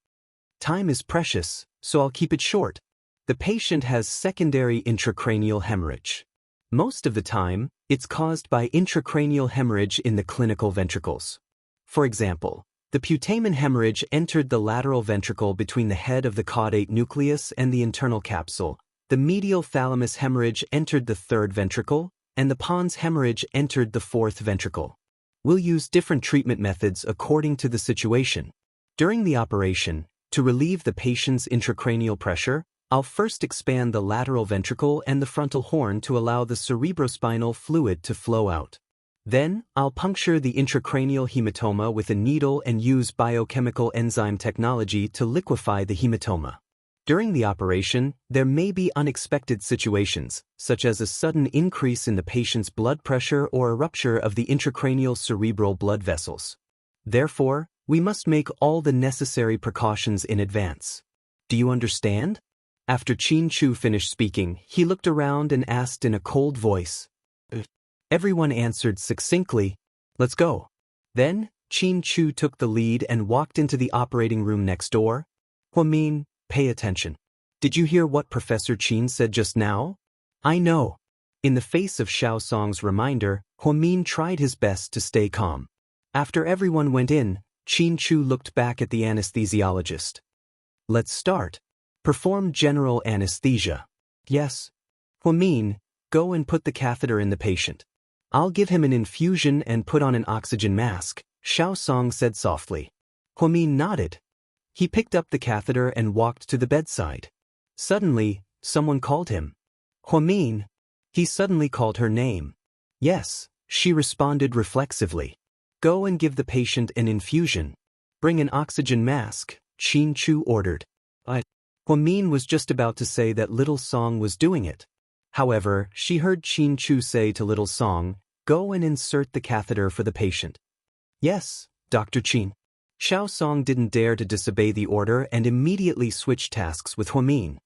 Time is precious, so I'll keep it short. The patient has secondary intracranial hemorrhage. Most of the time, it's caused by intracranial hemorrhage in the clinical ventricles. For example, the putamen hemorrhage entered the lateral ventricle between the head of the caudate nucleus and the internal capsule, the medial thalamus hemorrhage entered the third ventricle, and the pons hemorrhage entered the fourth ventricle. We'll use different treatment methods according to the situation. During the operation, to relieve the patient's intracranial pressure, I'll first expand the lateral ventricle and the frontal horn to allow the cerebrospinal fluid to flow out. Then, I'll puncture the intracranial hematoma with a needle and use biochemical enzyme technology to liquefy the hematoma. During the operation, there may be unexpected situations, such as a sudden increase in the patient's blood pressure or a rupture of the intracranial cerebral blood vessels. Therefore, we must make all the necessary precautions in advance. Do you understand? After Qin Chu finished speaking, he looked around and asked in a cold voice. Everyone answered succinctly, "Let's go." Then, Qin Chu took the lead and walked into the operating room next door. Huamin, pay attention. Did you hear what Professor Qin said just now? I know. In the face of Xiao Song's reminder, Huamin tried his best to stay calm. After everyone went in, Qin Chu looked back at the anesthesiologist. Let's start. Perform general anesthesia. Yes. Huamin, go and put the catheter in the patient. I'll give him an infusion and put on an oxygen mask, Xiao Song said softly. Huamin nodded. He picked up the catheter and walked to the bedside. Suddenly, someone called him. Huamin. He suddenly called her name. Yes, she responded reflexively. Go and give the patient an infusion. Bring an oxygen mask, Qin Chu ordered. Huamin was just about to say that Little Song was doing it. However, she heard Qin Chu say to Little Song, go and insert the catheter for the patient. Yes, Dr. Qin. Xiao Song didn't dare to disobey the order and immediately switched tasks with Huamin.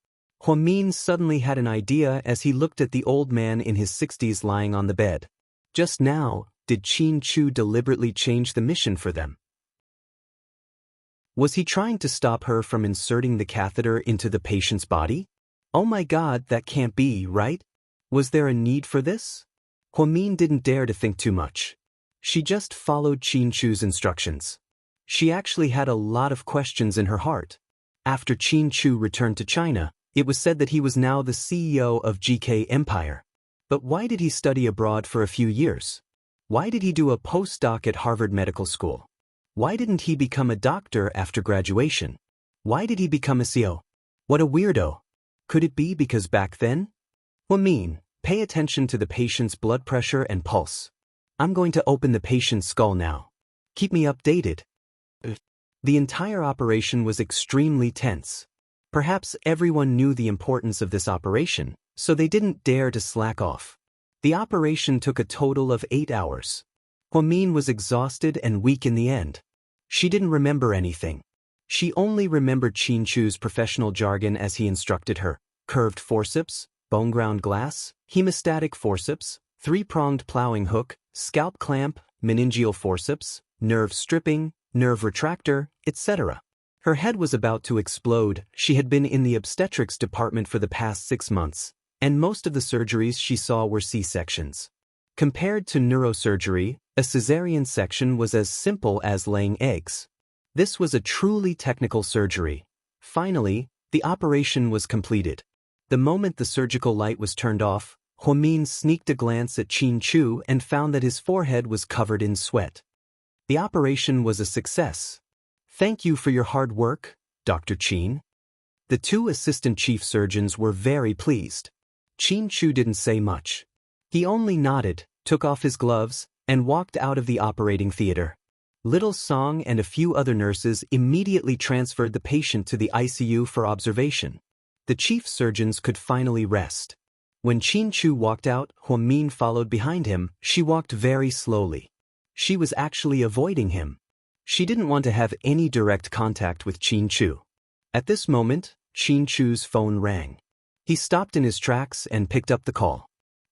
Huamin suddenly had an idea as he looked at the old man in his 60s lying on the bed. Just now, did Qin Chu deliberately change the mission for them? Was he trying to stop her from inserting the catheter into the patient's body? Oh my God, that can't be, right? Was there a need for this? Huamin didn't dare to think too much. She just followed Qin Chu's instructions. She actually had a lot of questions in her heart. After Qin Chu returned to China, it was said that he was now the CEO of GK Empire. But why did he study abroad for a few years? Why did he do a postdoc at Harvard Medical School? Why didn't he become a doctor after graduation? Why did he become a CEO? What a weirdo. Could it be because back then? Huamin, pay attention to the patient's blood pressure and pulse. I'm going to open the patient's skull now. Keep me updated. The entire operation was extremely tense. Perhaps everyone knew the importance of this operation, so they didn't dare to slack off. The operation took a total of 8 hours. Huamin was exhausted and weak in the end. She didn't remember anything. She only remembered Qin Chu's professional jargon as he instructed her: curved forceps, bone ground glass, hemostatic forceps, three-pronged plowing hook, scalp clamp, meningeal forceps, nerve stripping, nerve retractor, etc. Her head was about to explode. She had been in the obstetrics department for the past 6 months, and most of the surgeries she saw were C-sections. Compared to neurosurgery, a cesarean section was as simple as laying eggs. This was a truly technical surgery. Finally, the operation was completed. The moment the surgical light was turned off, Huamin sneaked a glance at Qin Chu and found that his forehead was covered in sweat. The operation was a success. Thank you for your hard work, Dr. Qin. The 2 assistant chief surgeons were very pleased. Qin Chu didn't say much. He only nodded, took off his gloves, and walked out of the operating theater. Little Song and a few other nurses immediately transferred the patient to the ICU for observation. The chief surgeons could finally rest. When Qin Chu walked out, Huang Min followed behind him. She walked very slowly. She was actually avoiding him. She didn't want to have any direct contact with Qin Chu. At this moment, Qin Chu's phone rang. He stopped in his tracks and picked up the call.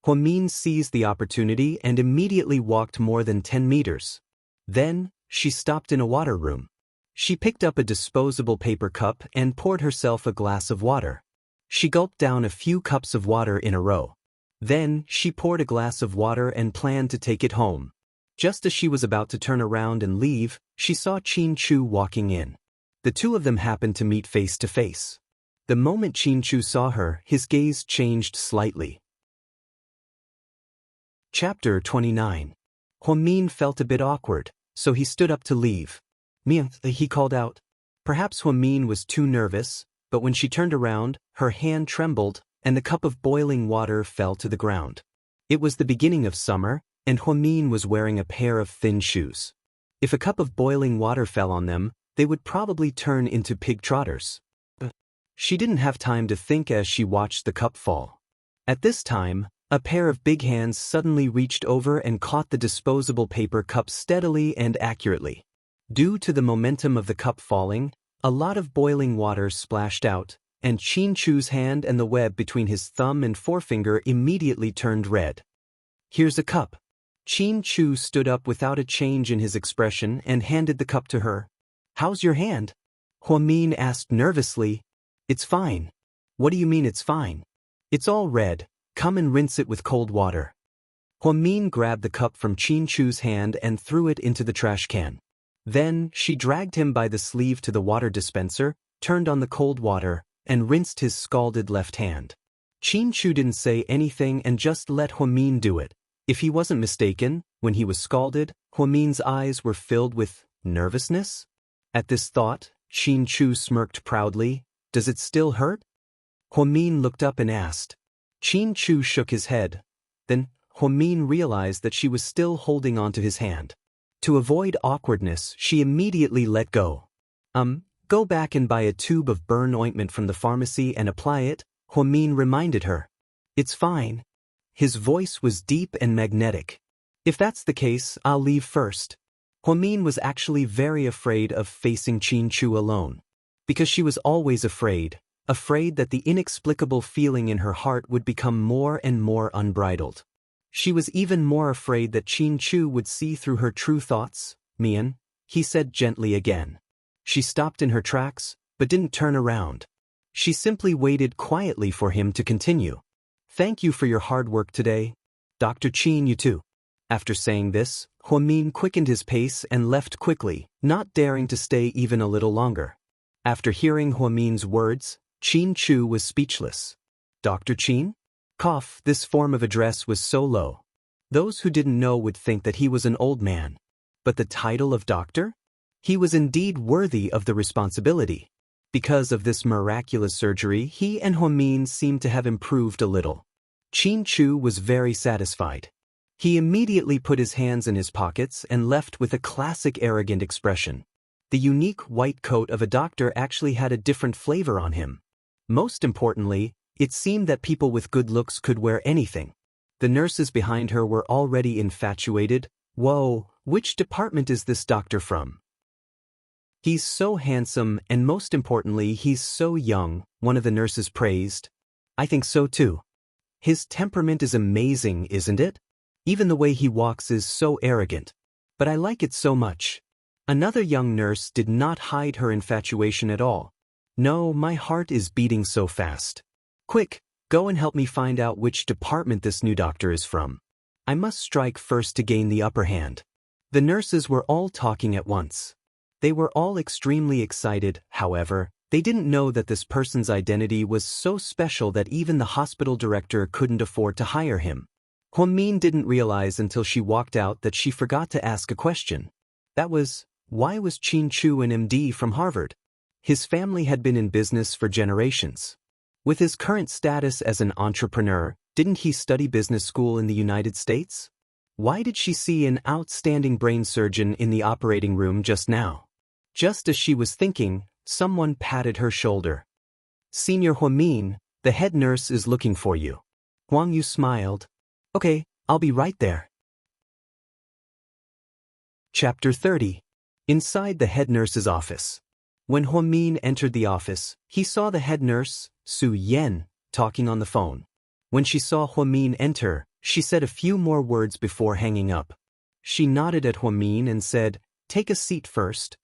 Huang Min seized the opportunity and immediately walked more than 10 meters. Then, she stopped in a water room. She picked up a disposable paper cup and poured herself a glass of water. She gulped down a few cups of water in a row. Then, she poured a glass of water and planned to take it home. Just as she was about to turn around and leave, she saw Qin Chu walking in. The two of them happened to meet face to face. The moment Qin Chu saw her, his gaze changed slightly. Chapter 29. Huang Min felt a bit awkward, so he stood up to leave. "Mia," he called out. Perhaps Huang Min was too nervous, but when she turned around, her hand trembled, and the cup of boiling water fell to the ground. It was the beginning of summer, and Huang Min was wearing a pair of thin shoes. If a cup of boiling water fell on them, they would probably turn into pig trotters. She didn't have time to think as she watched the cup fall. At this time, a pair of big hands suddenly reached over and caught the disposable paper cup steadily and accurately. Due to the momentum of the cup falling, a lot of boiling water splashed out, and Qin Chu's hand and the web between his thumb and forefinger immediately turned red. "Here's a cup." Qin Chu stood up without a change in his expression and handed the cup to her. "How's your hand?" Huang Min asked nervously. "It's fine." "What do you mean it's fine?" "It's all red. Come and rinse it with cold water." Huang Min grabbed the cup from Qin Chu's hand and threw it into the trash can. Then, she dragged him by the sleeve to the water dispenser, turned on the cold water, and rinsed his scalded left hand. Qin Chu didn't say anything and just let Huang Min do it. If he wasn't mistaken, when he was scalded, Huang Min's eyes were filled with nervousness. At this thought, Qin Chu smirked proudly. "Does it still hurt?" Huang Min looked up and asked. Qin Chu shook his head. Then, Huang Min realized that she was still holding onto his hand. To avoid awkwardness, she immediately let go. Go back and buy a tube of burn ointment from the pharmacy and apply it," Huang Min reminded her. "It's fine." His voice was deep and magnetic. "If that's the case, I'll leave first." Huang Min was actually very afraid of facing Qin Chu alone. Because she was always afraid that the inexplicable feeling in her heart would become more and more unbridled. She was even more afraid that Qin Chu would see through her true thoughts. "Mian," he said gently again. She stopped in her tracks, but didn't turn around. She simply waited quietly for him to continue. "Thank you for your hard work today. Dr. Qin, you too." After saying this, Huang Min quickened his pace and left quickly, not daring to stay even a little longer. After hearing Huang Min's words, Qin Chu was speechless. "Dr. Qin?" Cough, this form of address was so low. Those who didn't know would think that he was an old man. But the title of doctor? He was indeed worthy of the responsibility. Because of this miraculous surgery, he and Huang Min seemed to have improved a little. Qin Chu was very satisfied. He immediately put his hands in his pockets and left with a classic arrogant expression. The unique white coat of a doctor actually had a different flavor on him. Most importantly, it seemed that people with good looks could wear anything. The nurses behind her were already infatuated. "Whoa, which department is this doctor from? He's so handsome, and most importantly, he's so young," one of the nurses praised. "I think so too. His temperament is amazing, isn't it? Even the way he walks is so arrogant. But I like it so much." Another young nurse did not hide her infatuation at all. "No, my heart is beating so fast. Quick, go and help me find out which department this new doctor is from. I must strike first to gain the upper hand." The nurses were all talking at once. They were all extremely excited. However, they didn't know that this person's identity was so special that even the hospital director couldn't afford to hire him. Huang Min didn't realize until she walked out that she forgot to ask a question. That was, why was Qin Chu an MD from Harvard? His family had been in business for generations. With his current status as an entrepreneur, didn't he study business school in the United States? Why did she see an outstanding brain surgeon in the operating room just now? Just as she was thinking, someone patted her shoulder. Senior Huamin, the head nurse is looking for you. Huang Yu smiled. Okay, I'll be right there. Chapter 30. Inside the head nurse's office. When Huamin entered the office, he saw the head nurse, Su Yan, talking on the phone. When she saw Huamin enter, she said a few more words before hanging up. She nodded at Huamin and said, "Take a seat first."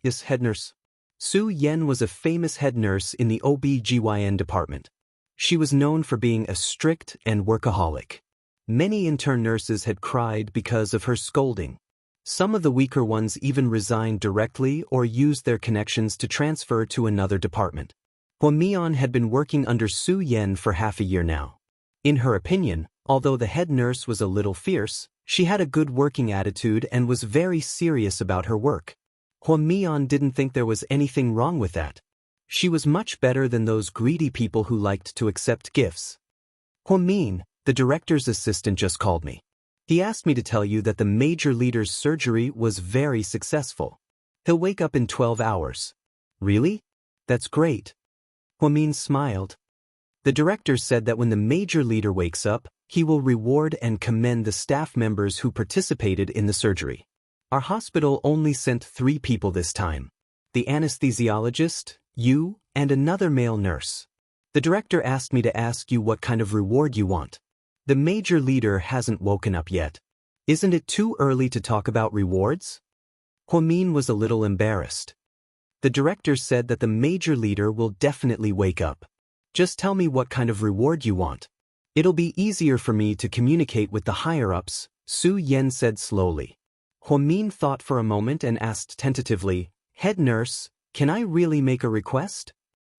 Yes, head nurse. Su Yan was a famous head nurse in the OB/GYN department. She was known for being a strict and workaholic. Many intern nurses had cried because of her scolding. Some of the weaker ones even resigned directly or used their connections to transfer to another department. Huamian had been working under Su Yan for half a year now. In her opinion, although the head nurse was a little fierce, she had a good working attitude and was very serious about her work. Huamian didn't think there was anything wrong with that. She was much better than those greedy people who liked to accept gifts. Huamin, the director's assistant, just called me. He asked me to tell you that the major leader's surgery was very successful. He'll wake up in 12 hours. Really? That's great. Huamin smiled. The director said that when the major leader wakes up, he will reward and commend the staff members who participated in the surgery. Our hospital only sent 3 people this time. The anesthesiologist, you, and another male nurse. The director asked me to ask you what kind of reward you want. The major leader hasn't woken up yet. Isn't it too early to talk about rewards? Huamin was a little embarrassed. The director said that the major leader will definitely wake up. Just tell me what kind of reward you want. It'll be easier for me to communicate with the higher-ups, Su Yan said slowly. Huamin thought for a moment and asked tentatively, "Head nurse, can I really make a request?"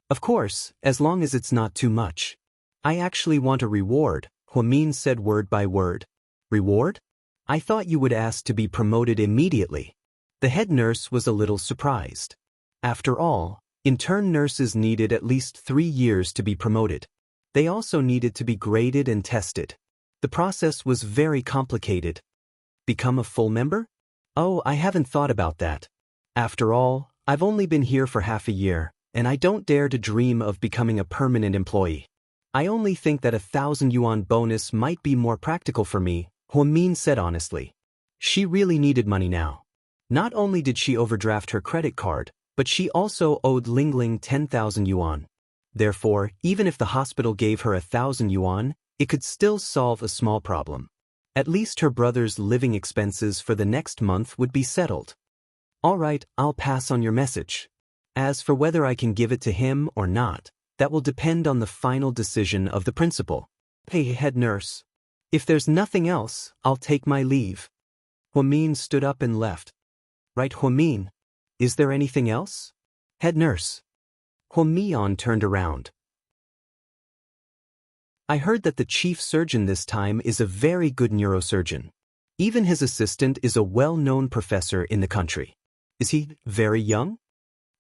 "Of course, as long as it's not too much." "I actually want a reward," Huamin said word by word. "Reward? I thought you would ask to be promoted immediately." The head nurse was a little surprised. After all, intern nurses needed at least 3 years to be promoted. They also needed to be graded and tested. The process was very complicated. Become a full member? Oh, I haven't thought about that. After all, I've only been here for half a year, and I don't dare to dream of becoming a permanent employee. I only think that 1,000 yuan bonus might be more practical for me, Huamin said honestly. She really needed money now. Not only did she overdraft her credit card, but she also owed Lingling 10,000 yuan. Therefore, even if the hospital gave her 1,000 yuan, it could still solve a small problem. At least her brother's living expenses for the next month would be settled. All right, I'll pass on your message. As for whether I can give it to him or not, that will depend on the final decision of the principal. Hey, head nurse. If there's nothing else, I'll take my leave. Huamin stood up and left. Right, Huamin? Is there anything else? Head nurse. Huamian turned around. I heard that the chief surgeon this time is a very good neurosurgeon. Even his assistant is a well-known professor in the country. Is he very young?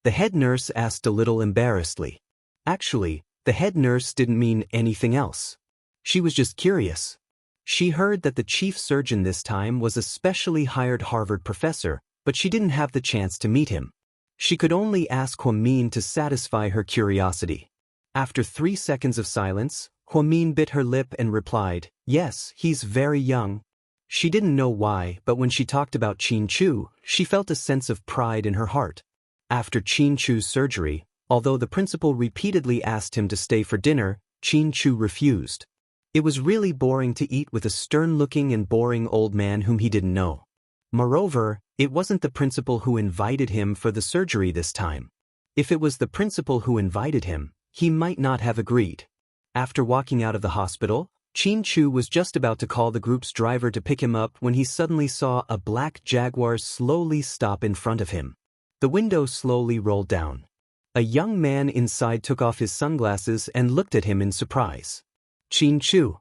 The head nurse asked a little embarrassedly. Actually, the head nurse didn't mean anything else. She was just curious. She heard that the chief surgeon this time was a specially hired Harvard professor, but she didn't have the chance to meet him. She could only ask Huamin to satisfy her curiosity. After 3 seconds of silence, Huamin bit her lip and replied, "Yes, he's very young." She didn't know why, but when she talked about Qin Chu, she felt a sense of pride in her heart. After Qin Chu's surgery, although the principal repeatedly asked him to stay for dinner, Qin Chu refused. It was really boring to eat with a stern-looking and boring old man whom he didn't know. Moreover, it wasn't the principal who invited him for the surgery this time. If it was the principal who invited him, he might not have agreed. After walking out of the hospital, Qin Chu was just about to call the group's driver to pick him up when he suddenly saw a black Jaguar slowly stop in front of him. The window slowly rolled down. A young man inside took off his sunglasses and looked at him in surprise. Qin Chu.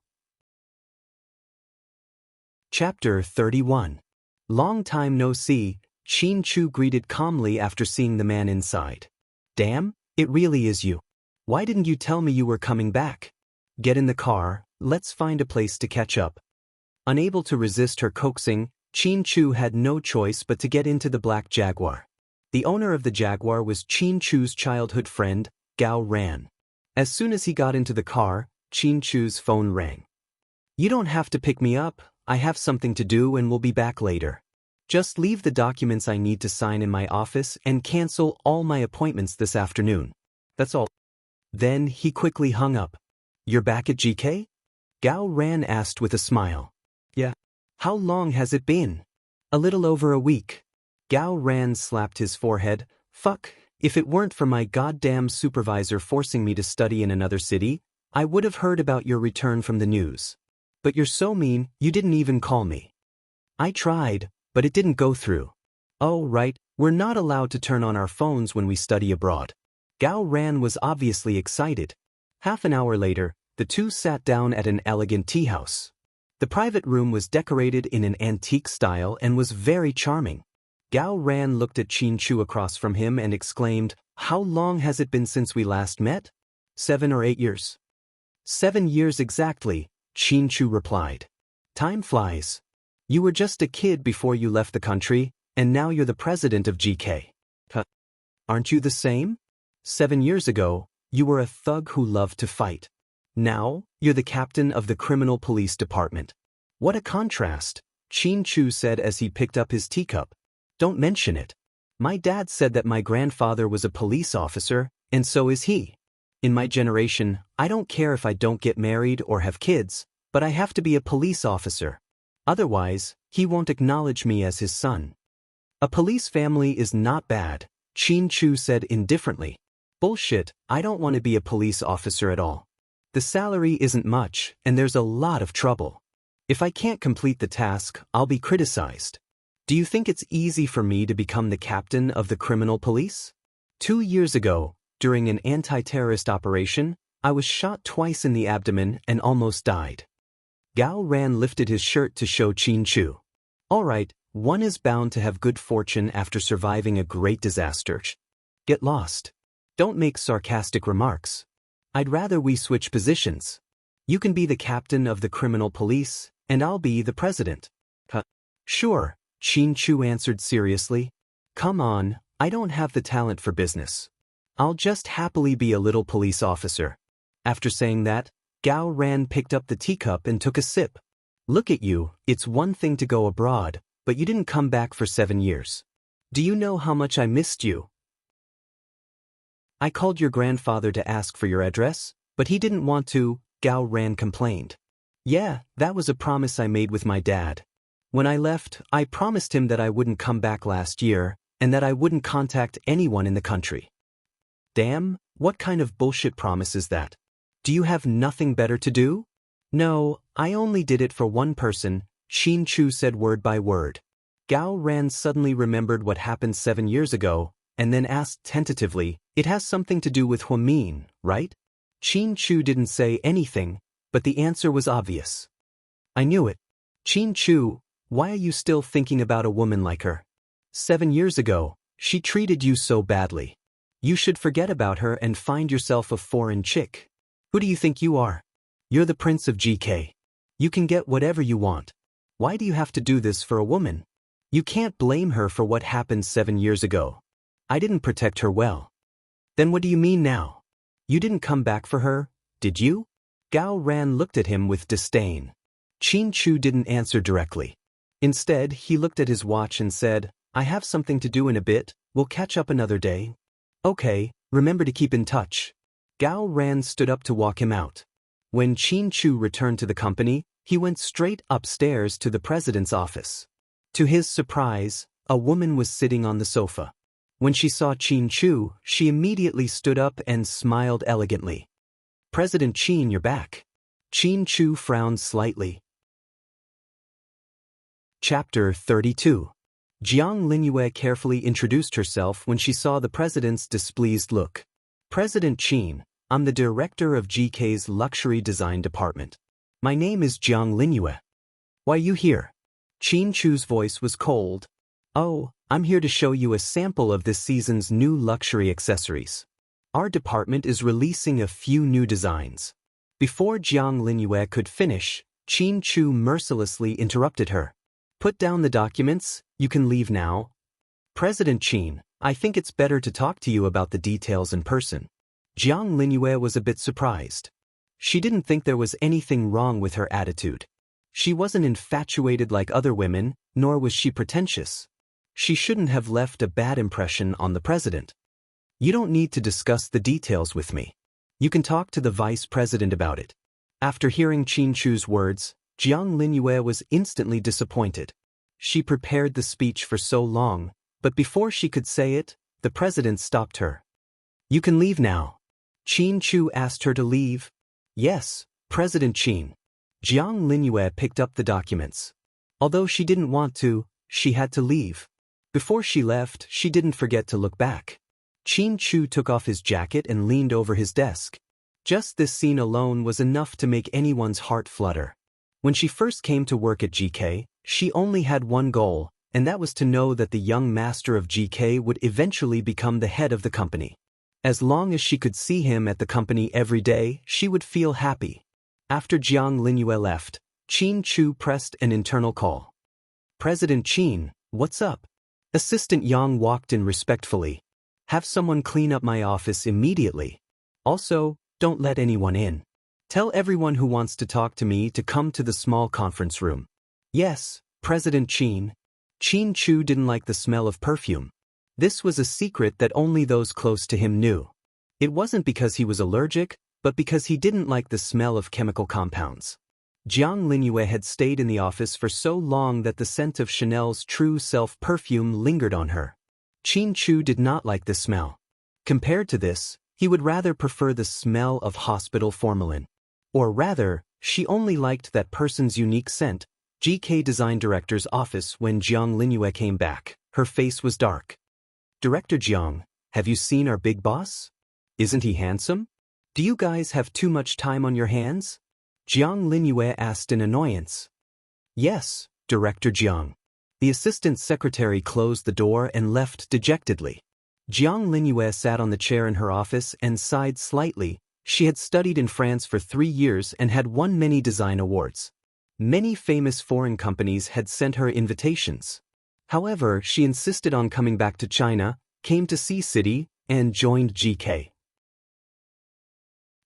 Chapter 31. Long time no see, Qin Chu greeted calmly after seeing the man inside. Damn, it really is you. Why didn't you tell me you were coming back? Get in the car, let's find a place to catch up. Unable to resist her coaxing, Qin Chu had no choice but to get into the black Jaguar. The owner of the Jaguar was Qin Chu's childhood friend, Gao Ran. As soon as he got into the car, Qin Chu's phone rang. "You don't have to pick me up, I have something to do and will be back later. Just leave the documents I need to sign in my office and cancel all my appointments this afternoon. That's all." Then he quickly hung up. "You're back at GK?" Gao Ran asked with a smile. "Yeah." "How long has it been?" "A little over a week." Gao Ran slapped his forehead. "Fuck, if it weren't for my goddamn supervisor forcing me to study in another city, I would have heard about your return from the news. But you're so mean, you didn't even call me." "I tried, but it didn't go through." "Oh right, we're not allowed to turn on our phones when we study abroad." Gao Ran was obviously excited. Half an hour later, the two sat down at an elegant tea house. The private room was decorated in an antique style and was very charming. Gao Ran looked at Qin Chu across from him and exclaimed, "How long has it been since we last met?" 7 or 8 years. 7 years exactly, Qin Chu replied. "Time flies. You were just a kid before you left the country, and now you're the president of GK. Huh. Aren't you the same? 7 years ago, you were a thug who loved to fight. Now, you're the captain of the criminal police department. What a contrast," Qin Chu said as he picked up his teacup. "Don't mention it. My dad said that my grandfather was a police officer, and so is he. In my generation, I don't care if I don't get married or have kids, but I have to be a police officer. Otherwise, he won't acknowledge me as his son." "A police family is not bad," Qin Chu said indifferently. "Bullshit, I don't want to be a police officer at all. The salary isn't much, and there's a lot of trouble. If I can't complete the task, I'll be criticized. Do you think it's easy for me to become the captain of the criminal police? 2 years ago, during an anti-terrorist operation, I was shot twice in the abdomen and almost died." Gao Ran lifted his shirt to show Qin Chu. "All right, one is bound to have good fortune after surviving a great disaster. Get lost. Don't make sarcastic remarks. I'd rather we switch positions. You can be the captain of the criminal police, and I'll be the president." "Huh. Sure," Qin Chu answered seriously. "Come on, I don't have the talent for business. I'll just happily be a little police officer." After saying that, Gao Ran picked up the teacup and took a sip. "Look at you, it's one thing to go abroad, but you didn't come back for 7 years. Do you know how much I missed you? I called your grandfather to ask for your address, but he didn't want to," Gao Ran complained. "Yeah, that was a promise I made with my dad. When I left, I promised him that I wouldn't come back last year, and that I wouldn't contact anyone in the country." "Damn, what kind of bullshit promise is that? Do you have nothing better to do?" "No, I only did it for one person," Qin Chu said word by word. Gao Ran suddenly remembered what happened 7 years ago, and then asked tentatively, "It has something to do with Huamin, right?" Qin Chu didn't say anything, but the answer was obvious. "I knew it. Qin Chu, why are you still thinking about a woman like her? 7 years ago, she treated you so badly. You should forget about her and find yourself a foreign chick. Who do you think you are? You're the prince of GK. You can get whatever you want. Why do you have to do this for a woman? You can't blame her for what happened 7 years ago. I didn't protect her well." "Then what do you mean now? You didn't come back for her, did you?" Gao Ran looked at him with disdain. Qin Chu didn't answer directly. Instead, he looked at his watch and said, "I have something to do in a bit, we'll catch up another day." "Okay, remember to keep in touch." Gao Ran stood up to walk him out. When Qin Chu returned to the company, he went straight upstairs to the president's office. To his surprise, a woman was sitting on the sofa. When she saw Qin Chu, she immediately stood up and smiled elegantly. "President Qin, you're back." Qin Chu frowned slightly. Chapter 32. Jiang Linyue carefully introduced herself when she saw the president's displeased look. "President Qin, I'm the director of GK's luxury design department. My name is Jiang Linyue. Why are you here?" Qin Chu's voice was cold. "Oh, I'm here to show you a sample of this season's new luxury accessories. Our department is releasing a few new designs." Before Jiang Linyue could finish, Qin Chu mercilessly interrupted her. Put down the documents, you can leave now. President Qin, I think it's better to talk to you about the details in person. Jiang Linyue was a bit surprised. She didn't think there was anything wrong with her attitude. She wasn't infatuated like other women, nor was she pretentious. She shouldn't have left a bad impression on the president. You don't need to discuss the details with me. You can talk to the vice president about it. After hearing Qin Chu's words, Jiang Linyue was instantly disappointed. She prepared the speech for so long, but before she could say it, the president stopped her. You can leave now. Qin Chu asked her to leave. Yes, President Qin. Jiang Linyue picked up the documents. Although she didn't want to, she had to leave. Before she left, she didn't forget to look back. Qin Chu took off his jacket and leaned over his desk. Just this scene alone was enough to make anyone's heart flutter. When she first came to work at GK, she only had one goal, and that was to know that the young master of GK would eventually become the head of the company. As long as she could see him at the company every day, she would feel happy. After Jiang Linyue left, Qin Chu pressed an internal call. President Qin, what's up? Assistant Yang walked in respectfully. Have someone clean up my office immediately. Also, don't let anyone in. Tell everyone who wants to talk to me to come to the small conference room. Yes, President Qin. Qin Chu didn't like the smell of perfume. This was a secret that only those close to him knew. It wasn't because he was allergic, but because he didn't like the smell of chemical compounds. Jiang Linyue had stayed in the office for so long that the scent of Chanel's True Self perfume lingered on her. Qin Chu did not like the smell. Compared to this, he would rather prefer the smell of hospital formalin. Or rather, she only liked that person's unique scent. GK Design Director's office. When Jiang Linyue came back, her face was dark. Director Jiang, have you seen our big boss? Isn't he handsome? Do you guys have too much time on your hands? Jiang Linyue asked in annoyance. Yes, Director Jiang. The assistant secretary closed the door and left dejectedly. Jiang Linyue sat on the chair in her office and sighed slightly. She had studied in France for 3 years and had won many design awards. Many famous foreign companies had sent her invitations. However, she insisted on coming back to China, came to Sea City, and joined GK.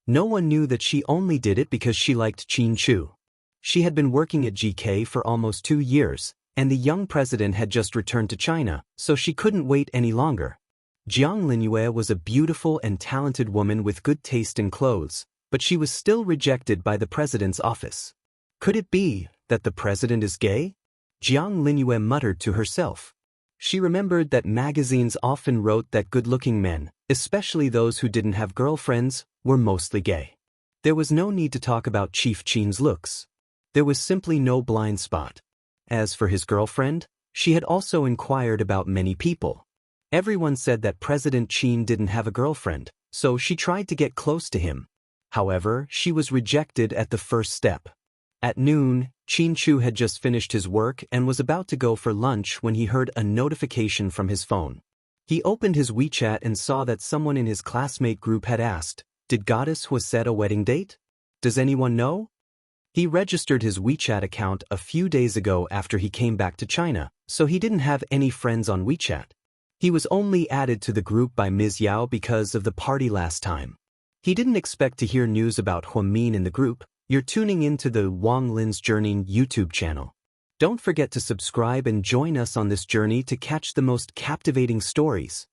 No one knew that she only did it because she liked Qin Chu. She had been working at GK for almost 2 years, and the young president had just returned to China, so she couldn't wait any longer. Jiang Linyue was a beautiful and talented woman with good taste in clothes, but she was still rejected by the president's office. Could it be that the president is gay? Jiang Linyue muttered to herself. She remembered that magazines often wrote that good-looking men, especially those who didn't have girlfriends, were mostly gay. There was no need to talk about Chief Qin's looks. There was simply no blind spot. As for his girlfriend, she had also inquired about many people. Everyone said that President Qin didn't have a girlfriend, so she tried to get close to him. However, she was rejected at the first step. At noon, Qin Chu had just finished his work and was about to go for lunch when he heard a notification from his phone. He opened his WeChat and saw that someone in his classmate group had asked, "Did Goddess Hua set a wedding date? Does anyone know?" He registered his WeChat account a few days ago after he came back to China, so he didn't have any friends on WeChat. He was only added to the group by Ms. Yao because of the party last time. He didn't expect to hear news about Huamin in the group. You're tuning into the Wang Lin's Journey YouTube channel. Don't forget to subscribe and join us on this journey to catch the most captivating stories.